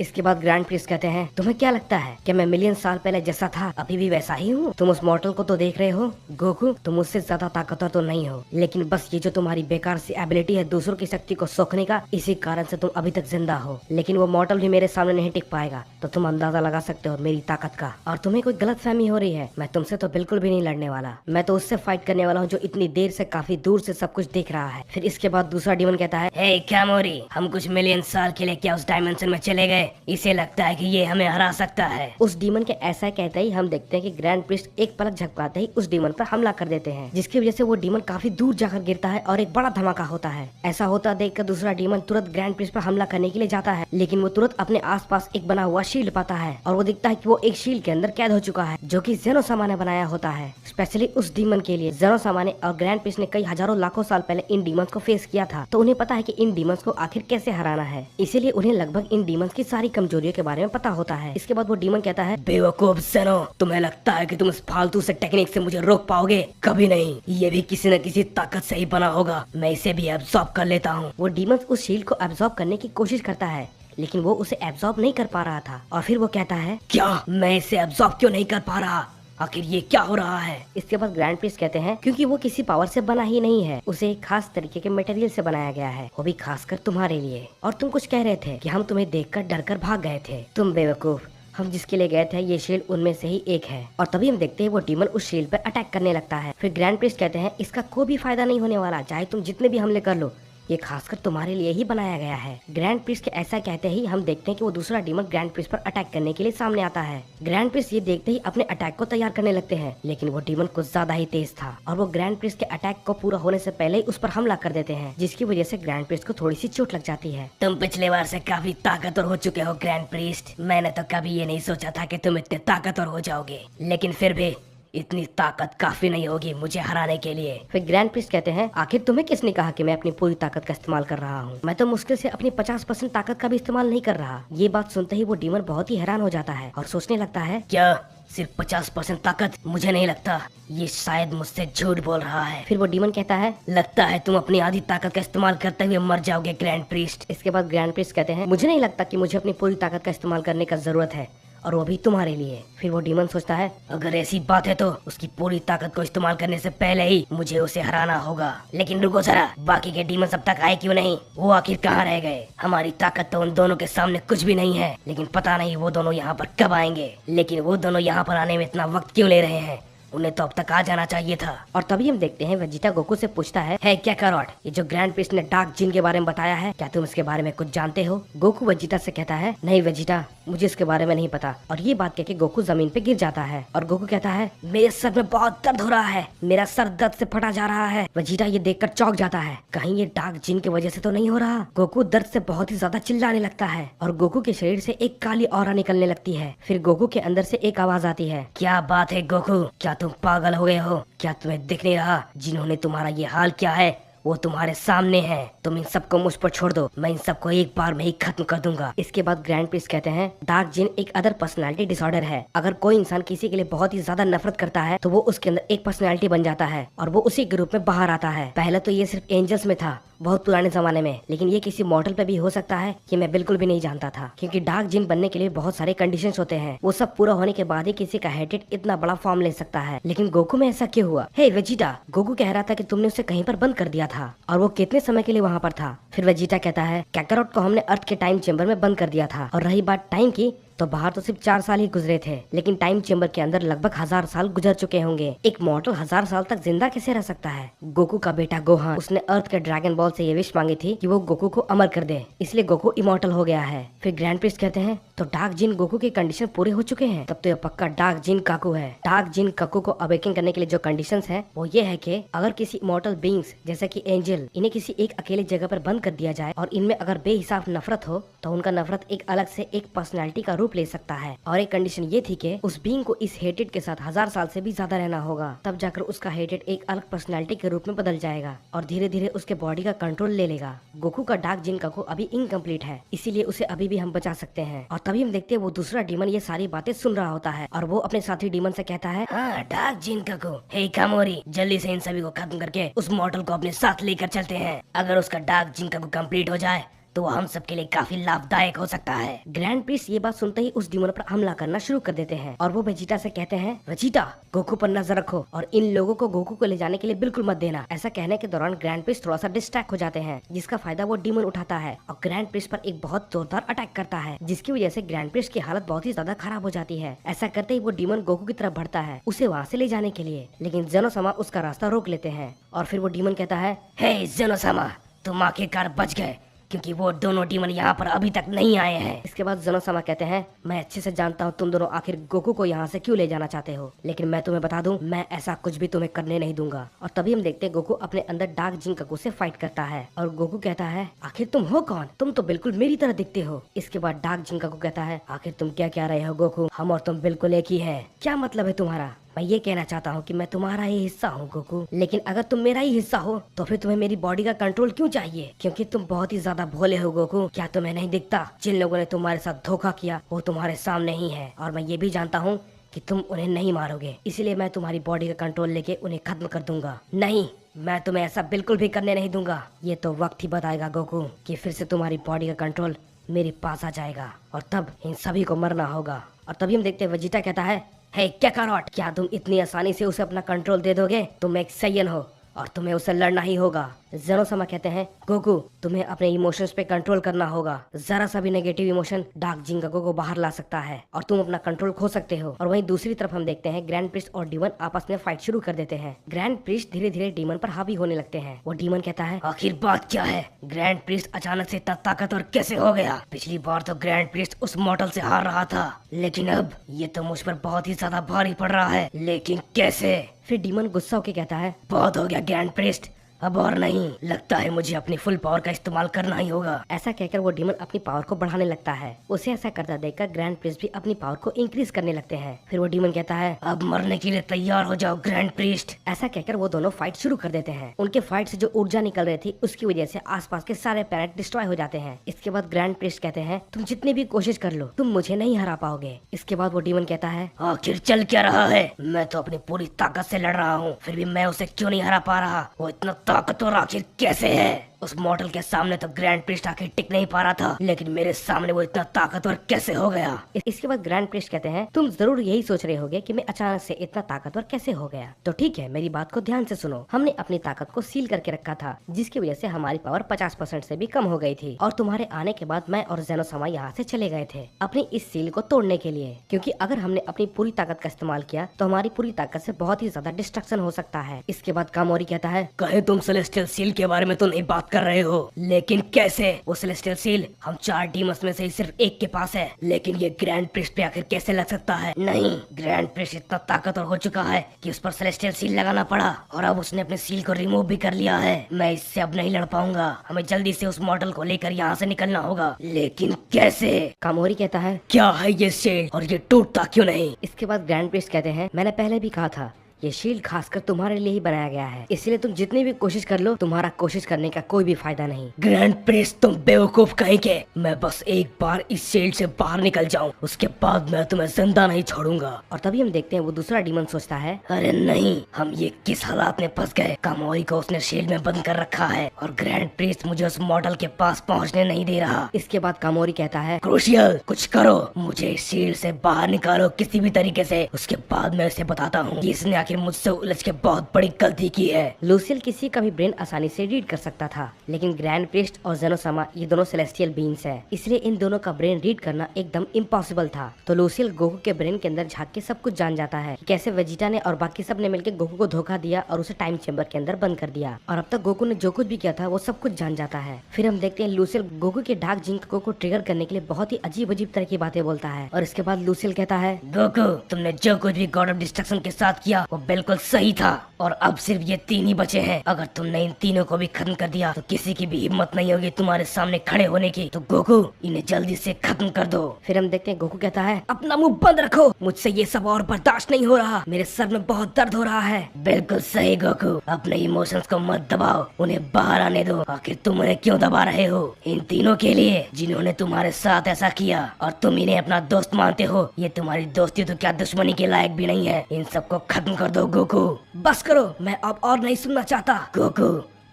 इसके बाद ग्रैंड प्रिस्ट कहते हैं, तुम्हें क्या लगता है कि मैं मिलियन साल पहले जैसा था अभी भी वैसा ही हूँ? तुम उस मॉर्टल को तो देख रहे हो गोकू, तुम मुझसे ज्यादा ताकतवर तो नहीं हो, लेकिन बस ये जो तुम्हारी बेकार सी एबिलिटी है दूसरों की शक्ति को सोखने का, इसी कारण से तुम अभी तक जिंदा हो, लेकिन वो मॉर्टल भी मेरे सामने नहीं टिक पाएगा। तो तुम अंदाजा लगा सकते हो मेरी ताकत का। और तुम्हें कोई गलत फहमी हो रही है, मैं तुमसे तो बिल्कुल भी नहीं लड़ने वाला, मैं तो उससे फाइट करने वाला हूँ जो इतनी देर से काफी दूर से सब कुछ देख रहा है। फिर इसके बाद दूसरा डीमन कहता है, हे कैमोरी, हम कुछ मिलियन साल के लिए क्या उस डायमेंशन में चले गए? इसे लगता है कि ये हमें हरा सकता है। उस डीमन के ऐसा कहते ही हम देखते हैं कि ग्रैंड प्रिस्ट एक पलक झपकाते ही उस डीमन पर हमला कर देते हैं, जिसकी वजह से वो डीमन काफी दूर जाकर गिरता है और एक बड़ा धमाका होता है। ऐसा होता देखकर दूसरा डीमन तुरंत ग्रैंड प्रिस्ट पर हमला करने के लिए जाता है, लेकिन वो तुरंत अपने आसपास एक बना हुआ शील्ड पाता है और वो दिखता है कि वो एक शील्ड के अंदर कैद हो चुका है, जो कि ज़ेनोसमा ने बनाया होता है स्पेशली उस डीमन के लिए। ज़ेनोसमा ने और ग्रैंड प्रिस्ट ने कई हजारों लाखों साल पहले इन डीमंस को फेस किया था, तो उन्हें पता है कि इन डीमंस को आखिर कैसे हराना है, इसीलिए उन्हें लगभग इन डीमंस की सारी कमजोरियों के बारे में पता होता है। इसके बाद वो डीमन कहता है, बेवकूफ ज़ेनो, तुम्हें लगता है कि तुम इस फालतू से टेक्निक से मुझे रोक पाओगे? कभी नहीं, ये भी किसी न किसी ताकत से ही बना होगा, मैं इसे भी एब्जॉर्ब कर लेता हूँ। वो डीमन उस शील्ड को एब्जॉर्ब करने की कोशिश करता है, लेकिन वो उसे एब्जॉर्ब नहीं कर पा रहा था। और फिर वो कहता है, क्या मैं इसे एब्जॉर्ब क्यों नहीं कर पा रहा? आखिर ये क्या हो रहा है? इसके बाद ग्रैंड प्रिस्ट कहते हैं, क्योंकि वो किसी पावर से बना ही नहीं है, उसे एक खास तरीके के मटेरियल से बनाया गया है, वो भी खासकर तुम्हारे लिए। और तुम कुछ कह रहे थे कि हम तुम्हें देखकर डर कर भाग गए थे। तुम बेवकूफ, हम जिसके लिए गए थे ये शील्ड उनमें से ही एक है। और तभी हम देखते हैं वो डीमन उस शील्ड पर अटैक करने लगता है। फिर ग्रैंड प्रिस्ट कहते हैं, इसका कोई भी फायदा नहीं होने वाला, चाहे तुम जितने भी हमले कर लो, ये खासकर तुम्हारे लिए ही बनाया गया है। ग्रैंड प्रिस्ट के ऐसा कहते ही हम देखते हैं कि वो दूसरा डीमन ग्रैंड प्रिस्ट पर अटैक करने के लिए सामने आता है। ग्रैंड प्रिस्ट ये देखते ही अपने अटैक को तैयार करने लगते हैं, लेकिन वो डीमन कुछ ज्यादा ही तेज था और वो ग्रैंड प्रिस्ट के अटैक को पूरा होने से पहले ही उस पर हमला कर देते हैं, जिसकी वजह से ग्रैंड प्रिस्ट को थोड़ी सी चोट लग जाती है। तुम पिछले बार से काफी ताकतवर हो चुके हो ग्रैंड प्रिस्ट, मैंने तो कभी ये नहीं सोचा था कि तुम इतने ताकतवर हो जाओगे, लेकिन फिर भी इतनी ताकत काफी नहीं होगी मुझे हराने के लिए। फिर ग्रैंड प्रिस्ट कहते हैं, आखिर तुम्हें किसने कहा कि मैं अपनी पूरी ताकत का इस्तेमाल कर रहा हूँ? मैं तो मुश्किल से अपनी 50% ताकत का भी इस्तेमाल नहीं कर रहा। ये बात सुनते ही वो डीमन बहुत ही हैरान हो जाता है और सोचने लगता है, क्या सिर्फ 50% ताकत? मुझे नहीं लगता, ये शायद मुझसे झूठ बोल रहा है। फिर वो डीमन कहता है, लगता है तुम अपनी आधी ताकत का इस्तेमाल करते हुए मर जाओगे ग्रैंड प्रिस्ट। इसके बाद ग्रैंड प्रिस्ट कहते हैं, मुझे नहीं लगता कि मुझे अपनी पूरी ताकत का इस्तेमाल करने का जरूरत है और वो भी तुम्हारे लिए। फिर वो डीमन सोचता है अगर ऐसी बात है तो उसकी पूरी ताकत को इस्तेमाल करने से पहले ही मुझे उसे हराना होगा। लेकिन रुको जरा, बाकी के डीमन अब तक आए क्यों नहीं? वो आखिर कहाँ रह गए? हमारी ताकत तो उन दोनों के सामने कुछ भी नहीं है, लेकिन पता नहीं वो दोनों यहाँ पर कब आएंगे। लेकिन वो दोनों यहाँ पर आने में इतना वक्त क्यों ले रहे हैं? उन्हें तो अब तक आ जाना चाहिए था। और तभी हम देखते हैं वेजिटा गोकू से पूछता है क्या कैरोट, ये जो ग्रैंड प्रिस्ट ने डार्क जिन के बारे में बताया है, क्या तुम इसके बारे में कुछ जानते हो? गोकू वेजिटा से कहता है नहीं वेजिटा, मुझे इसके बारे में नहीं पता। और ये बात कह के गोकू जमीन पे गिर जाता है और गोकू कहता है मेरे सर में बहुत दर्द हो रहा है, मेरा सर दर्द से फटा जा रहा है। वेजिटा ये देखकर चौंक जाता है, कहीं ये डार्क जिन की वजह से तो नहीं हो रहा। गोकू दर्द से बहुत ही ज्यादा चिल्लाने लगता है और गोकू के शरीर से एक काली ऑरा निकलने लगती है। फिर गोकू के अंदर से एक आवाज आती है, क्या बात है गोकू, क्या तुम पागल हो गए हो? क्या तुम्हें दिख नहीं रहा जिन्होंने तुम्हारा ये हाल किया है वो तुम्हारे सामने है? तुम इन सबको मुझ पर छोड़ दो, मैं इन सबको एक बार में ही खत्म कर दूंगा। इसके बाद ग्रैंड प्रिस्ट कहते हैं डार्क जिन एक अदर पर्सनालिटी डिसऑर्डर है। अगर कोई इंसान किसी के लिए बहुत ही ज्यादा नफरत करता है तो वो उसके अंदर एक पर्सनालिटी बन जाता है और वो उसी के रूप में बाहर आता है। पहले तो ये सिर्फ एंजल्स में था बहुत पुराने जमाने में, लेकिन ये किसी मॉडल पे भी हो सकता है कि मैं बिल्कुल भी नहीं जानता था, क्योंकि डार्क जिन बनने के लिए बहुत सारे कंडीशंस होते हैं। वो सब पूरा होने के बाद ही किसी का हेडेड इतना बड़ा फॉर्म ले सकता है। लेकिन गोकू में ऐसा क्यों हुआ? हे वेजिटा, गोकू कह रहा था कि तुमने उसे कहीं पर बंद कर दिया था और वो कितने समय के लिए वहाँ पर था? फिर वेजिटा कहता है कैकरोट को हमने अर्थ के टाइम चेम्बर में बंद कर दिया था। और रही बात टाइम की, तो बाहर तो सिर्फ 4 साल ही गुजरे थे, लेकिन टाइम चेम्बर के अंदर लगभग 1000 साल गुजर चुके होंगे। एक मॉर्टल 1000 साल तक जिंदा कैसे रह सकता है? गोकू का बेटा गोहान, उसने अर्थ के ड्रैगन बॉल से ये विश मांगी थी कि वो गोकू को अमर कर दे, इसलिए गोकू इमॉर्टल हो गया है। फिर ग्रैंड प्रिस्ट कहते हैं तो डार्क जिन गोकू के कंडीशन पूरे हो चुके हैं, तब तो ये पक्का डार्क जिन काकू है। डार्क जिन काकू को अवेकिंग करने के लिए जो कंडीशंस है वो ये है कि अगर किसी इमॉर्टल बीइंग्स जैसे कि एंजल, इन्हें किसी एक अकेले जगह पर बंद कर दिया जाए और इनमें अगर बेहिसाब नफरत हो तो उनका नफरत एक अलग से एक पर्सनैलिटी का रूप ले सकता है। और एक कंडीशन ये थी कि उस बीइंग को इस हेटेड के साथ 1000 साल से भी ज्यादा रहना होगा, तब जाकर उसका हेटेड एक अलग पर्सनैलिटी के रूप में बदल जाएगा और धीरे धीरे उसके बॉडी का कंट्रोल ले लेगा। गोकू का डार्क जिन काकू अभी इनकम्प्लीट है, इसीलिए उसे अभी भी हम बचा सकते हैं। और तभी हम देखते हैं वो दूसरा डीमन ये सारी बातें सुन रहा होता है और वो अपने साथी डीमन से कहता है हाँ डार्क जिन काकू, हे कामोरी, जल्दी से इन सभी को खत्म करके उस मॉडल को अपने साथ लेकर चलते हैं। अगर उसका डार्क जिन काकू कंप्लीट हो जाए तो वो हम सबके लिए काफी लाभदायक हो सकता है। ग्रैंड प्रिस्ट ये बात सुनते ही उस डीमन पर हमला करना शुरू कर देते हैं और वो वेजिटा से कहते हैं वेजिटा, गोकू पर नजर रखो और इन लोगों को गोकू को ले जाने के लिए बिल्कुल मत देना। ऐसा कहने के दौरान ग्रैंड प्रिस्ट थोड़ा सा डिस्ट्रैक्ट हो जाते हैं, जिसका फायदा वो डीमन उठाता है और ग्रैंड प्रिस्ट पर एक बहुत जोरदार अटैक करता है, जिसकी वजह से ग्रैंड प्रिस्ट की हालत बहुत ही ज्यादा खराब हो जाती है। ऐसा करते ही वो डीमन गोकू की तरफ बढ़ता है उसे वहाँ से ले जाने के लिए, लेकिन जेनोसामा उसका रास्ता रोक लेते हैं। और फिर वो डीमन कहता है हे जेनोसामा, तुम आखिरकार बच गए, क्योंकि वो दोनों डीमन यहाँ पर अभी तक नहीं आए हैं। इसके बाद जेनोसामा कहते हैं मैं अच्छे से जानता हूँ तुम दोनों आखिर गोकू को यहाँ से क्यों ले जाना चाहते हो, लेकिन मैं तुम्हें बता दूं मैं ऐसा कुछ भी तुम्हें करने नहीं दूंगा। और तभी हम देखते हैं गोकू अपने अंदर डार्क जिन काकू से फाइट करता है और गोकू कहता है आखिर तुम हो कौन? तुम तो बिल्कुल मेरी तरह दिखते हो। इसके बाद डार्क जिन काकू कहता है आखिर तुम क्या क्या रहे हो गोकू, हम और तुम बिल्कुल एक ही है। क्या मतलब है तुम्हारा? मैं ये कहना चाहता हूँ कि मैं तुम्हारा ही हिस्सा हूँ गोकू, लेकिन अगर तुम मेरा ही हिस्सा हो तो फिर तुम्हें मेरी बॉडी का कंट्रोल क्यों चाहिए? क्योंकि तुम बहुत ही ज्यादा भोले हो गोकू। क्या तुम्हें नहीं दिखता जिन लोगों ने तुम्हारे साथ धोखा किया वो तुम्हारे सामने ही है, और मैं ये भी जानता हूँ कि तुम उन्हें नहीं मारोगे, इसलिए मैं तुम्हारी बॉडी का कंट्रोल लेके उन्हें खत्म कर दूंगा। नहीं, मैं तुम्हें ऐसा बिल्कुल भी करने नहीं दूंगा। ये तो वक्त ही बताएगा गोकू कि फिर से तुम्हारी बॉडी का कंट्रोल मेरे पास आ जाएगा और तब इन सभी को मरना होगा। और तभी हम देखते हैं वेजिटा कहता है हे कैकारोट, क्या तुम इतनी आसानी से उसे अपना कंट्रोल दे दोगे? तुम एक सैयन हो और तुम्हें उससे लड़ना ही होगा। जेनोसामा कहते हैं गोकू, तुम्हें अपने इमोशंस पे कंट्रोल करना होगा। जरा सा भी नेगेटिव इमोशन डार्क जिन काकू को बाहर ला सकता है और तुम अपना कंट्रोल खो सकते हो। और वहीं दूसरी तरफ हम देखते हैं ग्रैंड प्रिस्ट और डीमन आपस में फाइट शुरू कर देते हैं। ग्रैंड प्रिस्ट धीरे धीरे डीमन पर हावी होने लगते हैं। वो डीमन कहता है आखिर बात क्या है? ग्रैंड प्रिस्ट अचानक से इतना ताकतवर कैसे हो गया? पिछली बार तो ग्रैंड प्रिस्ट उस मॉडल से हार रहा था, लेकिन अब ये तो मुझ पर बहुत ही ज्यादा भारी पड़ रहा है, लेकिन कैसे? फिर डीमन गुस्सा होकर कहता है बहुत हो गया ग्रैंड प्रिस्ट, अब और नहीं, लगता है मुझे अपनी फुल पावर का इस्तेमाल करना ही होगा। ऐसा कहकर वो डीमन अपनी पावर को बढ़ाने लगता है। उसे ऐसा करता देखकर ग्रैंड प्रिस्ट भी अपनी पावर को इंक्रीज करने लगते हैं। फिर वो डीमन कहता है अब मरने के लिए तैयार हो जाओ ग्रैंड प्रिस्ट। ऐसा कहकर वो दोनों फाइट शुरू कर देते हैं। उनके फाइट से जो ऊर्जा निकल रही थी उसकी वजह से आसपास के सारे प्लैनेट डिस्ट्रॉय हो जाते हैं। इसके बाद ग्रैंड प्रिस्ट कहते हैं तुम जितनी भी कोशिश कर लो तुम मुझे नहीं हरा पाओगे। इसके बाद वो डीमन कहता है आखिर चल क्या रहा है? मैं तो अपनी पूरी ताकत से लड़ रहा हूँ, फिर भी मैं उसे क्यों नहीं हरा पा रहा? वो इतना ताकतवर आखिर कैसे है? उस मॉडल के सामने तो ग्रैंड प्रिस्ट आके टिक नहीं पा रहा था, लेकिन मेरे सामने वो इतना ताकतवर कैसे हो गया। इसके बाद ग्रैंड प्रिस्ट कहते हैं तुम जरूर यही सोच रहे होगे कि मैं अचानक से इतना ताकतवर कैसे हो गया। तो ठीक है, मेरी बात को ध्यान से सुनो। हमने अपनी ताकत को सील करके रखा था, जिसकी वजह से हमारी पावर 50% से भी कम हो गई थी, और तुम्हारे आने के बाद मैं और ज़ेनोसामा यहाँ से चले गए थे अपनी इस सील को तोड़ने के लिए, क्योंकि अगर हमने अपनी पूरी ताकत का इस्तेमाल किया तो हमारी पूरी ताकत से बहुत ही ज्यादा डिस्ट्रक्शन हो सकता है। इसके बाद कामोरी कहता है कहे तुम सेलेस्टियल सील के बारे में तो नहीं बात कर रहे हो, लेकिन कैसे? वो सेलेस्टियल सील हम 4 डीमंस में से ही सिर्फ एक के पास है, लेकिन ये ग्रैंड प्रिस्ट पे आखिर कैसे लग सकता है? नहीं, ग्रैंड प्रिस्ट इतना ताकतवर हो चुका है कि उस पर सेलेस्टियल सील लगाना पड़ा, और अब उसने अपने सील को रिमूव भी कर लिया है। मैं इससे अब नहीं लड़ पाऊंगा, हमें जल्दी से उस मॉडल को लेकर यहाँ से निकलना होगा। लेकिन कैसे? कामोरी कहता है क्या है ये शील्ड और ये टूटता क्यों नहीं? इसके बाद ग्रैंड प्रिस्ट कहते हैं मैंने पहले भी कहा था ये शील्ड खासकर तुम्हारे लिए ही बनाया गया है, इसलिए तुम जितनी भी कोशिश कर लो तुम्हारा कोशिश करने का कोई भी फायदा नहीं। ग्रैंड प्रिस्ट तुम बेवकूफ कहीं के, मैं बस एक बार इस शील्ड से बाहर निकल जाऊं, उसके बाद मैं तुम्हें जिंदा नहीं छोड़ूंगा। और तभी हम देखते हैं वो दूसरा डीमन सोचता है अरे नहीं, हम ये किस हालात में फंस गए? कामोरी को उसने शील्ड में बंद कर रखा है और ग्रैंड प्रिस्ट मुझे उस मॉडल के पास पहुँचने नहीं दे रहा। इसके बाद कामोरी कहता है क्रूशियल, कुछ करो, मुझे इस शील्ड से बाहर निकालो किसी भी तरीके से, उसके बाद मैं इसे बताता हूँ कि इसने आखिर मुझसे उलझ के बहुत बड़ी गलती की है। लूसियल किसी का भी ब्रेन आसानी से रीड कर सकता था, लेकिन ग्रैंड प्रिस्ट और ज़ेनोसामा ये दोनों सेलेस्टियल बीइंग्स हैं, इसलिए इन दोनों का ब्रेन रीड करना एकदम इम्पॉसिबल था। तो लूसियल गोकू के ब्रेन के अंदर झांक के सब कुछ जान जाता है कि कैसे वेजिटा ने और बाकी सब ने मिलकर गोकू को धोखा दिया और उसे टाइम चेंबर के अंदर बंद कर दिया, और अब तक गोकू ने जो कुछ भी किया था वो सब कुछ जान जाता है। फिर हम देखते हैं लूसियल गोकू के डार्क जिंक को ट्रिगर करने के लिए बहुत ही अजीब अजीब तरह की बातें बोलता है, और इसके बाद लूसियल कहता है गोकू, तुमने जो कुछ भी गॉड ऑफ डिस्ट्रक्शन के साथ किया वो बिल्कुल सही था, और अब सिर्फ ये 3 ही बचे हैं। अगर तुमने इन तीनों को भी खत्म कर दिया तो किसी की भी हिम्मत नहीं होगी तुम्हारे सामने खड़े होने की। तो गोकू, इन्हें जल्दी से खत्म कर दो। फिर हम देखते हैं गोकू कहता है अपना मुंह बंद रखो, मुझसे ये सब और बर्दाश्त नहीं हो रहा, मेरे सर में बहुत दर्द हो रहा है। बिल्कुल सही गोकू, अपने इमोशंस को मत दबाओ, उन्हें बाहर आने दो। आखिर तुम उन्हें क्यों दबा रहे हो? इन तीनों के लिए जिन्होंने तुम्हारे साथ ऐसा किया और तुम इन्हें अपना दोस्त मानते हो, ये तुम्हारी दोस्ती तो क्या दुश्मनी के लायक भी नहीं है। इन सबको खत्म कर दो गोकू। बस करो, मैं अब और नहीं सुनना चाहता। गोकू,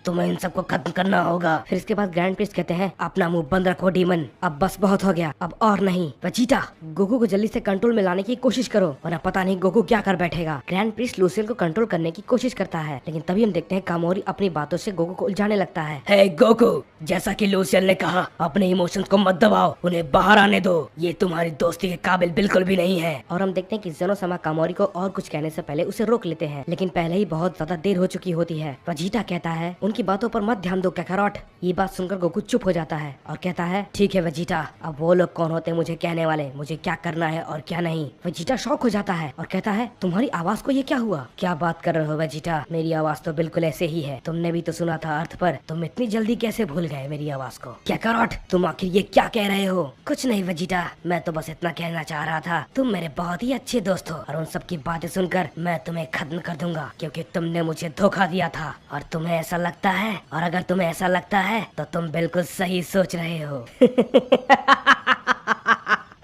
तुम्हें इन सबको खत्म करना होगा। फिर इसके बाद ग्रैंड प्रिस्ट कहते हैं अपना मुंह बंद रखो डीमन, अब बस बहुत हो गया, अब और नहीं। वेजिटा, गोकू को जल्दी से कंट्रोल में लाने की कोशिश करो, वरना पता नहीं गोकू क्या कर बैठेगा। ग्रैंड प्रिस्ट लूसियल को कंट्रोल करने की कोशिश करता है, लेकिन तभी हम देखते हैं कामोरी अपनी बातों से गोकू को उलझाने लगता है। हे गोकू, जैसा कि लूसियल ने कहा, अपने इमोशंस को मत दबाओ, उन्हें बाहर आने दो, ये तुम्हारी दोस्ती के काबिल बिल्कुल भी नहीं है। और हम देखते हैं कि ज़ेनोसामा कामोरी को और कुछ कहने से पहले उसे रोक लेते हैं, लेकिन पहले ही बहुत ज्यादा देर हो चुकी होती है। वेजिटा कहता है उनकी बातों पर मत ध्यान दो काकारोट। ये बात सुनकर गोकू चुप हो जाता है और कहता है ठीक है वेजिटा, अब वो लोग कौन होते हैं मुझे कहने वाले, मुझे क्या करना है और क्या नहीं। वेजिटा शॉक हो जाता है और कहता है तुम्हारी आवाज को ये क्या हुआ? क्या बात कर रहे हो वेजिटा, मेरी आवाज तो बिल्कुल ऐसे ही है, तुमने भी तो सुना था अर्थ पर, तुम इतनी जल्दी कैसे भूल गए मेरी आवाज को? काकारोट, तुम आखिर ये क्या कह रहे हो? कुछ नहीं वेजिटा, मैं तो बस इतना कहना चाह रहा था, तुम मेरे बहुत ही अच्छे दोस्त हो और उन सब की बातें सुनकर मैं तुम्हें खत्म कर दूंगा, क्योंकि तुमने मुझे धोखा दिया था और तुम्हें ऐसा लगता है, और अगर तुम्हें ऐसा लगता है तो तुम बिल्कुल सही सोच रहे हो।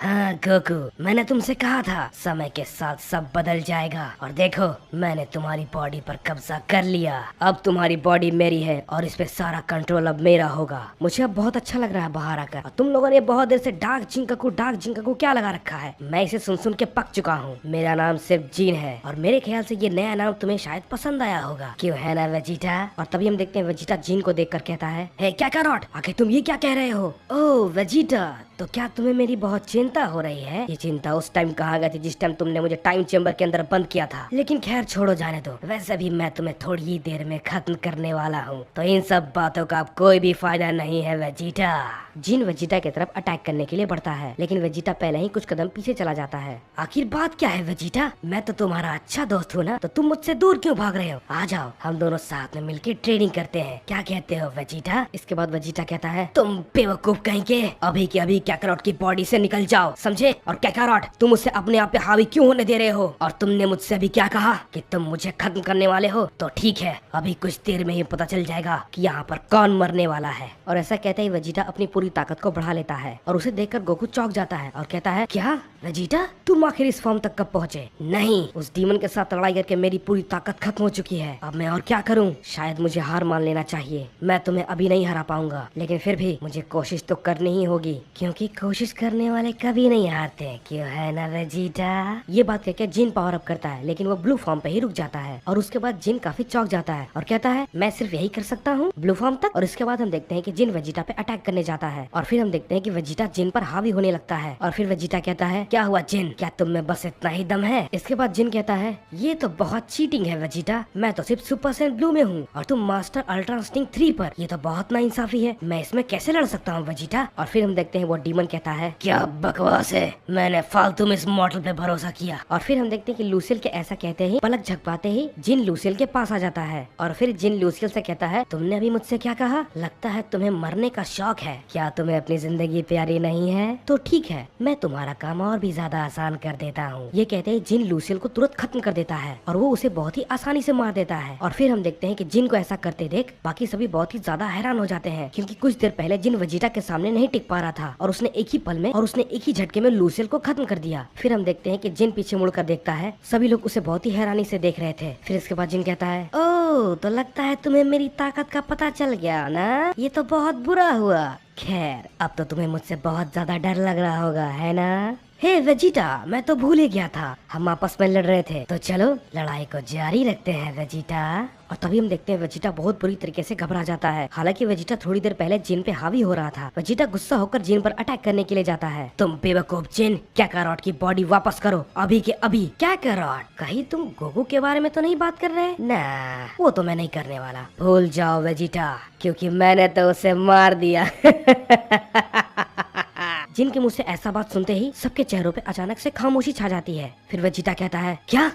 हाँ गोकू, मैंने तुमसे कहा था समय के साथ सब बदल जाएगा, और देखो मैंने तुम्हारी बॉडी पर कब्जा कर लिया, अब तुम्हारी बॉडी मेरी है और इस पे सारा कंट्रोल अब मेरा होगा। मुझे अब बहुत अच्छा लग रहा है बाहर आकर, और तुम लोगों ने बहुत देर से डार्क जिंकाकू क्या लगा रखा है, मैं इसे सुन सुन के पक चुका हूँ। मेरा नाम सिर्फ जीन है और मेरे ख्याल से ये नया नाम तुम्हें शायद पसंद आया होगा, क्यों है ना वेजिटा? और तभी हम देखते हैं वेजिटा जीन को देख कर कहता है हे काकारोट, आखिर तुम ये क्या कह रहे हो? ओह वेजिटा, तो क्या तुम्हें मेरी बहुत चिंता हो रही है? ये चिंता उस टाइम कहाँ गई थी जिस टाइम तुमने मुझे टाइम चेम्बर के अंदर बंद किया था, लेकिन खैर छोड़ो, जाने दो, वैसे भी मैं तुम्हें थोड़ी ही देर में खत्म करने वाला हूँ, तो इन सब बातों का अब कोई भी फायदा नहीं है वेजिटा। जिन वेजिटा की तरफ अटैक करने के लिए बढ़ता है, लेकिन वेजिटा पहले ही कुछ कदम पीछे चला जाता है। आखिर बात क्या है वेजिटा, मैं तो तुम्हारा अच्छा दोस्त हूँ ना, तो तुम मुझसे दूर क्यों भाग रहे हो? आ जाओ, हम दोनों साथ में मिलकर ट्रेनिंग करते हैं, क्या कहते हो वेजिटा? इसके बाद वेजिटा कहता है तुम बेवकूफ कहीं के, अभी के अभी काकारोट की बॉडी से निकल जाओ, समझे? और काकारोट, तुम उसे अपने आप पे हावी क्यों होने दे रहे हो? और तुमने मुझसे अभी क्या कहा कि तुम मुझे खत्म करने वाले हो? तो ठीक है, अभी कुछ देर में ही पता चल जाएगा कि यहाँ पर कौन मरने वाला है। और ऐसा कहते ही वेजिटा अपनी पूरी ताकत को बढ़ा लेता है और उसे देखकर गोकू चौंक जाता है और कहता है क्या वेजिटा, तुम आखिर इस फॉर्म तक कब पहुँचे? नहीं, उस डीमन के साथ लड़ाई करके मेरी पूरी ताकत खत्म हो चुकी है। अब मैं और क्या करूँ? शायद मुझे हार मान लेना चाहिए। मैं तुम्हें अभी नहीं हरा पाऊंगा, लेकिन फिर भी मुझे कोशिश तो करनी ही होगी, क्योंकि कोशिश करने वाले कभी नहीं हारते, क्यों है ना वेजिटा? ये बात कहकर जिन पावर अप करता है, लेकिन वो ब्लू फॉर्म पे ही रुक जाता है और उसके बाद जिन काफी चौंक जाता है और कहता है मैं सिर्फ यही कर सकता हूँ ब्लू फॉर्म तक। और इसके बाद हम देखते हैं कि जिन वेजिटा पे अटैक करने जाता है और फिर हम देखते हैं कि वेजिटा जिन पर हावी होने लगता है और फिर वेजिटा कहता है क्या हुआ जिन, क्या तुम में बस इतना ही दम है? इसके बाद जिन कहता है ये तो बहुत चीटिंग है वेजिटा, मैं तो सिर्फ सुपर सैन ब्लू में हूँ और तुम मास्टर अल्ट्रा इंस्टिंक्ट 3 पर, ये तो बहुत नाइंसाफी है, मैं इसमें कैसे लड़ सकता हूँ वेजिटा? और फिर हम देखते हैं वो डीमन कहता है क्या बकवास है, मैंने फालतू में इस मॉडल पे भरोसा किया। और फिर हम देखते हैं कि लूसियल के ऐसा कहते ही पलक झपकाते ही जिन लूसियल के पास आ जाता है और फिर जिन लूसियल से कहता है तुमने अभी मुझसे क्या कहा? लगता है तुम्हें मरने का शौक है, क्या तुम्हें अपनी जिंदगी प्यारी नहीं है? तो ठीक है, मैं तुम्हारा काम और भी ज्यादा आसान कर देता हूँ। ये कहते ही जिन लूसियल को तुरंत खत्म कर देता है और वो उसे बहुत ही आसानी से मार देता है। और फिर हम देखते हैं कि जिन को ऐसा करते देख बाकी सभी बहुत ही ज्यादा हैरान हो जाते हैं, क्योंकि कुछ देर पहले जिन वेजिटा के सामने नहीं टिक पा रहा था और उसने एक ही पल में और उसने एक ही झटके में लूसियल को खत्म कर दिया। फिर हम देखते हैं कि जिन पीछे मुड़कर देखता है, सभी लोग उसे बहुत ही हैरानी से देख रहे थे। फिर इसके बाद जिन कहता है ओह, तो लगता है तुम्हें मेरी ताकत का पता चल गया ना, ये तो बहुत बुरा हुआ। खैर, अब तो तुम्हें मुझसे बहुत ज्यादा डर लग रहा होगा, है ना? हे वेजिटा, मैं तो भूल ही गया था, हम आपस में लड़ रहे थे, तो चलो लड़ाई को जारी रखते हैं वेजिटा। और तभी हम देखते हैं वेजिटा बहुत बुरी तरीके से घबरा जाता है। हालांकि वेजिटा थोड़ी देर पहले जिन पे हावी हो रहा था। वेजिटा गुस्सा होकर जिन पर अटैक करने के लिए जाता है। तुम बेवकूफ जिन, क्या कैरोट की बॉडी वापस करो अभी के अभी। क्या कैरोट, कहीं तुम गोगू के बारे में तो नहीं बात कर रहे? ना, वो तो मैं नहीं करने वाला, भूल जाओ वेजिटा, क्योंकि मैंने तो उसे मार दिया। जिन के मुंह से ऐसा बात सुनते ही सबके चेहरों पे अचानक से खामोशी छा जाती है। फिर वेजिटा कहता है क्या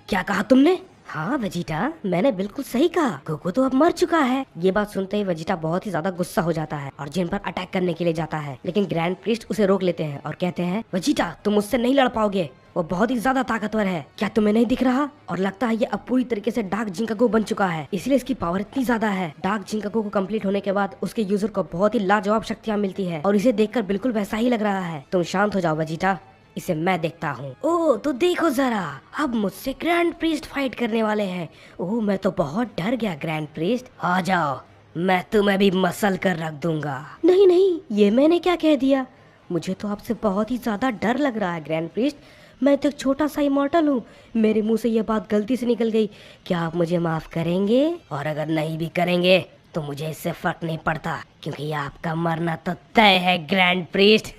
क्या कहा तुमने? हाँ वेजिटा, मैंने बिल्कुल सही कहा, गोकू तो अब मर चुका है। ये बात सुनते ही वेजिटा बहुत ही ज्यादा गुस्सा हो जाता है और जिन पर अटैक करने के लिए जाता है, लेकिन ग्रैंड प्रीस्ट उसे रोक लेते हैं और कहते हैं वेजिटा, तुम मुझसे नहीं लड़ पाओगे, वो बहुत ही ज्यादा ताकतवर है, क्या तुम्हें नहीं दिख रहा? और लगता है ये अब पूरी तरीके से डार्क जिंकागो बन चुका है, इसलिए इसकी पावर इतनी ज्यादा है। डार्क जिंकागो को कंप्लीट होने के बाद उसके यूजर को बहुत ही लाजवाब शक्तियाँ मिलती है और इसे देखकर बिल्कुल वैसा ही लग रहा है। तुम शांत हो जाओ वेजिटा, इसे मैं देखता हूँ। ओह, तो देखो जरा, अब मुझसे ग्रैंड प्रीस्ट फाइट करने वाले हैं। ओह, मैं तो बहुत डर गया ग्रैंड प्रीस्ट, आ जाओ, मैं तुम्हें भी मसल कर रख दूंगा। नहीं नहीं, ये मैंने क्या कह दिया? मुझे तो आपसे बहुत ही ज्यादा डर लग रहा है ग्रैंड प्रीस्ट, मैं तो एक छोटा सा इमॉर्टल हूँ, मेरे मुंह से ये बात गलती से निकल गई, क्या आप मुझे माफ करेंगे? और अगर नहीं भी करेंगे तो मुझे इससे फर्क नहीं पड़ता, क्योंकि आपका मरना तो तय है ग्रैंड प्रीस्ट।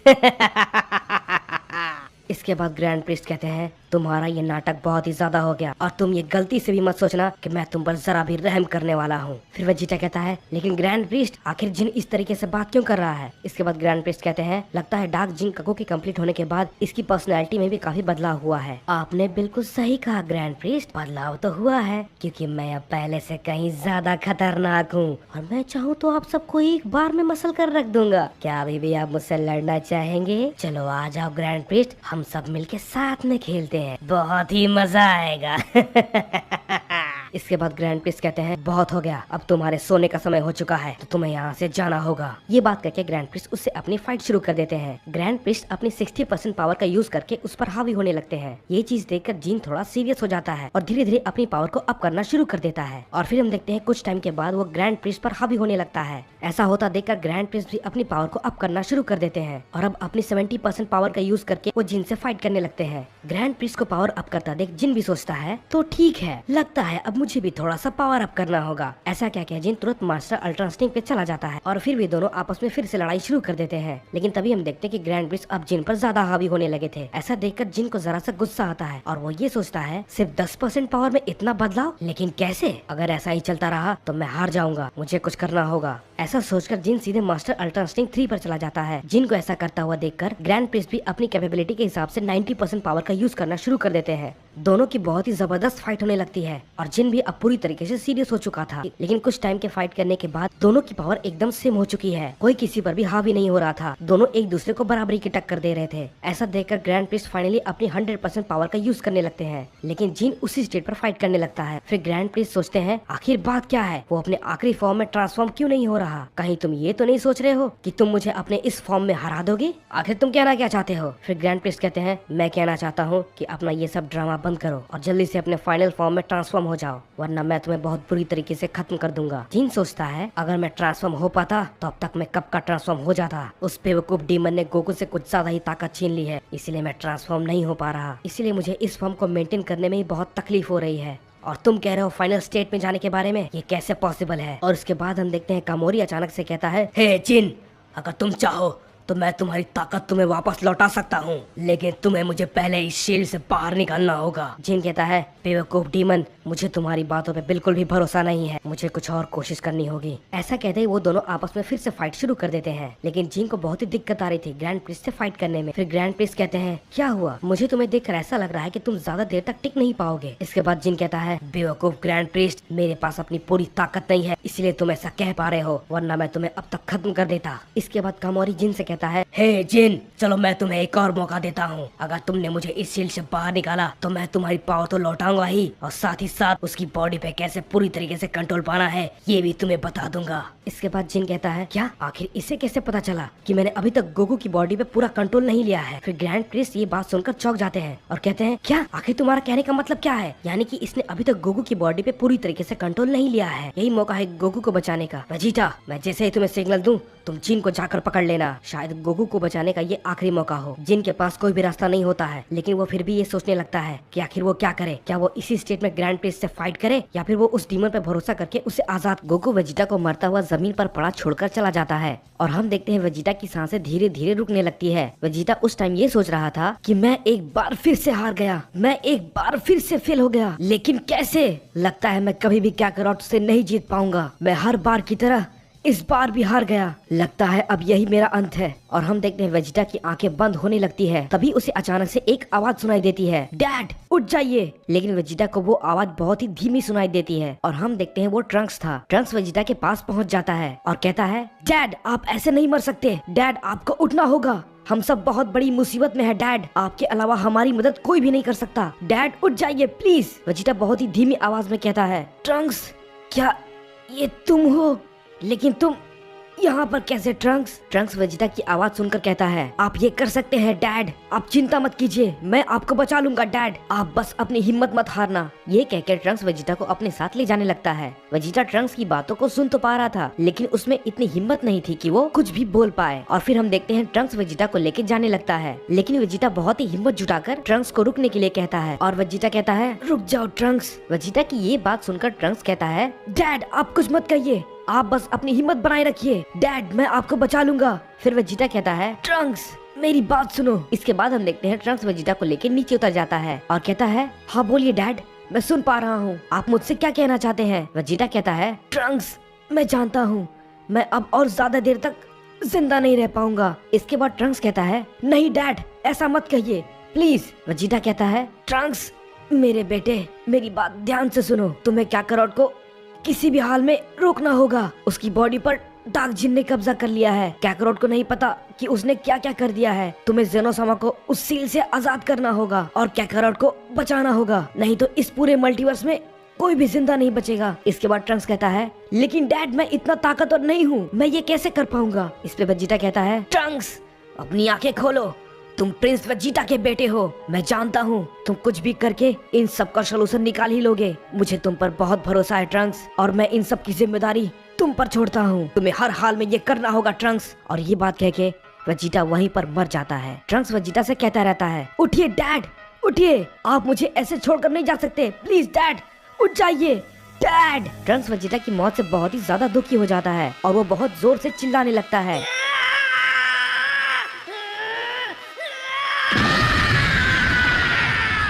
इसके बाद ग्रैंड प्रीस्ट कहते हैं तुम्हारा ये नाटक बहुत ही ज्यादा हो गया और तुम ये गलती से भी मत सोचना कि मैं तुम पर जरा भी रहम करने वाला हूँ। फिर वेजिटा कहता है लेकिन ग्रैंड प्रीस्ट, आखिर जिन इस तरीके से बात क्यों कर रहा है? इसके बाद ग्रैंड प्रीस्ट कहते हैं लगता है डार्क जिंकागो के कंप्लीट होने के बाद इसकी पर्सनैलिटी में भी काफी बदलाव हुआ है। आपने बिल्कुल सही कहा ग्रैंड प्रीस्ट, बदलाव तो हुआ है, क्योंकि मैं अब पहले से कहीं ज्यादा खतरनाक हूँ और मैं चाहूँ तो आप सबको एक बार में मसल कर रख दूंगा। क्या अभी भी आप मुझसे लड़ना चाहेंगे? चलो आ जाओ ग्रैंड प्रीस्ट, हम सब मिलके साथ में खेलते हैं, बहुत ही मजा आएगा। इसके बाद ग्रैंड प्रीस्ट कहते हैं बहुत हो गया, अब तुम्हारे सोने का समय हो चुका है, तो तुम्हें यहाँ से जाना होगा। ये बात करके ग्रैंड प्रीस्ट उससे अपनी फाइट शुरू कर देते हैं। ग्रैंड प्रीस्ट अपनी 60% पावर का यूज करके उस पर हावी होने लगते हैं। ये चीज देखकर जिन थोड़ा सीरियस हो जाता है और धीरे धीरे अपनी पावर को अप करना शुरू कर देता है। और फिर हम देखते हैं कुछ टाइम के बाद वो ग्रैंड प्रीस्ट पर हावी होने लगता है। ऐसा होता देखकर ग्रैंड प्रीस्ट भी अपनी पावर को अप करना शुरू कर देते हैं और अब अपनी 70% पावर का यूज करके वो जिन से फाइट करने लगते हैं। ग्रैंड प्रीस्ट को पावर अप करता देख जिन भी सोचता है तो ठीक है, लगता है अब मुझे भी थोड़ा सा पावर अप करना होगा। ऐसा क्या किया, जिन तुरंत मास्टर अल्ट्रा इंस्टिंक्ट पे चला जाता है और फिर भी दोनों आपस में फिर से लड़ाई शुरू कर देते हैं। लेकिन तभी हम देखते हैं कि ग्रैंड प्रीस्ट अब जिन पर ज्यादा हावी होने लगे थे। ऐसा देखकर जिन को जरा सा गुस्सा आता है और वो ये सोचता है सिर्फ 10% पावर में इतना बदलाव, लेकिन कैसे? अगर ऐसा ही चलता रहा तो मैं हार जाऊंगा, मुझे कुछ करना होगा। ऐसा सोचकर जिन सीधे मास्टर अल्ट्रा इंस्टिंक्ट 3 पर चला जाता है। जिन को ऐसा करता हुआ देखकर ग्रैंड प्रीस्ट भी अपनी कैपेबिलिटी के हिसाब से 90% पावर का यूज करना शुरू कर देते हैं। दोनों की बहुत ही जबरदस्त फाइट होने लगती है और जिन भी अब पूरी तरीके से सीरियस हो चुका था, लेकिन कुछ टाइम के फाइट करने के बाद दोनों की पावर एकदम सेम हो चुकी है। कोई किसी पर भी हावी नहीं हो रहा था, दोनों एक दूसरे को बराबरी की टक्कर दे रहे थे। ऐसा देखकर ग्रैंड प्रिस्ट फाइनली अपनी 100% पावर का यूज करने लगते हैं, लेकिन जिन उसी स्टेट पर फाइट करने लगता है। फिर ग्रैंड प्रिस्ट सोचते हैं आखिर बात क्या है, वो अपने आखिरी फॉर्म में ट्रांसफॉर्म क्यों नहीं हो रहा। कहीं तुम ये तो नहीं सोच रहे हो कि तुम मुझे अपने इस फॉर्म में हरा दोगे? आखिर तुम कहना क्या चाहते हो? फिर ग्रैंड प्रिस्ट कहते हैं मैं कहना चाहता हूँ कि अपना ये सब ड्रामा बंद करो और जल्दी से अपने फाइनल फॉर्म में ट्रांसफॉर्म हो जाओ, वरना मैं तुम्हें बहुत बुरी तरीके से खत्म कर दूंगा। जिन सोचता है अगर मैं ट्रांसफॉर्म हो पाता तो अब तक मैं कब का ट्रांसफॉर्म हो जाता। उस बेवकूफ डीमन ने गोकू से कुछ ज्यादा ही ताकत छीन ली है, इसीलिए मैं ट्रांसफॉर्म नहीं हो पा रहा। इसीलिए मुझे इस फॉर्म को मेंटेन करने में ही बहुत तकलीफ हो रही है। और तुम कह रहे हो फाइनल स्टेट में जाने के बारे में, ये कैसे पॉसिबल है? और उसके बाद हम देखते हैं कामोरी अचानक से कहता है हे जिन, अगर तुम चाहो तो मैं तुम्हारी ताकत तुम्हें वापस लौटा सकता हूँ, लेकिन तुम्हें मुझे पहले इस शील्ड से बाहर निकालना होगा। जिन कहता है बेवकूफ डीमन, मुझे तुम्हारी बातों पे बिल्कुल भी भरोसा नहीं है, मुझे कुछ और कोशिश करनी होगी। ऐसा कहते ही वो दोनों आपस में फिर से फाइट शुरू कर देते हैं, लेकिन जिन को बहुत ही दिक्कत आ रही थी ग्रैंड प्रिस्ट से फाइट करने में। फिर ग्रैंड प्रिस्ट कहते हैं क्या हुआ, मुझे तुम्हें देखकर ऐसा लग रहा है कि तुम ज्यादा देर तक टिक नहीं पाओगे। इसके बाद जिन कहता है बेवकूफ ग्रैंड प्रिस्ट, मेरे पास अपनी पूरी ताकत नहीं है, इसलिए तुम ऐसा कह पा रहे हो, वरना मैं तुम्हें अब तक खत्म कर देता। इसके बाद कामोरी जिन से कहता है हे जिन, चलो मैं तुम्हें एक और मौका देता हूँ। अगर तुमने मुझे इस शील्ड से बाहर निकाला तो मैं तुम्हारी पावर तो लौटाऊंगा ही, और साथ ही साथ उसकी बॉडी पे कैसे पूरी तरीके से कंट्रोल पाना है ये भी तुम्हें बता दूंगा। इसके बाद जिन कहता है क्या, आखिर इसे कैसे पता चला कि मैंने अभी तक गोकू की बॉडी पे पूरा कंट्रोल नहीं लिया है? फिर ग्रैंड प्रिस्ट ये बात सुनकर चौंक जाते हैं और कहते हैं क्या, आखिर तुम्हारा कहने का मतलब क्या है? यानी कि इसने अभी तक गोकू की बॉडी पे पूरी तरीके से कंट्रोल नहीं लिया है, यही मौका है गोकू को बचाने का। वेजिटा, मैं जैसे ही तुम्हें सिग्नल दूं तुम जिन को जाकर पकड़ लेना, शायद गोकू को बचाने का ये आखिरी मौका हो। जिन के पास कोई भी रास्ता नहीं होता है, लेकिन वो फिर भी ये सोचने लगता है कि आखिर वो क्या करे, क्या वो इसी स्टेट में ग्रैंड प्रिस्ट से फाइट करे या फिर वो उस डीमन पे भरोसा करके उसे आजाद। गोकू वेजिटा को मरता हुआ जमीन पर पड़ा छोड़कर चला जाता है और हम देखते हैं वेजिटा की सांसें धीरे धीरे रुकने लगती है। वेजिटा उस टाइम ये सोच रहा था कि मैं एक बार फिर से हार गया, मैं एक बार फिर से फेल हो गया, लेकिन कैसे? लगता है मैं कभी भी काकारोट से नहीं जीत पाऊंगा, मैं हर बार की तरह इस बार भी हार गया, लगता है अब यही मेरा अंत है। और हम देखते हैं वेजिटा की आंखें बंद होने लगती है, तभी उसे अचानक से एक आवाज सुनाई देती है, डैड उठ जाइए। लेकिन वेजिटा को वो आवाज बहुत ही धीमी सुनाई देती है और हम देखते हैं वो ट्रंक्स था। ट्रंक्स वेजिटा के पास पहुंच जाता है और कहता है डैड आप ऐसे नहीं मर सकते, डैड आपको उठना होगा, हम सब बहुत बड़ी मुसीबत में है डैड, आपके अलावा हमारी मदद कोई भी नहीं कर सकता, डैड उठ जाइए प्लीज। वेजिटा बहुत ही धीमी आवाज में कहता है ट्रंक्स क्या ये तुम हो, लेकिन तुम यहाँ पर कैसे? ट्रंक्स ट्रंक्स वेजिटा की आवाज सुनकर कहता है आप ये कर सकते हैं डैड, आप चिंता मत कीजिए, मैं आपको बचा लूंगा डैड, आप बस अपनी हिम्मत मत हारना। ये कहकर ट्रंक्स वेजिटा को अपने साथ ले जाने लगता है। वेजिटा ट्रंक्स की बातों को सुन तो पा रहा था, लेकिन उसमें इतनी हिम्मत नहीं थी कि वो कुछ भी बोल पाए। और फिर हम देखते हैं ट्रंक्स वेजिटा को लेके जाने लगता है, लेकिन वेजिटा बहुत ही हिम्मत जुटाकर ट्रंक्स को रुकने के लिए कहता है और वेजिटा कहता है रुक जाओ ट्रंक्स। वेजिटा की ये बात सुनकर ट्रंक्स कहता है डैड आप कुछ मत कहिए, आप बस अपनी हिम्मत बनाए रखिए, डैड मैं आपको बचा लूंगा। फिर वेजिटा कहता है ट्रंक्स मेरी बात सुनो। इसके बाद हम देखते हैं ट्रंक्स वेजिटा को लेकर नीचे उतर जाता है और कहता है हाँ बोलिए डैड, मैं सुन पा रहा हूँ, आप मुझसे क्या कहना चाहते हैं? वेजिटा कहता है ट्रंक्स मैं जानता हूँ मैं अब और ज्यादा देर तक जिंदा नहीं रह पाऊंगा। इसके बाद ट्रंक्स कहता है नहीं डैड ऐसा मत कहिए प्लीज। वेजिटा कहता है ट्रंक्स मेरे बेटे मेरी बात ध्यान से सुनो, तुम्हें काकारोट को किसी भी हाल में रोकना होगा, उसकी बॉडी पर डार्क जिन ने कब्जा कर लिया है, काकारोट को नहीं पता कि उसने क्या क्या कर दिया है, तुम्हें ज़ेनोसामा को उस सील से आजाद करना होगा और काकारोट को बचाना होगा, नहीं तो इस पूरे मल्टीवर्स में कोई भी जिंदा नहीं बचेगा। इसके बाद ट्रंक्स कहता है लेकिन डैड मैं इतना ताकतवर नहीं हूँ, मैं ये कैसे कर पाऊंगा? इस पे वेजिटा कहता है ट्रंक्स अपनी आंखें खोलो, तुम प्रिंस वेजिटा के बेटे हो, मैं जानता हूँ तुम कुछ भी करके इन सब का सलूशन निकाल ही लोगे, मुझे तुम पर बहुत भरोसा है ट्रंक्स, और मैं इन सब की जिम्मेदारी तुम पर छोड़ता हूँ, तुम्हें हर हाल में ये करना होगा ट्रंक्स। और ये बात कह के वेजिटा वहीं पर मर जाता है। ट्रंक्स वेजिटा से कहता रहता है उठिए डैड उठिए, आप मुझे ऐसे छोड़कर नहीं जा सकते, प्लीज डैड उठ जाइए डैड। ट्रंक्स वेजिटा की मौत से बहुत ही ज्यादा दुखी हो जाता है और वो बहुत जोर से चिल्लाने लगता है।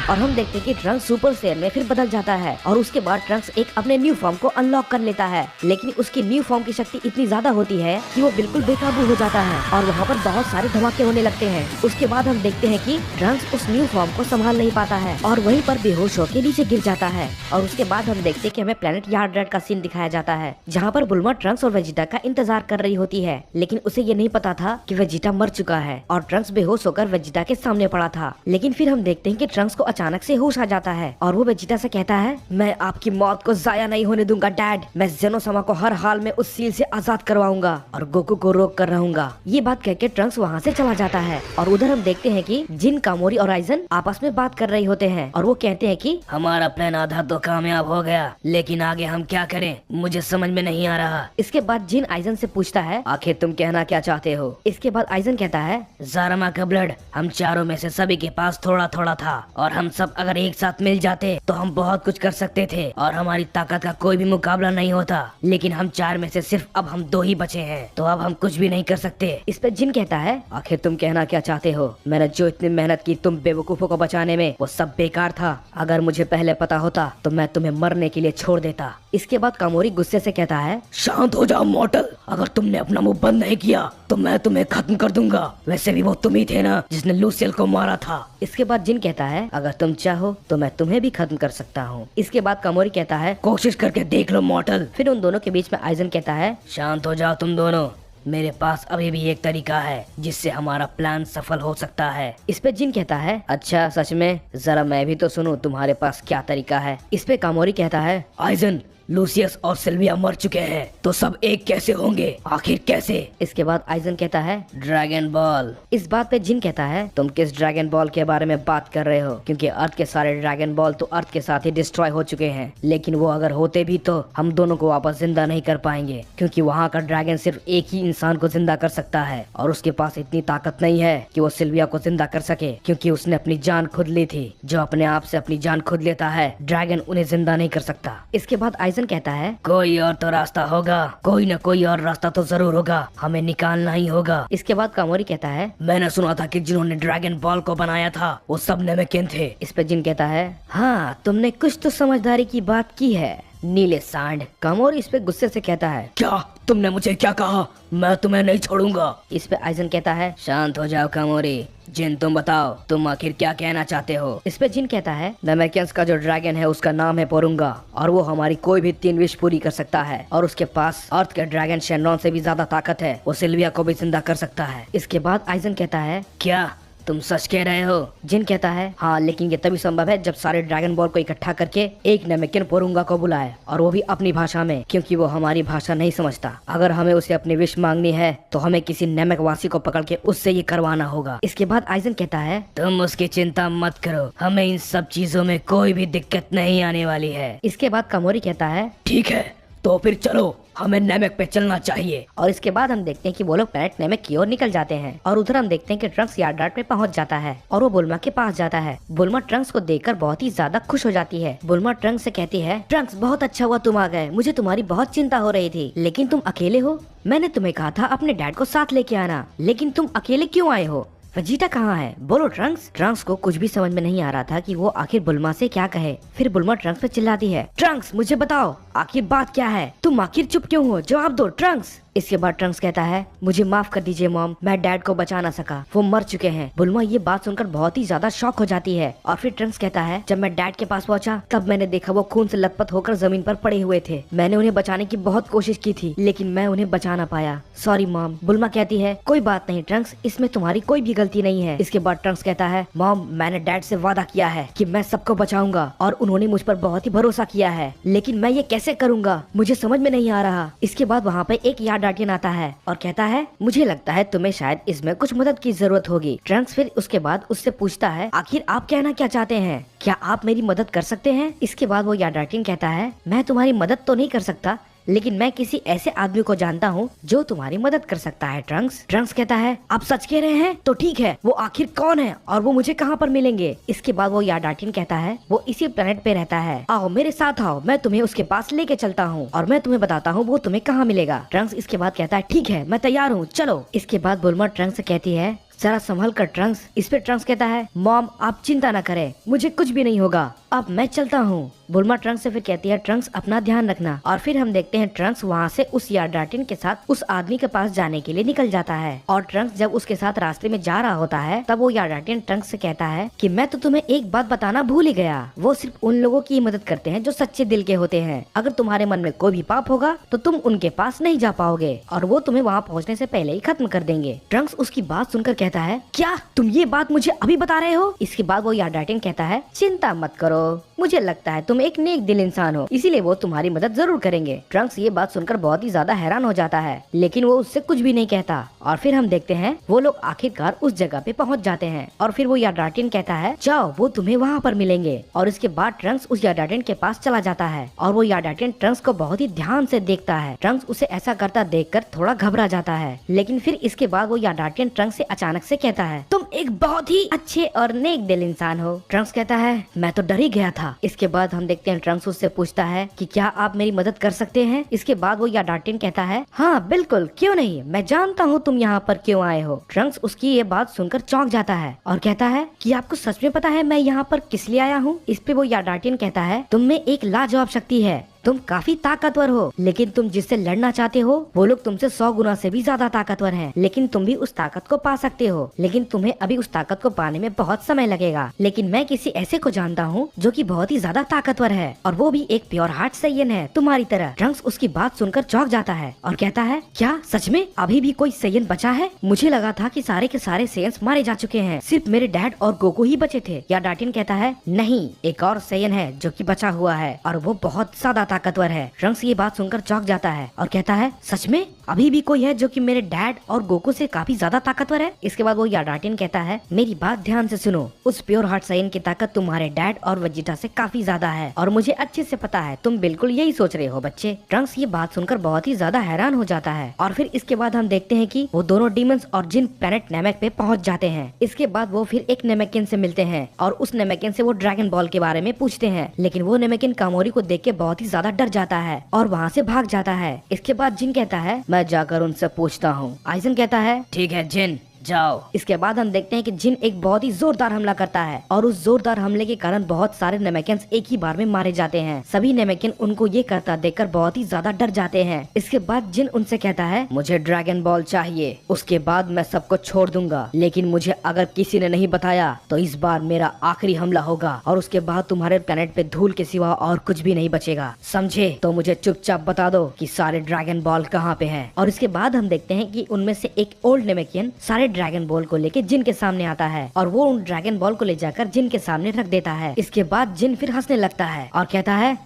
और हम देखते हैं कि ट्रंक्स सुपर सैयन में फिर बदल जाता है और उसके बाद ट्रंक्स एक अपने न्यू फॉर्म को अनलॉक कर लेता है, लेकिन उसकी न्यू फॉर्म की शक्ति इतनी ज्यादा होती है कि वो बिल्कुल बेकाबू हो जाता है और वहाँ पर बहुत सारे धमाके होने लगते हैं। उसके बाद हम देखते हैं कि ट्रंक्स उस न्यू फॉर्म को संभाल नहीं पाता है और वहीं पर बेहोश होकर नीचे गिर जाता है। और उसके बाद हम देखते हैं कि हमें प्लेनेट यार्ड रेड का सीन दिखाया जाता है, जहाँ पर बुल्मा ट्रंक्स और वेजिटा का इंतजार कर रही होती है, लेकिन उसे ये नहीं पता था कि वेजिटा मर चुका है और ट्रंक्स बेहोश होकर वेजिटा के सामने पड़ा था। लेकिन फिर हम देखते हैं कि ट्रंक्स को अचानक से होश आ जाता है और वो वेजिटा से कहता है, मैं आपकी मौत को जाया नहीं होने दूंगा डैड, मैं जेनोसामा को हर हाल में उस सील से आजाद करवाऊंगा और गोकू को रोक कर रहूंगा। ये बात कहकर ट्रंक्स वहाँ से चला जाता है और उधर हम देखते हैं कि जिन, कामोरी और आइजन आपस में बात कर रहे होते हैं और वो कहते हैं कि हमारा प्लान आधा तो कामयाब हो गया, लेकिन आगे हम क्या करें मुझे समझ में नहीं आ रहा। इसके बाद जिन आइजन से पूछता है, आखिर तुम कहना क्या चाहते हो? इसके बाद आइजन कहता है, जारमा का ब्लड हम चारों में से सभी के पास थोड़ा थोड़ा था और हम सब अगर एक साथ मिल जाते तो हम बहुत कुछ कर सकते थे और हमारी ताकत का कोई भी मुकाबला नहीं होता, लेकिन हम चार में से सिर्फ अब हम दो ही बचे हैं, तो अब हम कुछ भी नहीं कर सकते। इस पे जिन कहता है, आखिर तुम कहना क्या चाहते हो? मैंने जो इतनी मेहनत की तुम बेवकूफों को बचाने में, वो सब बेकार था। अगर मुझे पहले पता होता तो मैं तुम्हें मरने के लिए छोड़ देता। इसके बाद कामोरी गुस्से से कहता है, शांत हो जाओ मॉर्टल, अगर तुमने अपना मुंह बंद नहीं किया तो मैं तुम्हें खत्म कर दूंगा। वैसे भी वो तुम ही थे ना जिसने लूसियल को मारा था। इसके बाद जिन कहता है, अगर तुम चाहो तो मैं तुम्हें भी खत्म कर सकता हूँ। इसके बाद कामोरी कहता है, कोशिश करके देख लो मॉर्टल। फिर उन दोनों के बीच में आइजन कहता है, शांत हो जाओ तुम दोनों, मेरे पास अभी भी एक तरीका है जिससे हमारा प्लान सफल हो सकता है। इस पे जिन कहता है, अच्छा सच में? जरा मैं भी तो सुनूं तुम्हारे पास क्या तरीका है। इस पे कामोरी कहता है, आइजन, लूसियस और सिल्विया मर चुके हैं तो सब एक कैसे होंगे, आखिर कैसे? इसके बाद आइजन कहता है, ड्रैगन बॉल। इस बात पे जिन कहता है, तुम किस ड्रैगन बॉल के बारे में बात कर रहे हो? क्योंकि अर्थ के सारे ड्रैगन बॉल तो अर्थ के साथ ही डिस्ट्रॉय हो चुके हैं, लेकिन वो अगर होते भी तो हम दोनों को वापस जिंदा नहीं कर पाएंगे, क्योंकि वहाँ का ड्रैगन सिर्फ एक ही इंसान को जिंदा कर सकता है और उसके पास इतनी ताकत नहीं है कि वो सिल्विया को जिंदा कर सके, क्योंकि उसने अपनी जान खुद ली थी। जो अपने आप से अपनी जान खुद लेता है, ड्रैगन उन्हें जिंदा नहीं कर सकता। इसके बाद आइजन कहता है, कोई और तो रास्ता होगा, कोई न कोई और रास्ता तो जरूर होगा, हमें निकालना ही होगा। इसके बाद कामोरी कहता है, मैंने सुना था कि जिन्होंने ड्रैगन बॉल को बनाया था वो सब नेमेकिन थे। इस पे जिन कहता है, हाँ तुमने कुछ तो समझदारी की बात की है, नीले सांड। कामोरी इस पे गुस्से से कहता है, क्या तुमने मुझे क्या कहा? मैं तुम्हें नहीं छोड़ूंगा। इस पे आइजन कहता है, शांत हो जाओ कामोरी। जिन तुम बताओ, तुम आखिर क्या कहना चाहते हो? इस पे जिन कहता है, नेमेकियंस का जो ड्रैगन है उसका नाम है पोरुंगा और वो हमारी कोई भी 3 विश पूरी कर सकता है और उसके पास अर्थ के ड्रैगन शेनरॉन से भी ज्यादा ताकत है, वो सिल्विया को भी जिंदा कर सकता है। इसके बाद आइजन कहता है, क्या तुम सच कह रहे हो? जिन कहता है, हाँ लेकिन ये तभी संभव है जब सारे ड्रैगन बॉल को इकट्ठा करके एक नेमेकियन पोरुंगा को बुलाए और वो भी अपनी भाषा में, क्योंकि वो हमारी भाषा नहीं समझता। अगर हमें उसे अपनी विश मांगनी है तो हमें किसी नेमेकवासी को पकड़ के उससे ये करवाना होगा। इसके बाद आइजन कहता है, तुम उसकी चिंता मत करो, हमें इन सब चीजों में कोई भी दिक्कत नहीं आने वाली है। इसके बाद कामोरी कहता है, ठीक है तो फिर चलो, हमें नेमेक पे चलना चाहिए। और इसके बाद हम देखते हैं कि वो लोग प्लेनेट नेमेक की ओर निकल जाते हैं और उधर हम देखते हैं कि ट्रंक्स यार्डार्ड पे पहुंच जाता है और वो बुल्मा के पास जाता है। बुल्मा ट्रंक्स को देखकर बहुत ही ज्यादा खुश हो जाती है। बुल्मा ट्रंक्स से कहती है, ट्रंक्स बहुत अच्छा हुआ तुम आ गए, मुझे तुम्हारी बहुत चिंता हो रही थी, लेकिन तुम अकेले हो। मैंने तुम्हें कहा था अपने डैड को साथ लेके आना, लेकिन तुम अकेले क्यों आए हो? वेजिटा कहाँ है? बोलो ट्रंक्स। ट्रंक्स को कुछ भी समझ में नहीं आ रहा था कि वो आखिर बुल्मा से क्या कहे। फिर बुल्मा ट्रंक्स पे चिल्लाती है, ट्रंक्स मुझे बताओ आखिर बात क्या है? तुम आखिर चुप क्यों हो? जवाब दो ट्रंक्स। इसके बाद ट्रंक्स कहता है, मुझे माफ कर दीजिए मॉम, मैं डैड को बचा ना सका, वो मर चुके हैं। बुल्मा ये बात सुनकर बहुत ही ज्यादा शॉक हो जाती है और फिर ट्रंक्स कहता है, जब मैं डैड के पास पहुंचा तब मैंने देखा वो खून से लथपथ होकर जमीन पर पड़े हुए थे। मैंने उन्हें बचाने की बहुत कोशिश की थी, लेकिन मैं उन्हें बचा ना पाया, सॉरी मॉम। बुल्मा कहती है, कोई बात नहीं ट्रंक्स, इसमें तुम्हारी कोई भी गलती नहीं है। इसके बाद ट्रंक्स कहता है, मॉम मैंने डैड से वादा किया है कि मैं सबको बचाऊंगा और उन्होंने मुझ पर बहुत ही भरोसा किया है, लेकिन मैं ये कैसे करूंगा मुझे समझ में नहीं आ रहा। इसके बाद वहाँ पे एक यार्डार्डियन आता है और कहता है, मुझे लगता है तुम्हें शायद इसमें कुछ मदद की जरूरत होगी। ट्रंक्स फिर उसके बाद उससे पूछता है, आखिर आप कहना क्या चाहते हैं? क्या आप मेरी मदद कर सकते हैं? इसके बाद वो यार्डार्डियन कहता है, मैं तुम्हारी मदद तो नहीं कर सकता, लेकिन मैं किसी ऐसे आदमी को जानता हूँ जो तुम्हारी मदद कर सकता है ट्रंक्स। ट्रंक्स कहता है, आप सच कह रहे हैं? तो ठीक है, वो आखिर कौन है और वो मुझे कहाँ पर मिलेंगे? इसके बाद वो यार्डार्डियन कहता है, वो इसी प्लेनेट पे रहता है, आओ मेरे साथ आओ, मैं तुम्हें उसके पास लेके चलता हूँ और मैं तुम्हें बताता हूँ वो तुम्हें कहाँ मिलेगा। ट्रंक्स इसके बाद कहता है, ठीक है मैं तैयार हूँ, चलो। इसके बाद बुल्मा ट्रंक्स से कहती है, जरा संभल कर ट्रंक्स। इस पे ट्रंक्स कहता है मॉम आप चिंता न करें, मुझे कुछ भी नहीं होगा, अब मैं चलता हूँ। बुल्मा ट्रंक्स से फिर कहती है ट्रंक्स अपना ध्यान रखना। और फिर हम देखते हैं ट्रंक्स वहाँ से उस यार्डार्टिन के साथ उस आदमी के पास जाने के लिए निकल जाता है। और ट्रंक्स जब उसके साथ रास्ते में जा रहा होता है तब वो यार्डार्टिन ट्रंक्स से कहता है कि मैं तो तुम्हें एक बात बताना भूल ही गया, वो सिर्फ उन लोगों की मदद करते हैं जो सच्चे दिल के होते हैं। अगर तुम्हारे मन में कोई भी पाप होगा तो तुम उनके पास नहीं जा पाओगे और वो तुम्हें वहाँ पहुँचने से पहले ही खत्म कर देंगे। ट्रंक्स उसकी बात सुनकर कहता है क्या तुम ये बात मुझे अभी बता रहे हो? इसके बाद वो यार्डार्टिन कहता है चिंता मत करो, मुझे लगता है तुम एक नेक दिल इंसान हो, इसीलिए वो तुम्हारी मदद जरूर करेंगे। ट्रंक्स ये बात सुनकर बहुत ही ज्यादा हैरान हो जाता है, लेकिन वो उससे कुछ भी नहीं कहता। और फिर हम देखते हैं वो लोग आखिरकार उस जगह पे पहुंच जाते हैं और फिर वो यार्डार्टिन कहता है जाओ वो तुम्हें वहाँ पर मिलेंगे। और इसके बाद ट्रंक्स उस यार्डार्टिन के पास चला जाता है और वो यार्डार्टिन ट्रंक्स को बहुत ही ध्यान से देखता है। ट्रंक्स उसे ऐसा करता देखकर थोड़ा घबरा जाता है, लेकिन फिर इसके बाद वो यार्डार्टिन ट्रंक्स से अचानक से कहता है तुम एक बहुत ही अच्छे और नेक दिल इंसान हो। ट्रंक्स कहता है मैं तो डर ही गया था। इसके बाद हम देखते हैं ट्रंक्स उससे पूछता है कि क्या आप मेरी मदद कर सकते हैं? इसके बाद वो यार्डार्टिन कहता है हाँ बिल्कुल, क्यों नहीं, मैं जानता हूँ तुम यहाँ पर क्यों आए हो। ट्रंक्स उसकी ये बात सुनकर चौंक जाता है और कहता है कि आपको सच में पता है मैं यहाँ पर किस लिए आया हूँ? इस पे वो यार्डार्टिन कहता है तुम में एक लाजवाब शक्ति है, तुम काफी ताकतवर हो, लेकिन तुम जिससे लड़ना चाहते हो वो लोग तुमसे 100 गुना से भी ज्यादा ताकतवर हैं। लेकिन तुम भी उस ताकत को पा सकते हो, लेकिन तुम्हें अभी उस ताकत को पाने में बहुत समय लगेगा। लेकिन मैं किसी ऐसे को जानता हूँ जो कि बहुत ही ज्यादा ताकतवर है और वो भी एक प्योर हार्ट सैयन है तुम्हारी तरह। ट्रंक्स उसकी बात सुनकर चौंक जाता है और कहता है क्या सच में अभी भी कोई सैयन बचा है? मुझे लगा था कि सारे के सारे सैयन्स मारे जा चुके हैं, सिर्फ मेरे डैड और गोकू ही बचे थे। यार्डार्टिन कहता है नहीं, एक और सैयन है जो कि बचा हुआ है और वो बहुत ज्यादा ताकतवर है। ट्रंक्स ये बात सुनकर चौंक जाता है और कहता है सच में अभी भी कोई है जो कि मेरे डैड और गोकू से काफी ज्यादा ताकतवर है? इसके बाद वो यार्डार्टिन कहता है मेरी बात ध्यान से सुनो, उस प्योर हार्ट सैयन की ताकत तुम्हारे डैड और वेजिटा से काफी ज्यादा है और मुझे अच्छे से पता है तुम बिल्कुल यही सोच रहे हो बच्चे। ट्रंक्स ये बात सुनकर बहुत ही ज्यादा हैरान हो जाता है और फिर इसके बाद हम देखते हैं कि वो दोनों डीमंस और जिन प्लेनेट नेमेक पे पहुंच जाते हैं। इसके बाद वो फिर एक नेमेकिन से मिलते हैं और उस नेमेकिन से वो ड्रैगन बॉल के बारे में पूछते हैं, लेकिन वो नेमेकिन कामोरी को देख के बहुत ही ज्यादा डर जाता है और वहाँ से भाग जाता है। इसके बाद जिन कहता है मैं जाकर उनसे पूछता हूँ। आइजन कहता है ठीक है जिन जाओ। इसके बाद हम देखते हैं कि जिन एक बहुत ही जोरदार हमला करता है और उस जोरदार हमले के कारण बहुत सारे नेमेकिन्स एक ही बार में मारे जाते हैं। सभी नेमेकिन उनको ये करता देखकर बहुत ही ज्यादा डर जाते हैं। इसके बाद जिन उनसे कहता है मुझे ड्रैगन बॉल चाहिए, उसके बाद मैं सबको छोड़ दूंगा, लेकिन मुझे अगर किसी ने नहीं बताया तो इस बार मेरा आखिरी हमला होगा और उसके बाद तुम्हारे प्लेनेट पे धूल के सिवा और कुछ भी नहीं बचेगा, समझे? तो मुझे चुपचाप बता दो कि सारे ड्रैगन बॉल कहाँ पे हैं। और इसके बाद हम देखते हैं कि उनमें से एक ओल्ड नेमेकियन सारे ड्रैगन बॉल को लेके जिन के सामने आता है और वो उन ड्रैगन बॉल को ले जाकर जिन के सामने रख देता है। इसके बाद जिन फिर हंसने लगता है और कहता है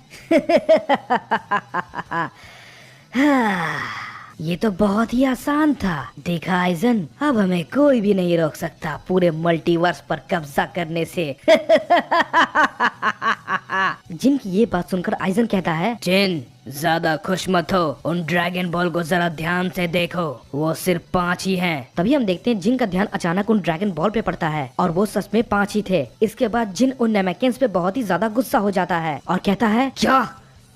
ये तो बहुत ही आसान था, देखा आइजन, अब हमें कोई भी नहीं रोक सकता पूरे मल्टीवर्स पर कब्जा करने से। जिन की ये बात सुनकर आइजन कहता है जिन ज्यादा खुश मत हो, उन ड्रैगन बॉल को जरा ध्यान से देखो, वो सिर्फ 5 ही हैं। तभी हम देखते हैं जिन का ध्यान अचानक उन ड्रैगन बॉल पे पड़ता है और वो सच में 5 ही थे। इसके बाद जिन उन नेमेकिन्स पे बहुत ही ज्यादा गुस्सा हो जाता है और कहता है क्या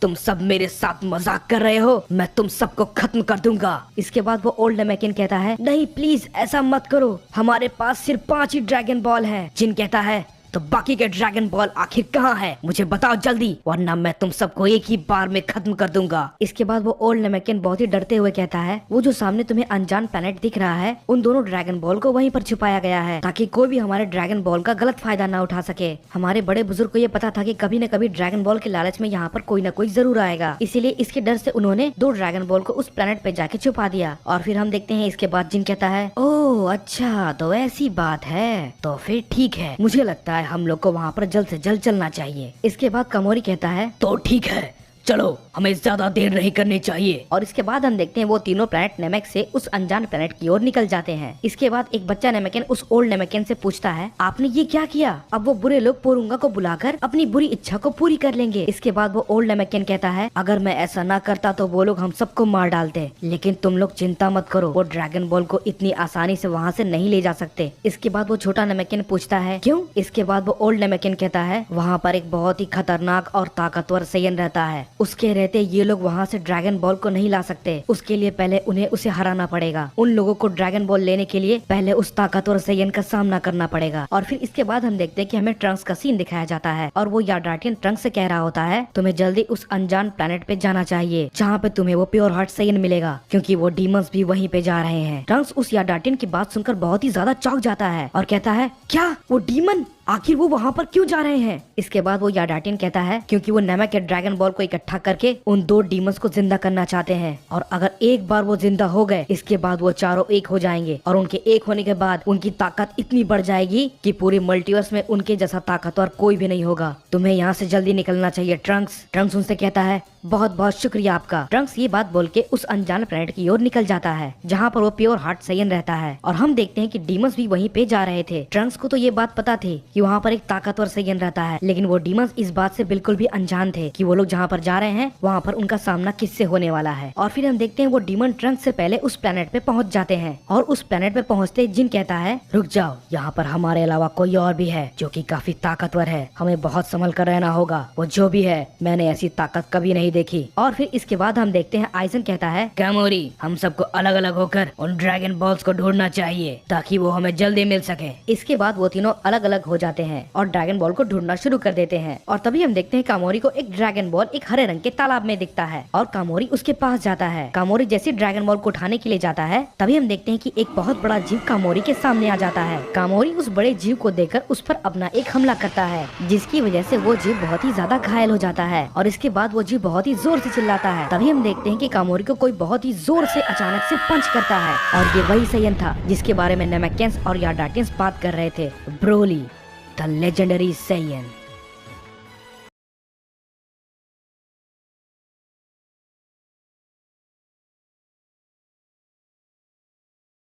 तुम सब मेरे साथ मजाक कर रहे हो? मैं तुम सबको खत्म कर दूंगा। इसके बाद वो ओल्ड नेमेकिन कहता है नहीं प्लीज ऐसा मत करो, हमारे पास सिर्फ 5 ही ड्रैगन बॉल है। जिन कहता है तो बाकी के ड्रैगन बॉल आखिर कहाँ है, मुझे बताओ जल्दी, वरना मैं तुम सबको एक ही बार में खत्म कर दूंगा। इसके बाद वो ओल्ड नेमेकिन बहुत ही डरते हुए कहता है वो जो सामने तुम्हें अनजान प्लेनेट दिख रहा है, उन दोनों ड्रैगन बॉल को वहीं पर छुपाया गया है ताकि कोई भी हमारे ड्रैगन बॉल का गलत फायदा ना उठा सके। हमारे बड़े बुजुर्ग को ये पता था कि कभी न कभी ड्रैगन बॉल के लालच में यहाँ पर कोई न कोई जरूर आएगा, इसीलिए इसके डर से उन्होंने 2 ड्रैगन बॉल को उस प्लेनेट पे जाके छुपा दिया। और फिर हम देखते हैं इसके बाद जिन कहता है ओह अच्छा तो ऐसी बात है, तो फिर ठीक है, मुझे लगता है हम लोग को वहाँ पर जल्द से जल्द चलना चाहिए। इसके बाद कमोरी कहता है तो ठीक है चलो, हमें ज्यादा देर नहीं करनी चाहिए। और इसके बाद हम देखते हैं वो तीनों प्लेनेट नेमेक से उस अनजान प्लेनेट की ओर निकल जाते हैं। इसके बाद एक बच्चा नेमेकिन उस ओल्ड नेमेकिन से पूछता है आपने ये क्या किया? अब वो बुरे लोग पोरुंगा को बुलाकर अपनी बुरी इच्छा को पूरी कर लेंगे। इसके बाद वो ओल्ड नेमेकिन कहता है अगर मैं ऐसा ना करता तो वो लोग हम सबको मार डालते, लेकिन तुम लोग चिंता मत करो, वो ड्रैगन बॉल को इतनी आसानी से वहाँ से नहीं ले जा सकते। इसके बाद वो छोटा नेमेकिन पूछता है क्यों? इसके बाद वो ओल्ड नेमेकिन कहता है वहाँ पर एक बहुत ही खतरनाक और ताकतवर सैयन रहता है उसके रहते ये लोग वहाँ से ड्रैगन बॉल को नहीं ला सकते। उसके लिए पहले उन्हें उसे हराना पड़ेगा। उन लोगों को ड्रैगन बॉल लेने के लिए पहले उस ताकतवर सैयन का सामना करना पड़ेगा। और फिर इसके बाद हम देखते हैं कि हमें ट्रंक्स का सीन दिखाया जाता है और वो यार्डार्टियन ट्रंक्स से कह रहा होता है तुम्हें जल्दी उस अनजान प्लेनेट पे जाना चाहिए जहाँ पे तुम्हें वो प्योर हार्ट सैयन मिलेगा, क्योंकि वो डीमंस भी वहीं पे जा रहे हैं। ट्रंक्स उस यार्डार्टियन की बात सुनकर बहुत ही ज्यादा चौंक जाता है और कहता है क्या वो डीमन, आखिर वो वहाँ पर क्यों जा रहे हैं? इसके बाद वो यार्डार्टियन कहता है क्योंकि वो नमक के ड्रैगन बॉल को इकट्ठा करके उन 2 डीमंस को जिंदा करना चाहते हैं, और अगर एक बार वो जिंदा हो गए इसके बाद वो चारों एक हो जाएंगे, और उनके एक होने के बाद उनकी ताकत इतनी बढ़ जाएगी कि पूरी मल्टीवर्स में उनके जैसा ताकतवर कोई भी नहीं होगा। तुम्हें यहाँ से जल्दी निकलना चाहिए ट्रंक्स। ट्रंक्स उनसे कहता है बहुत बहुत शुक्रिया आपका। ट्रंक्स ये बात बोल के उस अनजान प्लेनेट की ओर निकल जाता है जहाँ पर वो प्योर हार्ट सैयन रहता है, और हम देखते हैं कि डीमंस भी वहीं पे जा रहे थे। ट्रंक्स को तो ये बात पता थी कि वहाँ पर एक ताकतवर सैयन रहता है, लेकिन वो डीमंस इस बात से बिल्कुल भी अनजान थे कि वो लोग जहाँ पर जा रहे हैं वहाँ पर उनका सामना किससे होने वाला है। और फिर हम देखते हैं वो डीमन ट्रंक्स से पहले उस प्लेनेट पे पहुँच जाते हैं, और उस प्लेनेट पे पहुँचते जिन कहता है रुक जाओ, यहाँ पर हमारे अलावा कोई और भी है जो कि काफी ताकतवर है, हमें बहुत संभल कर रहना होगा। वो जो भी है मैंने ऐसी ताकत कभी नहीं देखी। और फिर इसके बाद हम देखते हैं आइजन कहता है गैमोरी, हम सबको अलग अलग होकर उन ड्रैगन बॉल्स को ढूंढना चाहिए ताकि वो हमें जल्दी मिल सके। इसके बाद वो तीनों अलग अलग हो जाते हैं और ड्रैगन बॉल को ढूंढना शुरू कर देते हैं। और तभी हम देखते हैं कामोरी को एक ड्रैगन बॉल एक हरे रंग के तालाब में दिखता है और कामोरी उसके पास जाता है। कामोरी जैसे ड्रैगन बॉल को उठाने के लिए जाता है तभी हम देखते हैं कि एक बहुत बड़ा जीव कामोरी के सामने आ जाता है। कामोरी उस बड़े जीव को देखकर उस पर अपना एक हमला करता है, जिसकी वजह से वो जीव बहुत ही ज्यादा घायल हो जाता है, और इसके बाद वो जीव बहुत ही जोर से चिल्लाता है। तभी हम देखते हैं कि कामोरी को कोई बहुत ही जोर से अचानक से पंच करता है, और ये वही सैयन था जिसके बारे में नेमेकियंस और यार्डार्टियंस बात कर रहे थे, ब्रोली द लेजेंडरी सैयन।